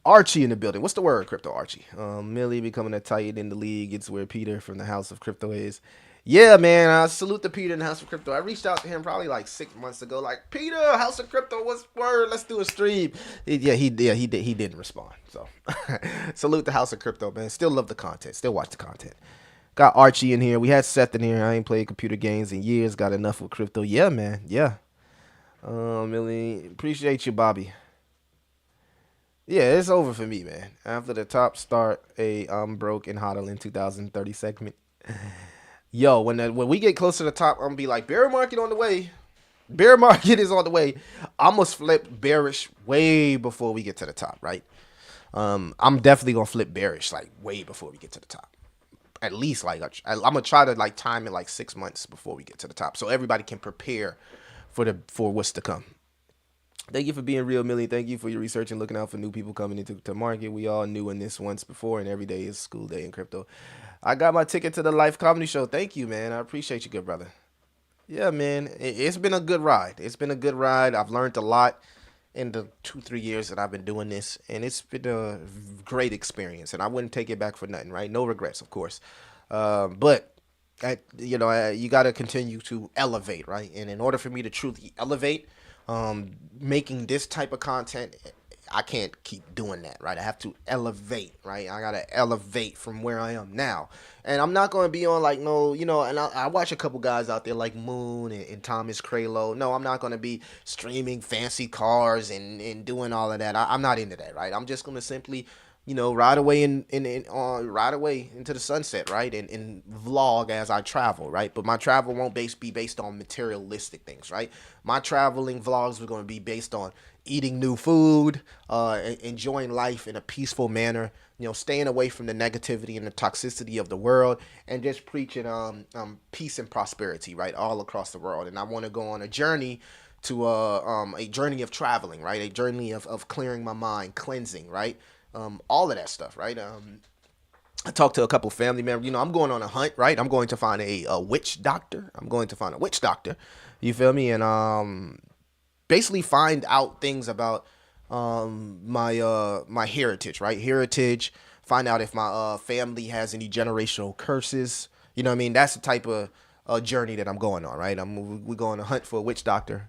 Archie in the building. What's the word, Crypto Archie? Millie becoming a tight in the league. It's where Peter from the House of Crypto is. Yeah, man. I salute the Peter in the House of Crypto. I reached out to him probably like 6 months ago. Like, Peter, House of Crypto, what's word? Let's do a stream. He didn't respond. So salute the House of Crypto, man. Still love the content. Still watch the content. Got Archie in here. We had Seth in here. I ain't played computer games in years. Got enough with crypto. Yeah, man. Yeah. Millie, appreciate you, Bobby. Yeah, it's over for me, man. After the top start, I'm broke and hodl in 2030 segment. Yo, when we get close to the top, I'm gonna be like, bear market on the way. Bear market is on the way. I almost flip bearish way before we get to the top, right? I'm definitely gonna flip bearish like way before we get to the top. At least like I'm gonna try to like time it like 6 months before we get to the top, so everybody can prepare for what's to come. Thank you for being real, Millie. Thank you for your research and looking out for new people coming into the market. We all knew in this once before, and every day is school day in crypto. I got my ticket to the Life Comedy Show. Thank you, man. I appreciate you, good brother. Yeah, man. It's been a good ride. It's been a good ride. I've learned a lot in the 2-3 years that I've been doing this, and it's been a great experience, and I wouldn't take it back for nothing, right? No regrets, of course. But you got to continue to elevate, right? And in order for me to truly elevate, making this type of content, I can't keep doing that, right? I have to elevate, right? I gotta elevate from where I am now, and I'm not gonna be on like and I watch a couple guys out there like Moon and Thomas Kralo. No, I'm not gonna be streaming fancy cars and doing all of that. I'm not into that, right? I'm just gonna simply ride away ride away into the sunset, right? And vlog as I travel, right? But my travel won't be based on materialistic things, right? My traveling vlogs are going to be based on eating new food, enjoying life in a peaceful manner, staying away from the negativity and the toxicity of the world, and just preaching peace and prosperity, right? All across the world. And I want to go on a journey to a journey of traveling, right? A journey of clearing my mind, cleansing, right? All of that stuff, right? I talked to a couple family members. I'm going on a hunt, right? I'm going to find a witch doctor. I'm going to find a witch doctor. You feel me? And basically find out things about my heritage, right? Heritage. Find out if my family has any generational curses. You know what I mean? That's the type of journey that I'm going on, right? We're going to hunt for a witch doctor.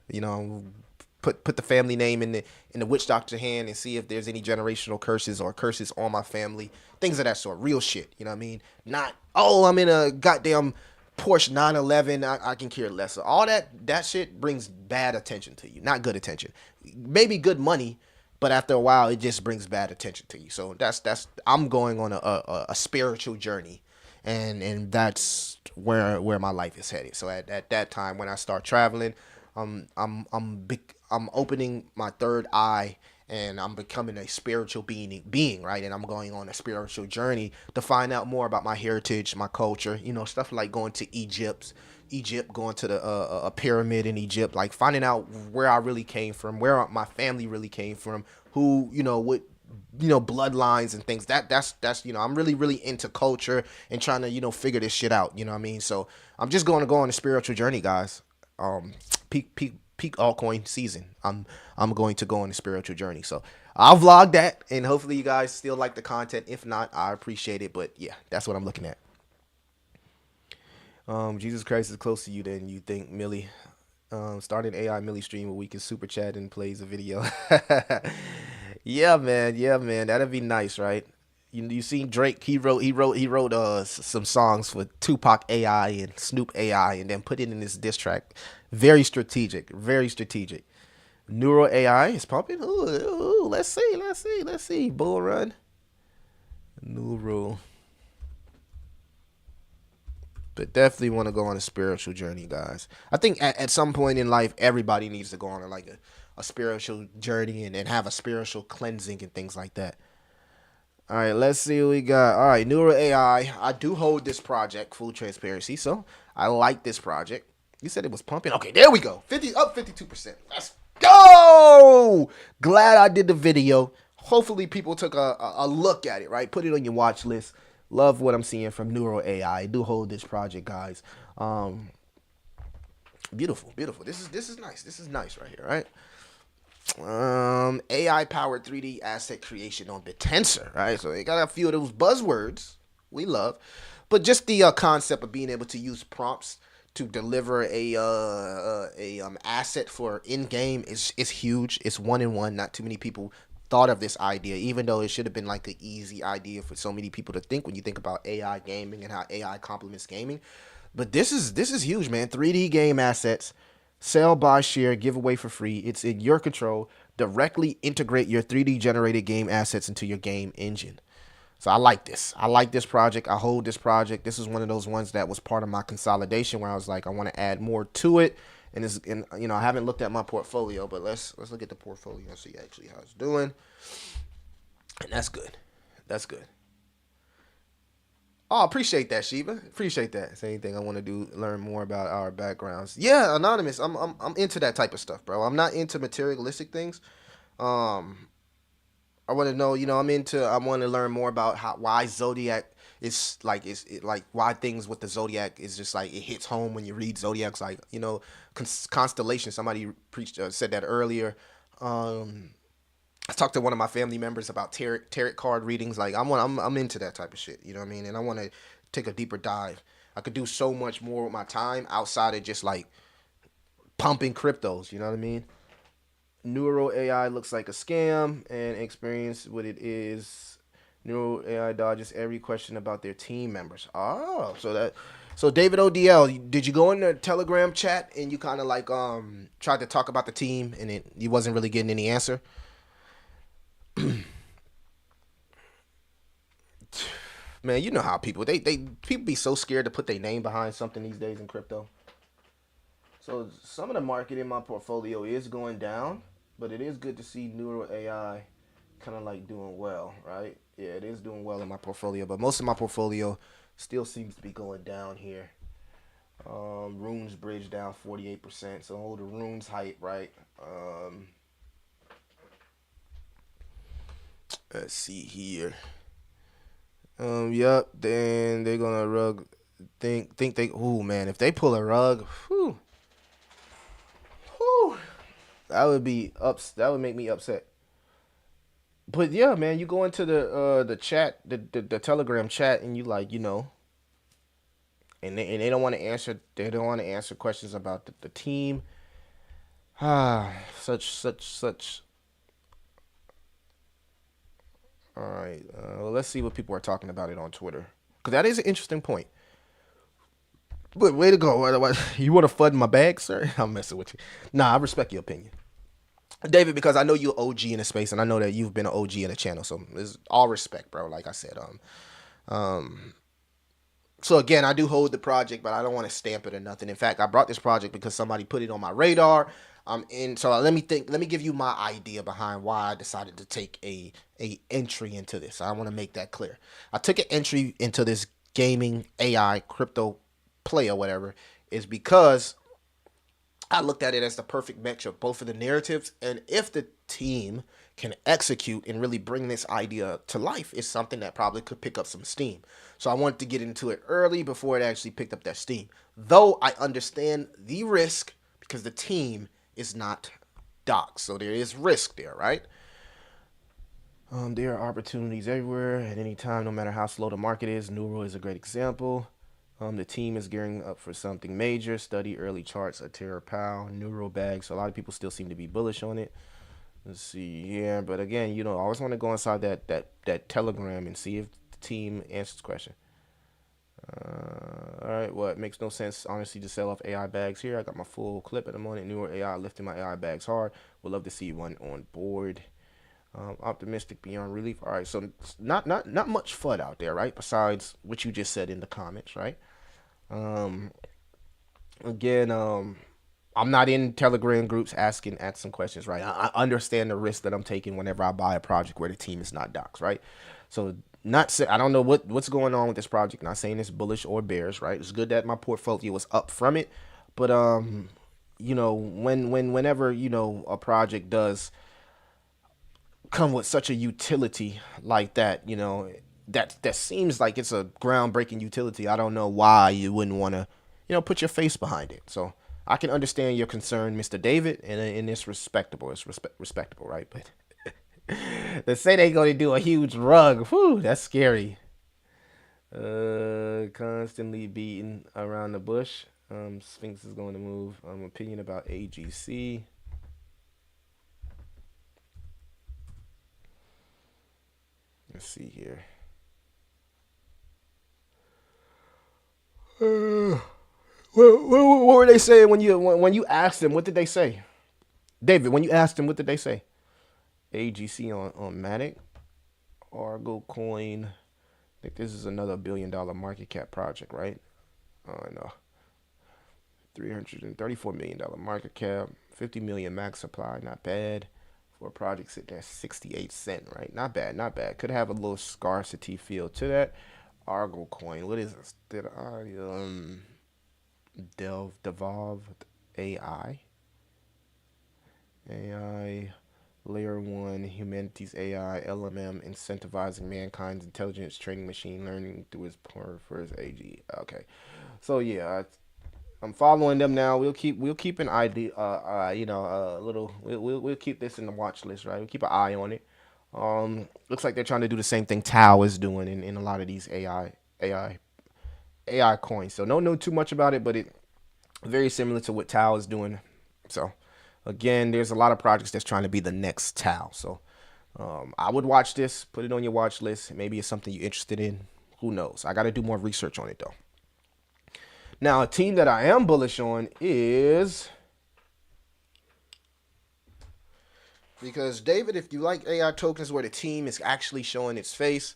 Put the family name in the witch doctor hand and see if there's any generational curses or curses on my family, things of that sort. Real shit, you know what I mean? Not, I'm in a goddamn Porsche 911. I can care less. All that shit brings bad attention to you, not good attention. Maybe good money, but after a while it just brings bad attention to you. So that's I'm going on a spiritual journey, and that's where my life is headed. So at that time when I start traveling, I'm opening my third eye, and I'm becoming a spiritual being, right? And I'm going on a spiritual journey to find out more about my heritage, my culture, stuff like going to Egypt, going to a pyramid in Egypt, like finding out where I really came from, where my family really came from, who, what bloodlines and things. That's I'm really into culture and trying to figure this shit out. You know what I mean? So I'm just going to go on a spiritual journey, guys. Peak altcoin season. I'm going to go on a spiritual journey. So I'll vlog that, and hopefully you guys still like the content. If not, I appreciate it. But yeah, that's what I'm looking at. Jesus Christ is close to you than you think, Millie. Start an AI Millie stream where we can super chat and plays a video. Yeah, man. Yeah, man. That'd be nice, right? You seen Drake? He wrote some songs for Tupac AI and Snoop AI, and then put it in this diss track. Very strategic. Very strategic. Neural AI is pumping. Ooh, let's see. Bull run. Neural. But definitely want to go on a spiritual journey, guys. I think at some point in life, everybody needs to go on a spiritual journey and have a spiritual cleansing and things like that. All right, let's see what we got. All right, Neural AI. I do hold this project, full transparency, so I like this project. You said it was pumping. Okay, there we go. 52%. Let's go. Glad I did the video. Hopefully people took a look at it, right? Put it on your watch list. Love what I'm seeing from Neural AI. I do hold this project, guys. Beautiful. This is nice. This is nice right here, right? AI powered 3D asset creation on Bitensor, right? So they got a few of those buzzwords we love, but just the concept of being able to use prompts to deliver a asset for in game is huge. It's 1-in-1. Not too many people thought of this idea, even though it should have been like an easy idea for so many people to think when you think about AI gaming and how AI complements gaming. But this is huge, man. 3D game assets, sell, buy, share, give away for free. It's in your control. Directly integrate your 3D generated game assets into your game engine. So I like this. I like this project. I hold this project. This is one of those ones that was part of my consolidation where I was like, I want to add more to it. And I haven't looked at my portfolio, but let's look at the portfolio and see actually how it's doing. And that's good. That's good. Oh, appreciate that, Shiva. Appreciate that. Same thing I want to do, learn more about our backgrounds. Yeah, anonymous. I'm into that type of stuff, bro. I'm not into materialistic things. I want to know, I want to learn more about why Zodiac is like, why things with the Zodiac is just like, it hits home when you read Zodiac's like, constellation. Somebody said that earlier. I talked to one of my family members about tarot card readings. Like I'm into that type of shit. You know what I mean? And I want to take a deeper dive. I could do so much more with my time outside of just like pumping cryptos. You know what I mean? Neural AI looks like a scam, and experience what it is. Neural AI dodges every question about their team members. Oh, so David ODL, did you go in the Telegram chat and you kind of like tried to talk about the team and you wasn't really getting any answer? Man, you know how people people be so scared to put their name behind something these days in crypto. So some of the market in my portfolio is going down, but it is good to see Neural AI kind of like doing well, right? Yeah, it is doing well in my portfolio, but most of my portfolio still seems to be going down here. Runes Bridge down 48%, so hold the Runes hype, right? Let's see here. Yep. Then they're gonna rug. Think they. Ooh, man, if they pull a rug, whew, that would be That would make me upset. But yeah, man, you go into the chat, the Telegram chat, and you like, and they don't want to answer. They don't want to answer questions about the team. Such. All right. Well, let's see what people are talking about it on Twitter, because that is an interesting point. But way to go. What, you want to FUD my bag, sir? I'm messing with you. Nah, I respect your opinion, David, because I know you're OG in the space, and I know that you've been an OG in the channel. So it's all respect, bro. Like I said, so again, I do hold the project, but I don't want to stamp it or nothing. In fact, I brought this project because somebody put it on my radar. So let me give you my idea behind why I decided to take a entry into this. I want to make that clear. I took an entry into this gaming AI crypto play or whatever is because I looked at it as the perfect match of both of the narratives, and if the team can execute and really bring this idea to life is something that probably could pick up some steam. So I wanted to get into it early before it actually picked up that steam. Though I understand the risk because the team is not doxed. So there is risk there, right? There are opportunities everywhere at any time, no matter how slow the market is. Neuro is a great example. The team is gearing up for something major. Study early charts at TerraPow, Neuro bag. So a lot of people still seem to be bullish on it. Let's see here. But again, I always want to go inside that Telegram and see if the team answers the question. All right, what makes no sense, honestly, to sell off AI bags here. I got my full clip at the moment. Neuro AI lifting my AI bags hard. Would love to see one on board. Optimistic beyond relief. All right, so not much FUD out there, right? Besides what you just said in the comments, right? Again, I'm not in Telegram groups asking questions, right? I understand the risk that I'm taking whenever I buy a project where the team is not docs, right? So I don't know what's going on with this project. Not saying it's bullish or bearish, right? It's good that my portfolio was up from it, but whenever a project does come with such a utility like that, that seems like it's a groundbreaking utility. I don't know why you wouldn't want to, put your face behind it. So I can understand your concern, Mr. David, and it's respectable. It's respectable, right? But they say they're going to do a huge rug. Whew, that's scary. Constantly beating around the bush. Sphinx is going to move. Opinion about AGC. Let's see here. What were they saying when you asked them? What did they say, David? When you asked them, what did they say? AGC on Matic, Argo Coin. I think this is another $1 billion market cap project, right? Oh no. $334 million market cap, 50 million max supply, not bad. For a project sitting at 68 cents, right? Not bad, not bad. Could have a little scarcity feel to that. Argo Coin, what is this? Did I devolved AI layer 1 humanities AI LMM incentivizing mankind's intelligence training machine learning through its power for its AG. Okay, so yeah, I'm following them now. We'll keep an idea. We'll keep this in the watch list, right? We'll keep an eye on it. Looks like they're trying to do the same thing Tao is doing in a lot of these AI coins. So don't know too much about it, but it very similar to what Tao is doing. So again, there's a lot of projects that's trying to be the next Tao. So I would watch this, put it on your watch list. Maybe it's something you're interested in. Who knows? I got to do more research on it though. Now, a team that I am bullish on is, because David, if you like AI tokens where the team is actually showing its face,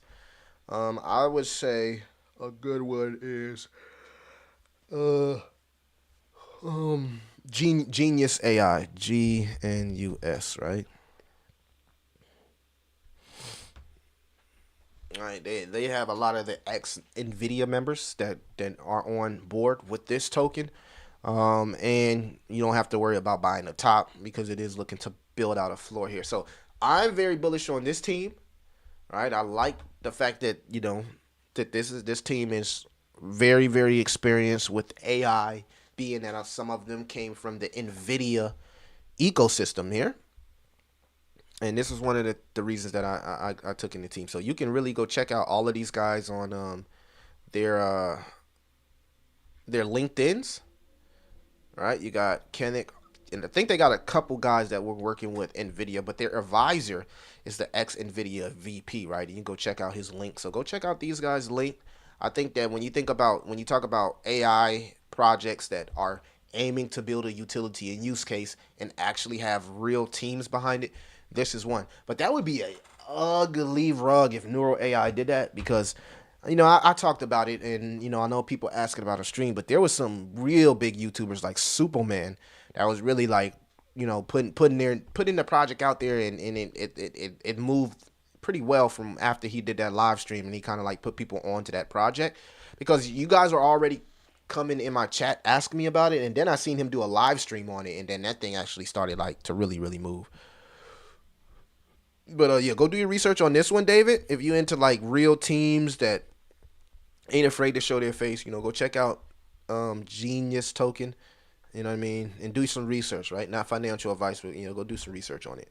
I would say a good one is Genius AI, GNUS, right? All right, they have a lot of the ex NVIDIA members that are on board with this token, and you don't have to worry about buying the top because it is looking to build out a floor here. So I'm very bullish on this team, right? I like the fact that that this team is very, very experienced with AI, being that some of them came from the NVIDIA ecosystem here. And this is one of the reasons that I took in the team. So you can really go check out all of these guys on their LinkedIns. Right? You got Kennick, and I think they got a couple guys that were working with NVIDIA, but their advisor is the ex-NVIDIA VP, right? And you can go check out his link. So go check out these guys' link. I think that when you talk about AI projects that are aiming to build a utility and use case and actually have real teams behind it, this is one. But that would be a ugly rug if Neuro AI did that, because I talked about it, and I know people asking about a stream, but there was some real big YouTubers like Superman that was really like putting the project out there, and it moved pretty well from after he did that live stream, and he kind of like put people onto that project, because you guys are already coming in my chat asking me about it, and then I seen him do a live stream on it, and then that thing actually started like to really, really move. But yeah, go do your research on this one, David. If you into like real teams that ain't afraid to show their face, go check out Genius Token. You know what I mean? And do some research, right? Not financial advice, but go do some research on it.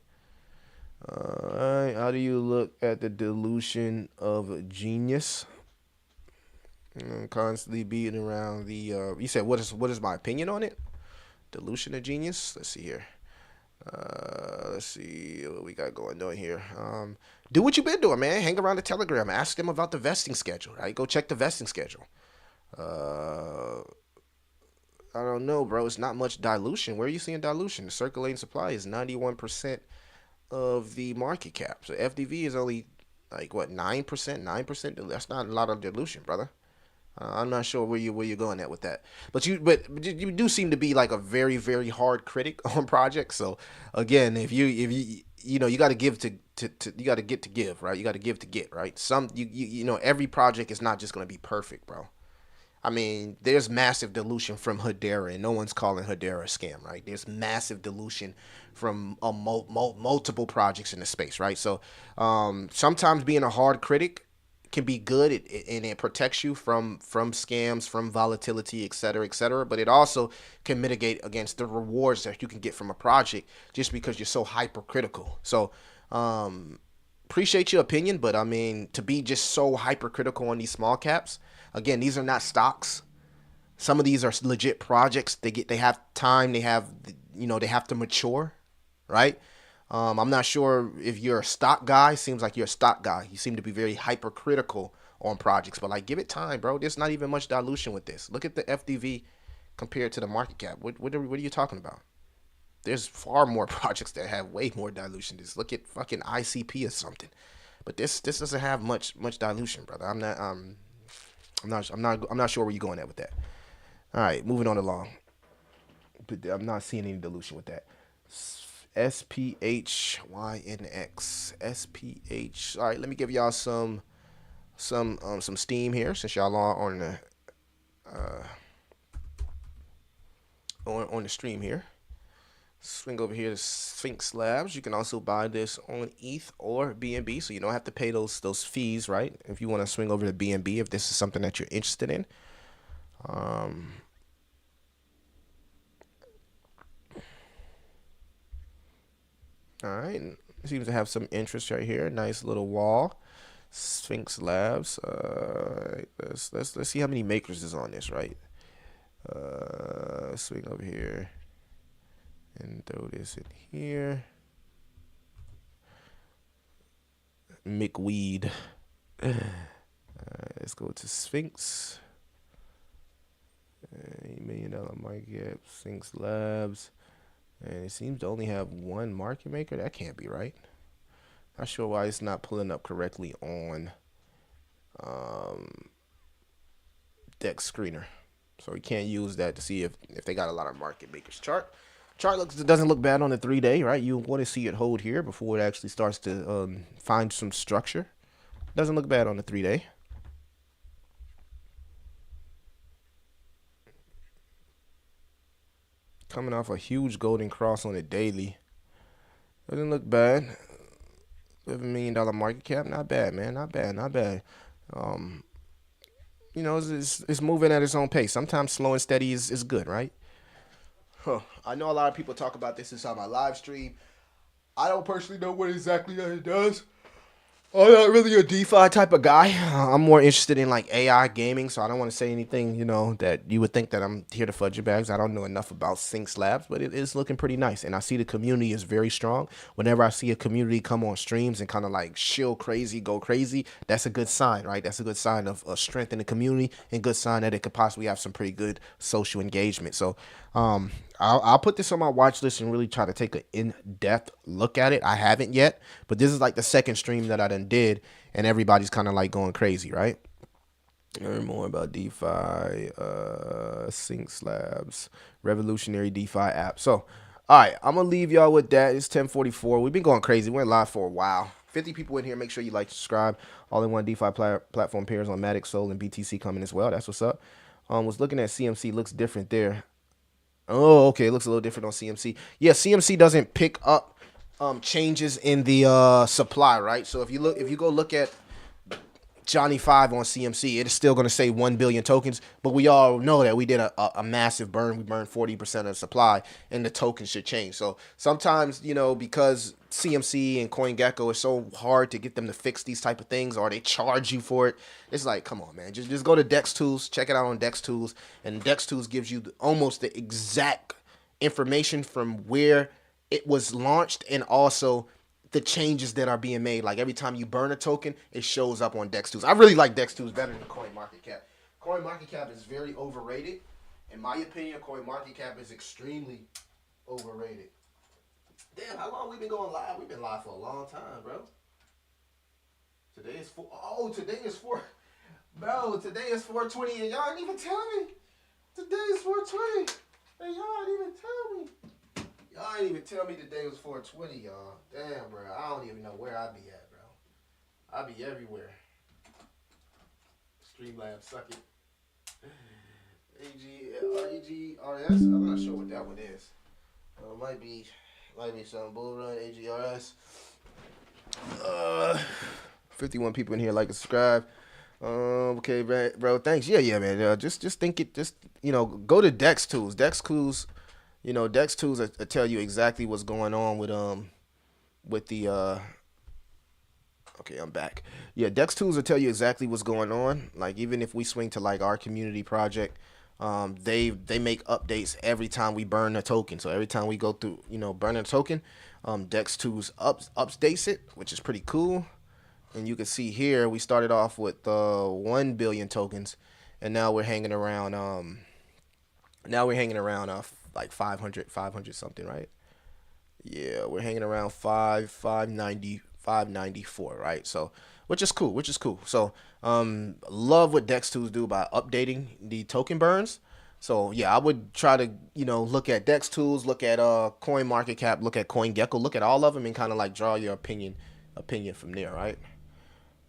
Alright, how do you look at the dilution of Genius? Constantly beating around the you said what is my opinion on it? Dilution of Genius? Let's see here. Let's see what we got going on here. Do what you've been doing, man. Hang around the Telegram. Ask them about the vesting schedule, right? Go check the vesting schedule. I don't know, bro. It's not much dilution. Where are you seeing dilution? The circulating supply is 91% of the market cap. So FDV is only like what 9%, 9%. That's not a lot of dilution, brother. I'm not sure where you're going at with that, but you do seem to be like a very very hard critic on projects. So again, if you you got to give to you got to get to give, right? You got to give to get, right? Some every project is not just going to be perfect, bro. I mean, there's massive dilution from Hedera, and no one's calling Hedera a scam, right? There's massive dilution from multiple projects in the space, right? So sometimes being a hard critic can be good, and it protects you from scams, from volatility, et cetera, but it also can mitigate against the rewards that you can get from a project just because you're so hypercritical. So appreciate your opinion, but I mean, to be just so hypercritical on these small caps, again, these are not stocks. Some of these are legit projects. They have time, they have to mature, right? I'm not sure if you're a stock guy. Seems like you're a stock guy. You seem to be very hypercritical on projects, but like, give it time, bro. There's not even much dilution with this. Look at the FDV compared to the market cap. What are you talking about? There's far more projects that have way more dilution. Just look at fucking ICP or something. But this doesn't have much dilution, brother. I'm not sure where you're going at with that. All right, moving on along. But I'm not seeing any dilution with that. SPHYNX. SPH. All right, let me give y'all some steam here since y'all are on the on the stream here. Swing over here to Sphinx Labs. You can also buy this on ETH or BNB, so you don't have to pay those fees, right? If you want to swing over to BNB, if this is something that you're interested in. All right, seems to have some interest right here. Nice little wall. Sphinx Labs. Let's see how many makers is on this, right? Swing over here and throw this in here. McWeed. Let's go to Sphinx. $8 million market cap. Sphinx Labs. And it seems to only have one market maker. That can't be right. Not sure why it's not pulling up correctly on Dex Screener. So we can't use that to see if they got a lot of market makers. Chart doesn't look bad on the 3-day, right? You want to see it hold here before it actually starts to find some structure. Doesn't look bad on the 3-day. Coming off a huge golden cross on the daily. Doesn't look bad. $11 million market cap. Not bad, man. Not bad. It's moving at its own pace. Sometimes slow and steady is good, right? I know a lot of people talk about this inside my live stream. I don't personally know what exactly that it does. I'm not really a DeFi type of guy. I'm more interested in like AI gaming, so I don't want to say anything, that you would think that I'm here to fudge your bags. I don't know enough about Sphinx Labs, but it is looking pretty nice. And I see the community is very strong. Whenever I see a community come on streams and kind of like shill crazy, go crazy, that's a good sign, right? That's a good sign of strength in the community and good sign that it could possibly have some pretty good social engagement. So I'll put this on my watch list and really try to take an in-depth look at it. I haven't yet, but this is like the second stream that I done did, and everybody's kind of like going crazy, right? Learn more about DeFi, Sphinx Labs, revolutionary DeFi app. So, all right, I'm gonna leave y'all with that. It's 10:44. We've been going crazy. We went live for a while. 50 people in here. Make sure you like, subscribe. All-in-one DeFi platform pairs on Matic, Sol, and BTC coming as well. That's what's up. Was looking at CMC. Looks different there. Oh, okay. It looks a little different on CMC. Yeah, CMC doesn't pick up changes in the supply, right? So if you go look at Johnny 5 on CMC, it is still going to say 1 billion tokens, but we all know that we did a massive burn. We burned 40% of the supply, and the tokens should change. So sometimes, because CMC and CoinGecko is so hard to get them to fix these type of things, or they charge you for it, it's like, come on, man. Just go to Dex Tools, check it out on Dex Tools, and Dex Tools gives you almost the exact information from where it was launched, and also the changes that are being made. Like every time you burn a token, it shows up on Dex Tools. I really like Dex Tools better than CoinMarketCap. CoinMarketCap is very overrated. In my opinion, CoinMarketCap is extremely overrated. Damn, how long we been going live? We've been live for a long time, bro. Today is today is 420, and y'all didn't even tell me. Today is 420, and y'all didn't even tell me. Y'all ain't even tell me today was 420, y'all. Damn, bro. I don't even know where I be at, bro. I be everywhere. Streamlabs, suck it. AGRS. I'm not sure what that one is. Might be some bull run. AGRS. 51 people in here like and subscribe. Okay, bro. Thanks. Yeah, man. Just think it. Just go to Dex Tools. Dex Tools. Dex Tools will tell you exactly what's going on with the okay, I'm back. Yeah, Dex Tools will tell you exactly what's going on. Like even if we swing to like our community project, they make updates every time we burn a token. So every time we go through, burn a token, Dex Tools updates it, which is pretty cool. And you can see here we started off with 1 billion tokens, and now we're hanging around like 500 something, right? Yeah, we're hanging around 594, right? So which is cool. So love what Dex Tools do by updating the token burns. So yeah, I would try to look at Dex Tools, look at CoinMarketCap, look at CoinGecko, look at all of them, and kind of like draw your opinion from there, right?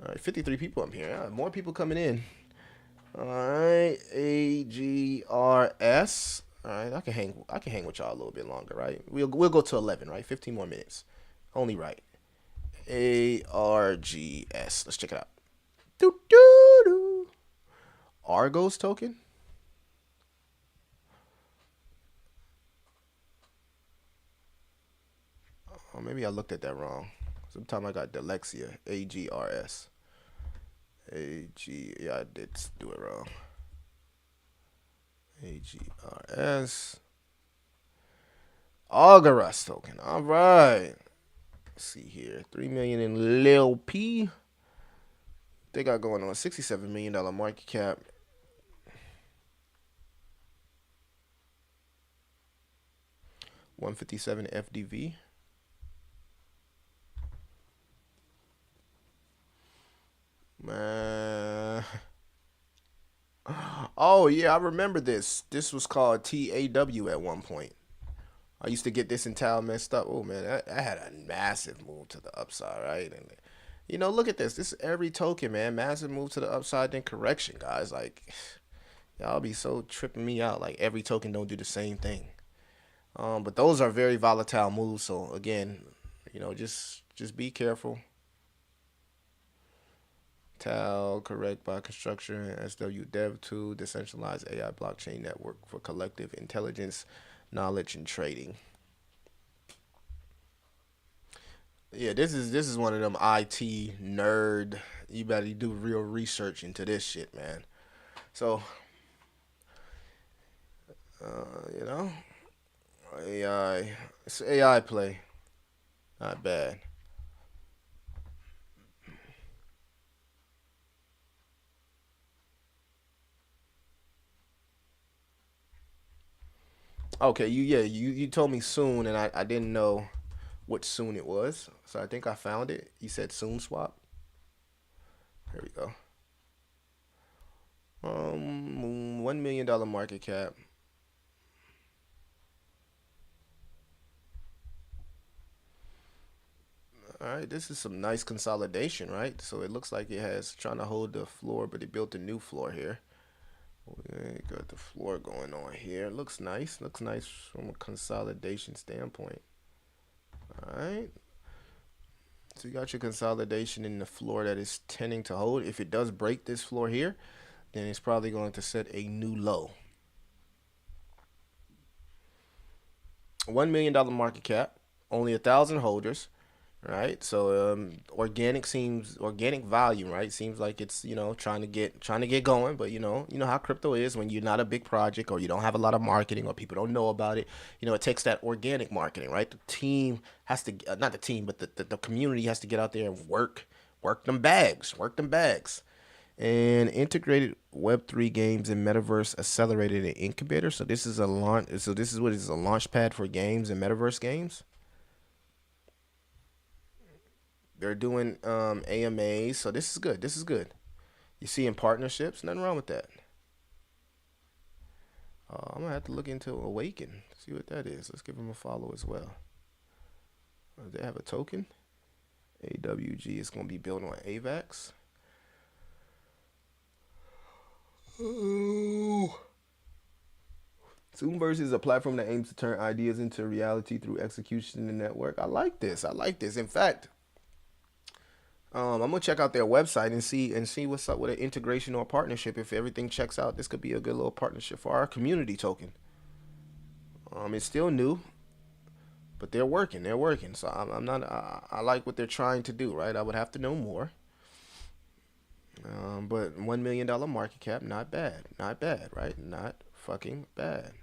All right, 53 people up here. Yeah, more people coming in. All right, AGRS. All right, I can hang with y'all a little bit longer, right? We'll go to 11, right? 15 more minutes, only right. ARGS. Let's check it out. Argos token. Oh, maybe I looked at that wrong. Sometimes I got dyslexia. AGRS. Yeah, I did do it wrong. AGRS. Augarus token. All right. Let's see here. 3 million in Lil P. They got going on $67 million market cap. $157 FDV. Man. Oh yeah, I remember this. This was called TAW at one point. I used to get this in Tau messed up. Oh man, I had a massive move to the upside, right? And look at this. This is every token, man. Massive move to the upside, then correction, guys. Like, y'all be so tripping me out. Like every token don't do the same thing. But those are very volatile moves. So again, just be careful. Tau, correct by construction, SW Dev 2, decentralized AI blockchain network for collective intelligence, knowledge, and trading. Yeah, this is one of them IT nerd. You better do real research into this shit, man. So, AI, it's AI play, not bad. Okay, you told me soon, and I didn't know what soon it was, so I think I found it. You said soon swap. Here we go. $1 million market cap. All right, this is some nice consolidation, right? So it looks like it has trying to hold the floor, but it built a new floor here. We got the floor going on here. Looks nice. Looks nice from a consolidation standpoint. All right. So you got your consolidation in the floor that is tending to hold. If it does break this floor here, then it's probably going to set a new low. $1 million market cap, only 1,000 holders, right? So organic volume, right? Seems like it's trying to get going, but you know how crypto is when you're not a big project or you don't have a lot of marketing or people don't know about it. It takes that organic marketing, right? The team has to not the team, but the community has to get out there and work them bags, and integrated Web3 games and metaverse accelerated and incubator. So this is a launch. So this is what is a launch pad for games and metaverse games. They're doing AMAs. So this is good. This is good. You see in partnerships, nothing wrong with that. I'm gonna have to look into Awaken, see what that is. Let's give them a follow as well. They have a token. AWG is gonna be built on AVAX. Oh. Zoomverse is a platform that aims to turn ideas into reality through execution in the network. I like this. In fact, I'm gonna check out their website and see what's up with an integration or a partnership. If everything checks out, this could be a good little partnership for our community token. It's still new, but they're working. So I'm not. I like what they're trying to do. Right. I would have to know more. But $1 million market cap, not bad. Not bad, right? Not fucking bad.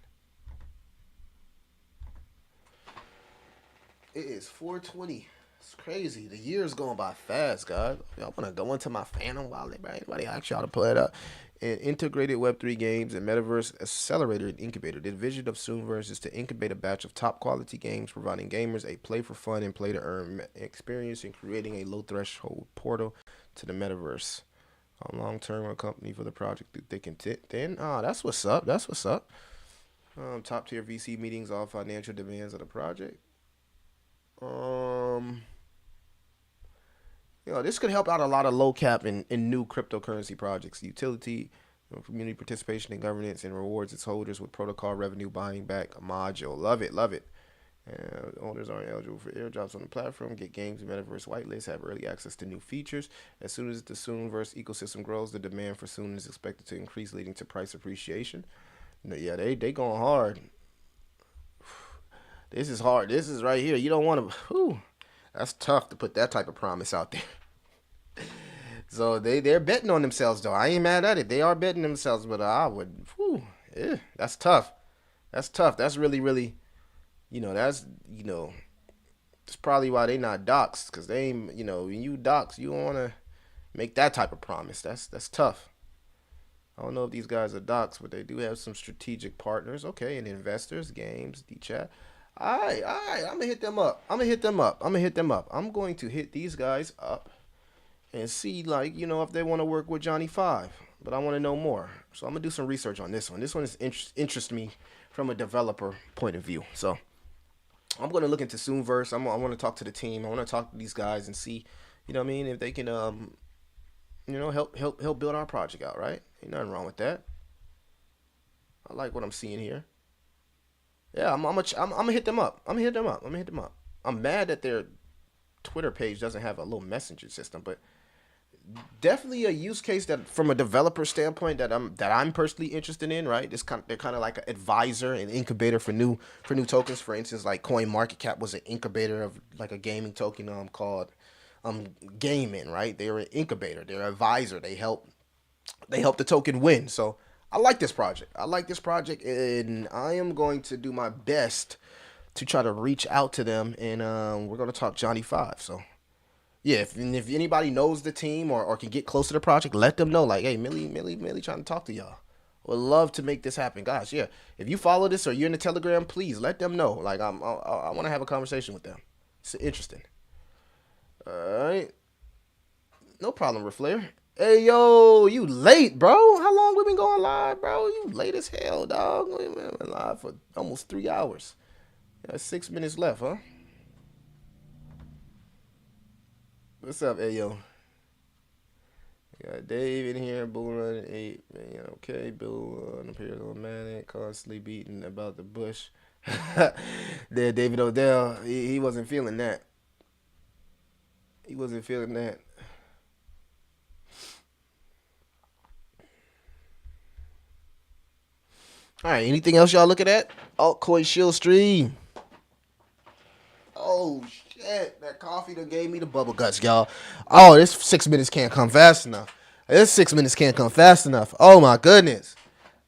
It is 4:20. It's crazy. The year's going by fast, guys. I want to go into my Phantom wallet, bro. Anybody ask y'all to play it up? And integrated Web3 games and metaverse accelerator and incubator. The vision of Zoomverse is to incubate a batch of top quality games, providing gamers a play for fun and play to earn experience, and creating a low threshold portal to the metaverse. Long term, a company for the project through thick and thin. That's what's up. Top tier VC meetings, all financial demands of the project. This could help out a lot of low cap and new cryptocurrency projects. Utility, community participation in governance, and rewards its holders with protocol revenue buying back a module. Love it. Owners aren't eligible for airdrops on the platform. Get games and metaverse whitelists. Have early access to new features. As soon as the Soonverse ecosystem grows, the demand for Soon is expected to increase, leading to price appreciation. Yeah, they going hard. This is hard. This is right here. You don't want to. That's tough to put that type of promise out there. So they're betting on themselves though. I ain't mad at it. They are betting themselves, but I would. That's tough. That's really. That's probably why they not doxxed, because they ain't. When you dox, you don't want to make that type of promise. That's tough. I don't know if these guys are docs, but they do have some strategic partners. Okay, and investors, games, D-chat. All right. I'm gonna hit them up. I'm going to hit these guys up and see, if they want to work with Johnny Five. But I want to know more, so I'm gonna do some research on this one. This one is interests me from a developer point of view. So I'm gonna look into Soonverse. I want to talk to the team. I want to talk to these guys and see, if they can, help build our project out. Right? Ain't nothing wrong with that. I like what I'm seeing here. Yeah, I'm gonna hit them up. I'm mad that their Twitter page doesn't have a little messenger system, but definitely a use case that, from a developer standpoint, that I'm personally interested in. Right, they're kind of like an advisor and incubator for new tokens. For instance, like Coin Market Cap was an incubator of like a gaming token called Gaming. Right, they're an incubator. They're an advisor. They help the token win. So I like this project. And I am going to do my best to try to reach out to them, and we're gonna talk Johnny Five. So yeah, if anybody knows the team or can get close to the project, let them know. Like, hey, Millie trying to talk to y'all. Would love to make this happen, guys. Yeah, if you follow this or you're in the Telegram, please let them know. Like, I want to have a conversation with them. It's interesting. All right, no problem, Reflair. Hey, yo, you late, bro? How long we been going live, bro? You late as hell, dog. We've been live for almost 3 hours. 6 minutes left, huh? What's up, hey, yo? We got Dave in here, Bull Run 8, man. Okay, Bill Imperial Manic, constantly beating about the bush. There, David Odell, he wasn't feeling that. He wasn't feeling that. All right, anything else y'all looking at? Altcoin Shill stream. Oh shit, that coffee that gave me the bubble guts, y'all. Oh, this 6 minutes can't come fast enough. This 6 minutes can't come fast enough. Oh my goodness.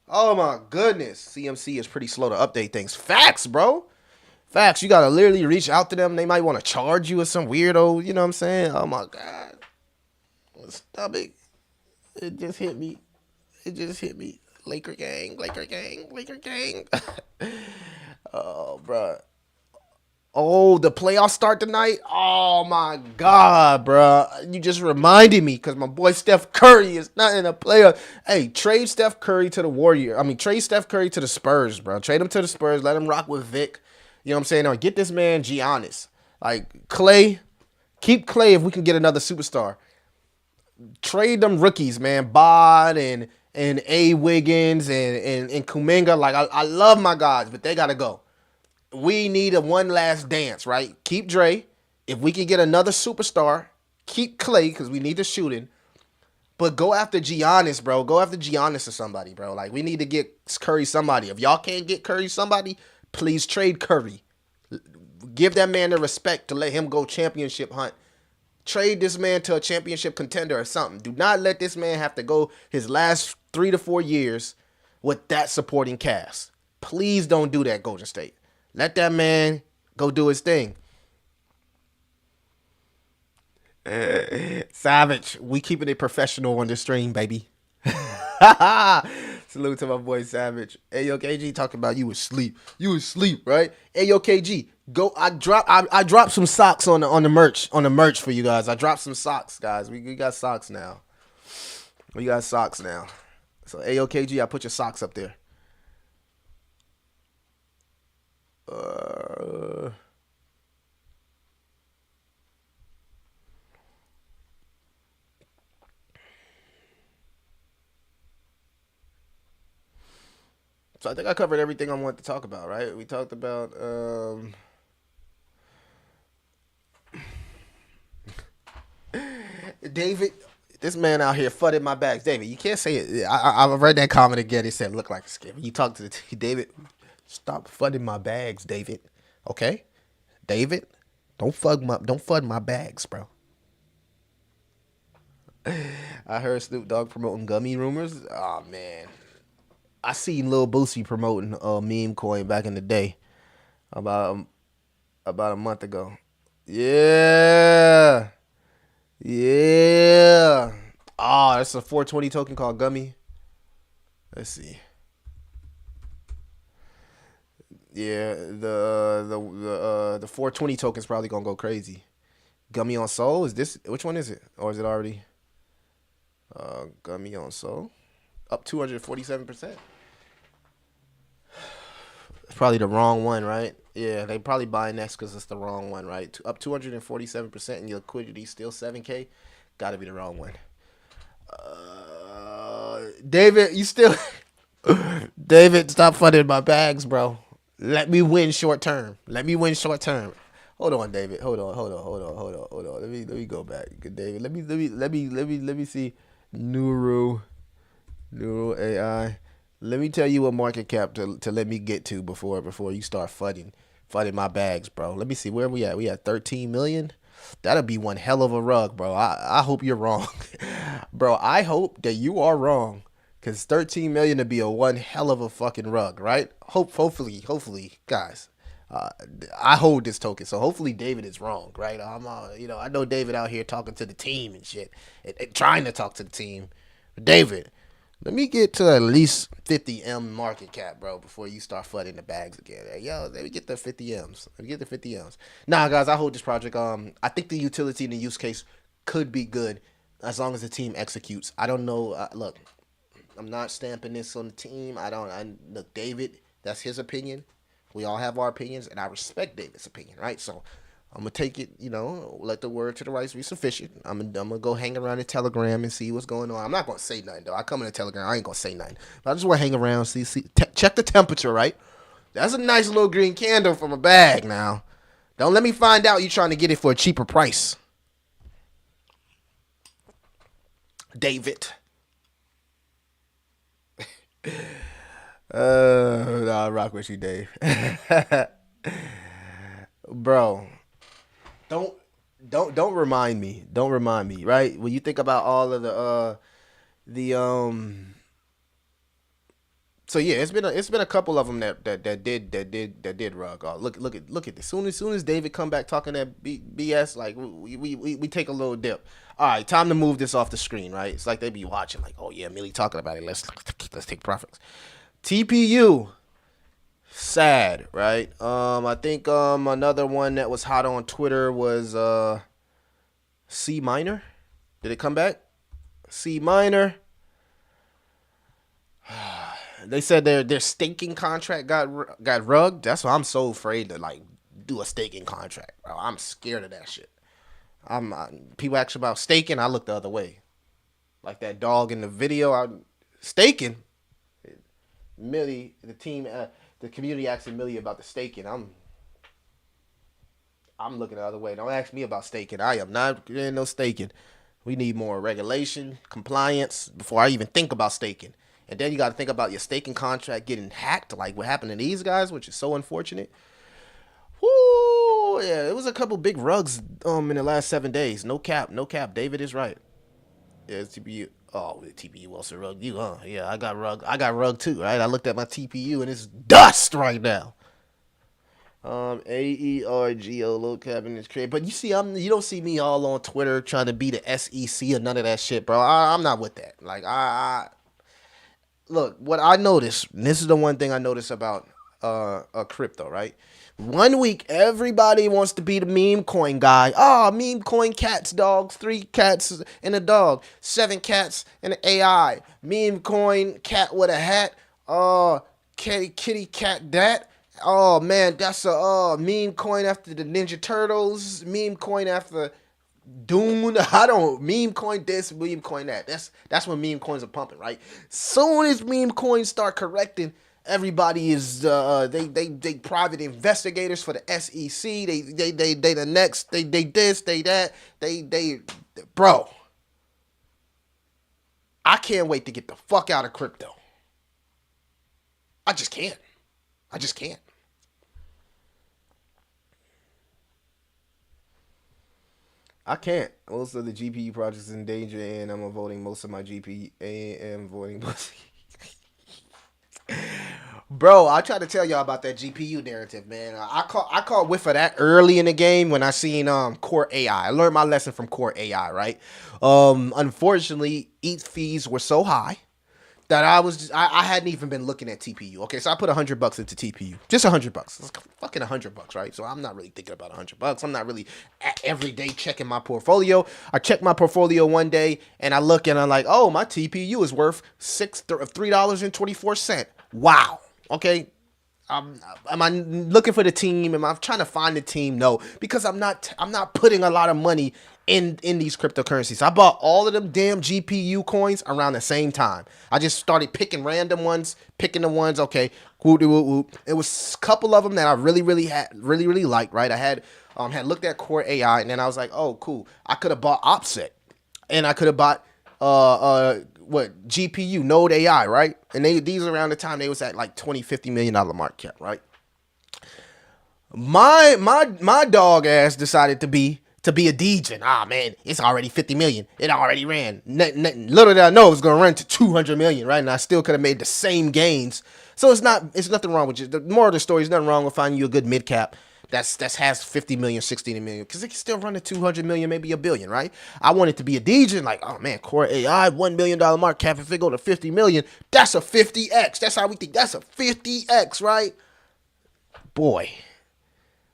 Oh my goodness. CMC is pretty slow to update things. Facts, bro. Facts. You gotta literally reach out to them. They might want to charge you with some weirdo. You know what I'm saying? Oh my god. My stomach. It just hit me. It just hit me. Laker gang. Laker gang. Laker gang. Oh, bro. Oh, the playoffs start tonight? Oh, my God, bro. You just reminded me because my boy Steph Curry is not in a playoff. Hey, trade Steph Curry to the Warrior. I mean, trade Steph Curry to the Spurs, bro. Trade him to the Spurs. Let him rock with Vic. You know what I'm saying? Or get this man Giannis. Like, Clay. Keep Clay if we can get another superstar. Trade them rookies, man. Bod and A. Wiggins and Kuminga. Like, I love my guys, but they got to go. We need a one last dance, right? Keep Dre. If we can get another superstar, keep Clay because we need the shooting. But go after Giannis, bro. Go after Giannis or somebody, bro. Like, we need to get Curry somebody. If y'all can't get Curry somebody, please trade Curry. Give that man the respect to let him go championship hunt. Trade this man to a championship contender or something. Do not let this man have to go his last 3 to 4 years with that supporting cast. Please don't do that, Golden State. Let that man go do his thing. Savage, we keeping it professional on the stream, baby. Salute to my boy Savage. Hey, yo, KG talking about you was sleep. You was sleep, right? Hey, yo, KG, go. I dropped some socks on the merch for you guys. I dropped some socks, guys. We got socks now. We got socks now. So, hey, yo, KG, I put your socks up there. So I think I covered everything I wanted to talk about, right? We talked about David. This man out here fudding my bags. David, you can't say it. I read that comment again. It said, look like a scam. You talk to the David, stop fudding my bags, David. Okay? David, don't fud my bags, bro. I heard Snoop Dogg promoting gummy rumors. Oh, man. I seen Lil Boosie promoting meme coin back in the day. About a month ago. Yeah. Yeah. Oh, that's a 420 token called Gummy. Let's see. Yeah, the 420 token's probably gonna go crazy. Gummy on Soul, is this which one is it? Or is it already Gummy on Soul? Up 247%. It's probably the wrong one, right? Yeah, they probably buy next because it's the wrong one, right? Up 247% and your liquidity still 7K. Gotta be the wrong one. David, you still... David, stop funding my bags, bro. Let me win short term. Hold on, David. Hold on. Let me go back. Good, David. Let me see. Nuru AI. Let me tell you what market cap to let me get to before you start flooding my bags, bro. Let me see where we at. We at 13 million. That'll be one hell of a rug, bro. I hope you're wrong, bro. I hope that you are wrong, cause 13 million to be a one hell of a fucking rug, right? Hopefully, guys. I hold this token, so hopefully David is wrong, right? I know David out here talking to the team and shit, and trying to talk to the team. But David, let me get to at least 50M market cap, bro, before you start flooding the bags again. Yo, let me get the 50Ms. Nah, guys, I hold this project. I think the utility and the use case could be good as long as the team executes. I don't know. Look, I'm not stamping this on the team. Look, David, that's his opinion. We all have our opinions, and I respect David's opinion, right? So I'm going to take it, let the word to the right be sufficient. I'm going to go hang around the Telegram and see what's going on. I'm not going to say nothing, though. I come in the Telegram. I ain't going to say nothing. But I just want to hang around, check the temperature, right? That's a nice little green candle from a bag now. Don't let me find out you trying to get it for a cheaper price. David. I'll rock with you, Dave. Bro, don't remind me. Don't remind me, right? When you think about all of the so yeah, it's been a couple of them that did rug. Oh, look at this. Soon as David come back talking that BS, like we take a little dip. All right, time to move this off the screen, right? It's like they be watching, like, oh yeah, Millie talking about it. Let's take profits. TPU, sad, right? I think another one that was hot on Twitter was C minor. Did it come back? C minor. They said their staking contract got rugged. That's why I'm so afraid to like do a staking contract, bro. I'm scared of that shit. People ask about staking, I look the other way. Like that dog in the video, staking. Millie, the team, the community asking Millie about the staking. I'm looking the other way. Don't ask me about staking. I am not getting no staking. We need more regulation, compliance before I even think about staking. And then you got to think about your staking contract getting hacked, like what happened to these guys, which is so unfortunate. Woo, yeah, it was a couple big rugs in the last 7 days. No cap. David is right. Yeah, it's TPU. Oh, the TPU also rugged you, huh? Yeah, I got rug too, right? I looked at my TPU and it's dust right now. AERGO low cabin is crazy. But you see, you don't see me all on Twitter trying to be the SEC or none of that shit, bro. I'm not with that. Like look, what I noticed, and this is the one thing I noticed about crypto, right? 1 week, everybody wants to be the meme coin guy. Oh, meme coin cats, dogs, 3 cats and a dog, 7 cats and an AI. Meme coin cat with a hat. Oh, kitty cat that. Oh man, that's a meme coin after the Ninja Turtles. Meme coin after Dune. Meme coin this, meme coin that. That's when meme coins are pumping, right? Soon as meme coins start correcting, everybody is they private investigators for the SEC. They the next. They this, they that. They bro. I can't wait to get the fuck out of crypto. I just can't. I can't. Most of the GPU projects in danger, and I'm avoiding most of my GPU. And avoiding most. Bro, I try to tell y'all about that GPU narrative, man. I caught whiff of that early in the game when I seen Core AI. I learned my lesson from Core AI, right? Unfortunately, ETH fees were so high that I hadn't even been looking at TPU. Okay, so I put $100 into TPU, just $100. It's fucking $100, right? So I'm not really thinking about $100. I'm not really every day checking my portfolio. I checked my portfolio one day and I look and I'm like, oh, my TPU is worth $3.24. Wow. Okay. Am I looking for the team? Am I trying to find the team? No, because I'm not putting a lot of money in these cryptocurrencies. I bought all of them damn GPU coins around the same time. I just started picking random ones, picking the ones. Okay, it was a couple of them that I really liked. Right, I had looked at Core AI, and then I was like, oh, cool. I could have bought Offset, and I could have bought GPU Node AI, right? And these around the time they was at like $20-50 million market cap, right? My dog ass decided to be a degen. Ah man, it's already 50 million. It already ran. Little did I know it was gonna run to 200 million, right? And I still could have made the same gains. So it's nothing wrong with you. The moral of the story is nothing wrong with finding you a good mid cap that has 50 million, 60 million, because it can still run to 200 million, maybe a billion, right? I want it to be a degen, like, oh man, Core AI, $1 million market cap. If it go to 50 million, that's a 50x. That's how we think. That's a 50x, right? Boy.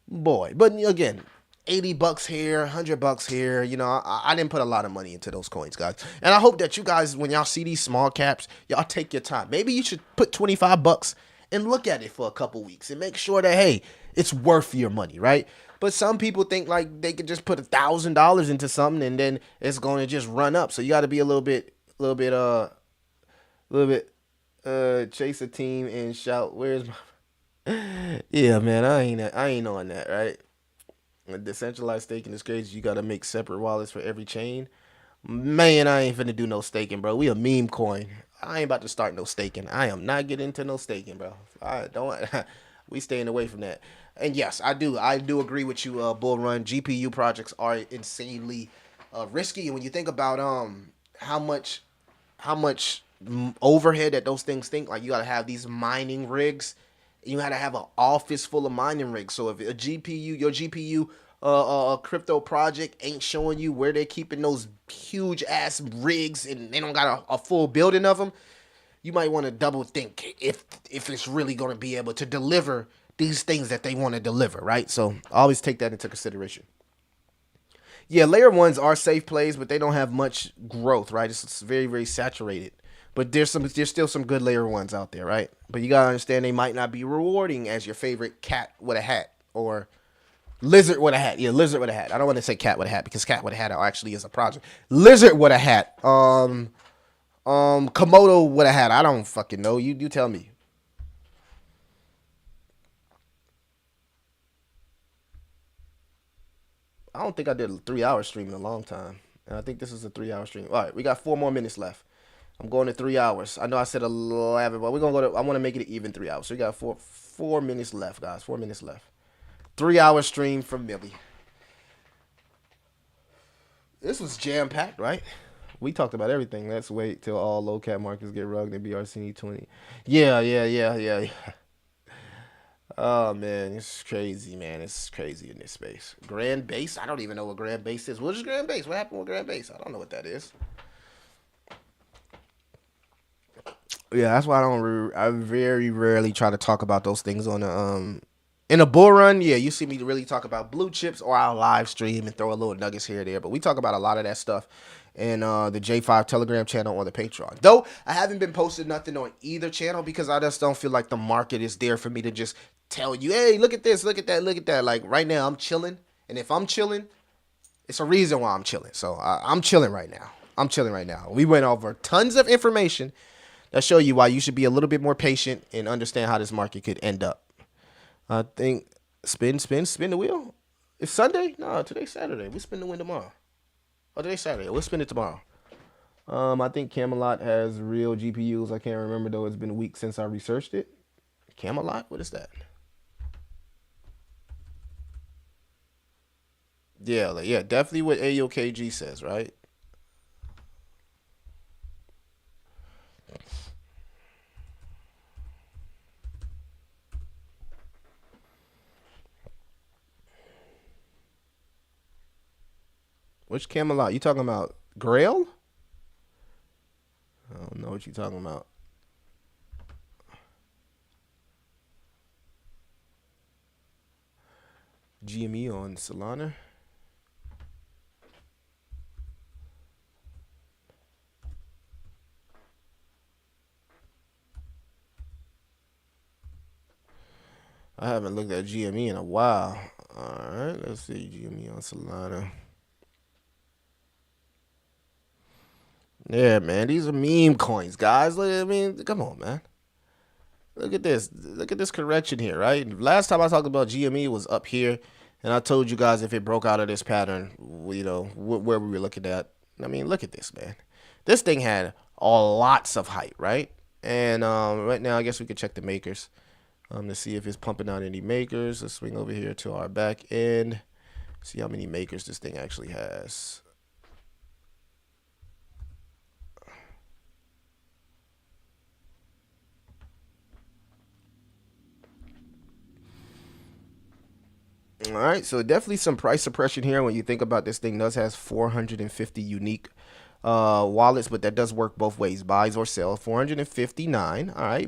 But again, $80 here, $100 here. You know, I didn't put a lot of money into those coins, guys. And I hope that you guys, when y'all see these small caps, y'all take your time. Maybe you should put $25 and look at it for a couple weeks and make sure that, hey, it's worth your money, right? But some people think like they could just put $1,000 into something and then it's going to just run up. So you got to be a little bit chase a team and shout, where's my Yeah, man, I ain't on that, right? Decentralized staking is crazy. You gotta make separate wallets for every chain. Man, I ain't finna do no staking, bro. We a meme coin. I ain't about to start no staking. I am not getting into no staking, bro. I don't. We staying away from that. And yes, I do. I do agree with you. Bull Run GPU projects are insanely risky. And when you think about how much overhead that those things think, like you gotta have these mining rigs, you gotta have an office full of mining rigs. So if a GPU, your GPU, crypto project ain't showing you where they're keeping those huge ass rigs, and they don't got a full building of them, you might want to double think if it's really going to be able to deliver these things that they want to deliver, right? So always take that into consideration. Yeah, layer ones are safe plays, but they don't have much growth, right? It's very, very saturated. But there's still some good layer ones out there, right? But you gotta understand they might not be rewarding as your favorite cat with a hat or lizard with a hat. Yeah, lizard with a hat. I don't want to say cat with a hat because cat with a hat actually is a project. Lizard with a hat. Komodo with a hat. I don't fucking know. You tell me. I don't think I did a 3 hour stream in a long time. And I think this is a 3 hour stream. All right, we got 4 more minutes left. I'm going to 3 hours. I know I said 11, but we're gonna go to. I want to make it an even 3 hours. So we got 4 minutes left, guys. 4 minutes left. 3 hour stream from Millie. This was jam packed, right? We talked about everything. Let's wait till all low cap markets get rugged and BRC20. Yeah. Oh man, it's crazy, man. It's crazy in this space. Grand base? I don't even know what grand base is. What is grand base? What happened with grand base? I don't know what that is. Yeah, that's why I very rarely try to talk about those things on the in a bull run. Yeah, you see me really talk about blue chips, or I'll live stream and throw a little nuggets here or there. But we talk about a lot of that stuff in the J5 Telegram channel or the Patreon. Though I haven't been posting nothing on either channel because I just don't feel like the market is there for me to just tell you, hey, look at this, look at that, look at that. Like right now, I'm chilling, and if I'm chilling, it's a reason why I'm chilling. So I'm chilling right now. I'm chilling right now. We went over tons of information that show you why you should be a little bit more patient and understand how this market could end up. I think spin the wheel. It's Sunday? No, today's Saturday. We spin the wheel tomorrow. Oh, today's Saturday. We'll spin it tomorrow. I think Camelot has real GPUs. I can't remember though. It's been a week since I researched it. Camelot? What is that? Yeah, definitely what AOKG says, right? Which Camelot? You talking about Grail? I don't know what you talking about. GME on Solana. I haven't looked at GME in a while. All right, let's see GME on Solana. Yeah, man, these are meme coins, guys. I mean, come on, man. Look at this. Look at this correction here, right? Last time I talked about GME was up here, and I told you guys if it broke out of this pattern, you know, where we were looking at. I mean, look at this, man. This thing had lots of height, right? And right now, I guess we could check the makers to see if it's pumping out any makers. Let's swing over here to our back end, see how many makers this thing actually has. All right, so definitely some price suppression here when you think about this thing does has 450 unique wallets, but that does work both ways, buys or sell. 459. All right,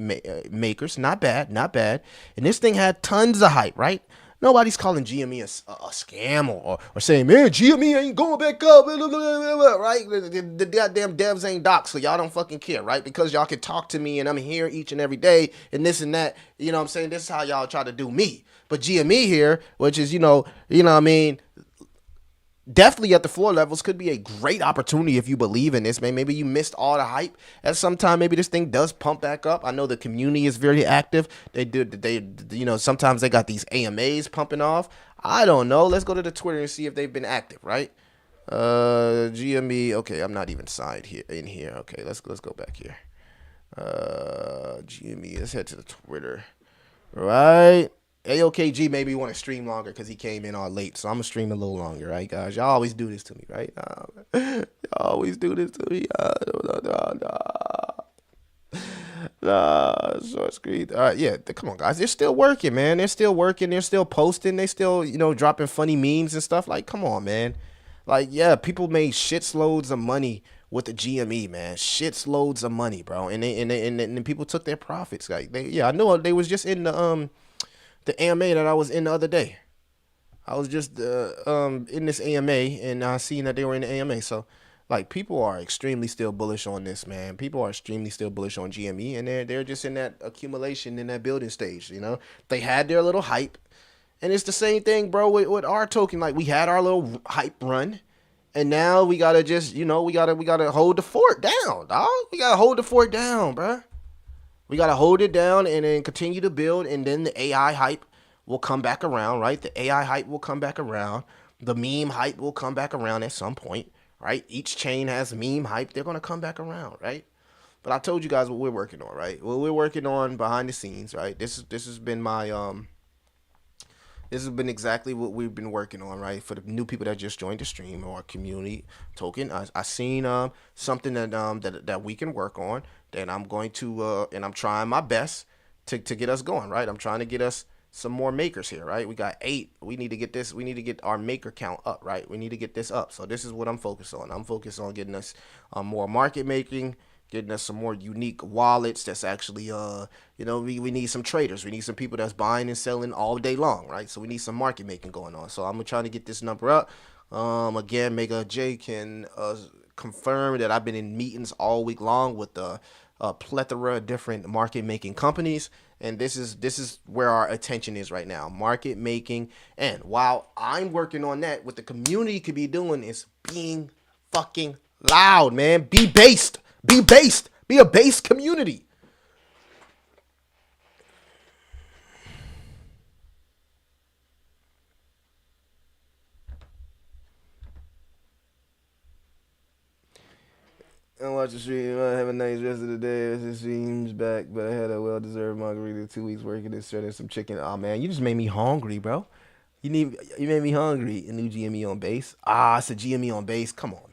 makers, not bad, not bad. And this thing had tons of hype, right? Nobody's calling GME a scam or saying, man, GME ain't going back up, blah, blah, blah, right? The goddamn devs ain't docs, so y'all don't fucking care, right? Because y'all can talk to me and I'm here each and every day and this and that. You know what I'm saying? This is how y'all try to do me. But GME here, which is, you know what I mean, definitely at the floor levels could be a great opportunity if you believe in this, man. Maybe you missed all the hype at some time. Maybe this thing does pump back up. I know the community is very active. Sometimes they got these AMAs pumping off. I don't know. Let's go to the Twitter and see if they've been active, right? GME. Okay, I'm not even signed here in here. Okay, let's go back here. GME. Let's head to the Twitter. Right. AOKG maybe want to stream longer because he came in all late. So I'm going to stream a little longer, right, guys? Y'all always do this to me, right? Y'all always do this to me. Short screen. Yeah, come on, guys. They're still working, man. They're still working. They're still posting. They still, dropping funny memes and stuff. Like, come on, man. Like, yeah, people made shitloads of money with the GME, man. Shitloads of money, bro. And people took their profits. Like, I know they was just in the AMA that I was in the other day. I was just in this AMA and I seen that they were in the AMA. So, like, people are extremely still bullish on this, man. People are extremely still bullish on GME, and they're just in that accumulation, in that building stage. They had their little hype, and it's the same thing, bro, with our token. Like, we had our little hype run, and now we gotta just, we gotta hold the fort down, dog. We gotta hold the fort down, bro. We got to hold it down and then continue to build, and then the AI hype will come back around, right? The AI hype will come back around. The meme hype will come back around at some point, right? Each chain has meme hype. They're going to come back around, right? But I told you guys what we're working on, right? What we're working on behind the scenes, right? This has been my this has been exactly what we've been working on, right? For the new people that just joined the stream or community token, I seen something that we can work on. That I'm going to and I'm trying my best to get us going, right? I'm trying to get us some more makers here, right? We got 8. We need to get this. We need to get our maker count up, right? We need to get this up. So this is what I'm focused on. I'm focused on getting us more market making, getting us some more unique wallets that's actually we need some traders. We need some people that's buying and selling all day long, right? So we need some market making going on. So I'm trying to get this number up. Again, Mega J can confirm that I've been in meetings all week long with a plethora of different market making companies, and this is where our attention is right now, market making. And while I'm working on that, what the community could be doing is being fucking loud, man. Be based, be a based community. I watch the stream. I have a nice rest of the day. It seems back, but I had a well-deserved margarita. 2 weeks working and shredding some chicken. Oh man, you just made me hungry, bro. You made me hungry. A new GME on base. It's a GME on base. Come on,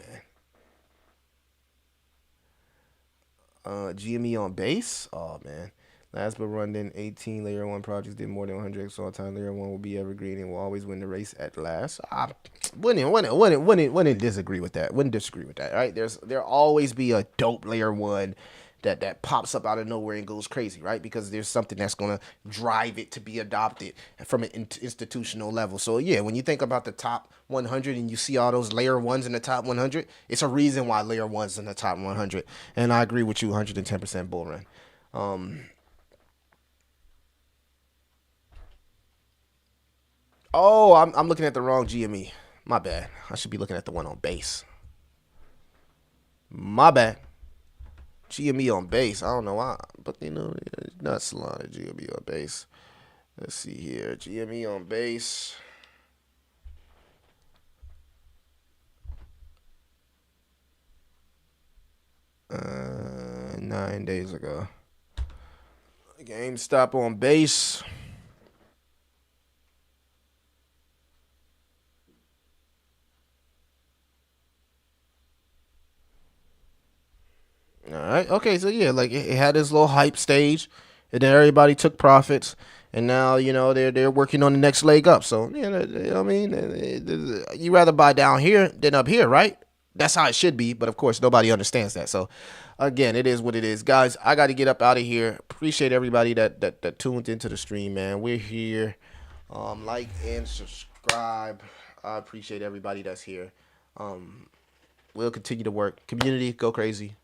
man. GME on base. Oh man. Last but run in 18 layer 1 projects did more than 100x all time. Layer 1 will be evergreen and will always win the race at last. I wouldn't disagree with that. Wouldn't disagree with that, right? There'll always be a dope layer 1 that pops up out of nowhere and goes crazy, right? Because there's something that's going to drive it to be adopted from an institutional level. So yeah, when you think about the top 100 and you see all those layer 1s in the top 100, it's a reason why layer 1's in the top 100. And I agree with you, 110% bull run. Oh, I'm looking at the wrong GME. My bad. I should be looking at the one on base. My bad. GME on base. I don't know why, but not Solana. GME on base. Let's see here. GME on base. 9 days ago. GameStop on base. All right. Okay. So yeah, like it had this little hype stage, and then everybody took profits, and now they're working on the next leg up. So I mean, you rather buy down here than up here, right? That's how it should be. But of course, nobody understands that. So again, it is what it is, guys. I got to get up out of here. Appreciate everybody that tuned into the stream, man. We're here. Like and subscribe. I appreciate everybody that's here. We'll continue to work. Community, go crazy.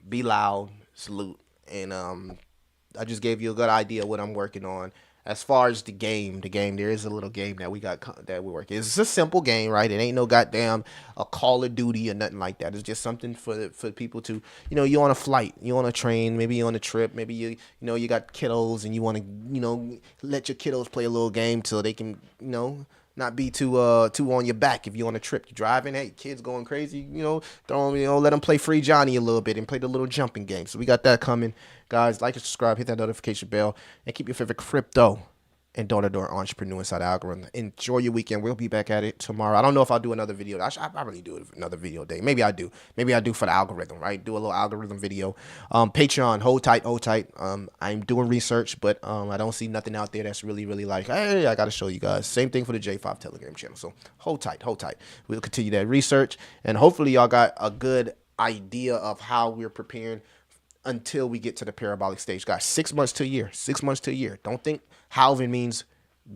Be loud, salute, and I just gave you a good idea of what I'm working on as far as the game, there is a little game that we got that we work. It's a simple game, right? It ain't no goddamn a Call of Duty or nothing like that. It's just something for people to, you on a flight, you on a train, maybe you on a trip, maybe you got kiddos and you want to, let your kiddos play a little game so they can, not be too on your back if you're on a trip. You're driving, hey, kids going crazy, let them play Free Johnny a little bit and play the little jumping game. So we got that coming. Guys, like and subscribe, hit that notification bell, and keep your favorite crypto and door-to-door entrepreneur inside the algorithm. Enjoy your weekend. We'll be back at it tomorrow. I don't know if I'll do another video. I probably do another video day. Maybe I do. Maybe I do for the algorithm, right? Do a little algorithm video. Patreon, hold tight, hold tight. I'm doing research, but I don't see nothing out there that's really, really like, hey, I got to show you guys. Same thing for the J5 Telegram channel. So hold tight, hold tight. We'll continue that research, and hopefully y'all got a good idea of how we're preparing until we get to the parabolic stage. Guys, 6 months to a year. 6 months to a year. Don't think halving means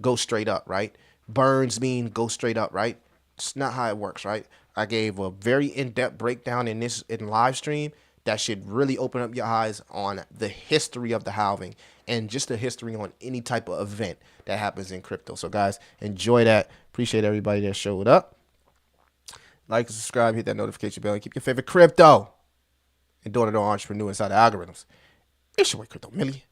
go straight up, right? Burns mean go straight up, right? It's not how it works, right? I gave a very in-depth breakdown in live stream that should really open up your eyes on the history of the halving and just the history on any type of event that happens in crypto. So guys, enjoy that. Appreciate everybody that showed up. Like and subscribe, hit that notification bell, and keep your favorite crypto and door-to-door entrepreneur inside the algorithms. It's your way, Crypto Millie.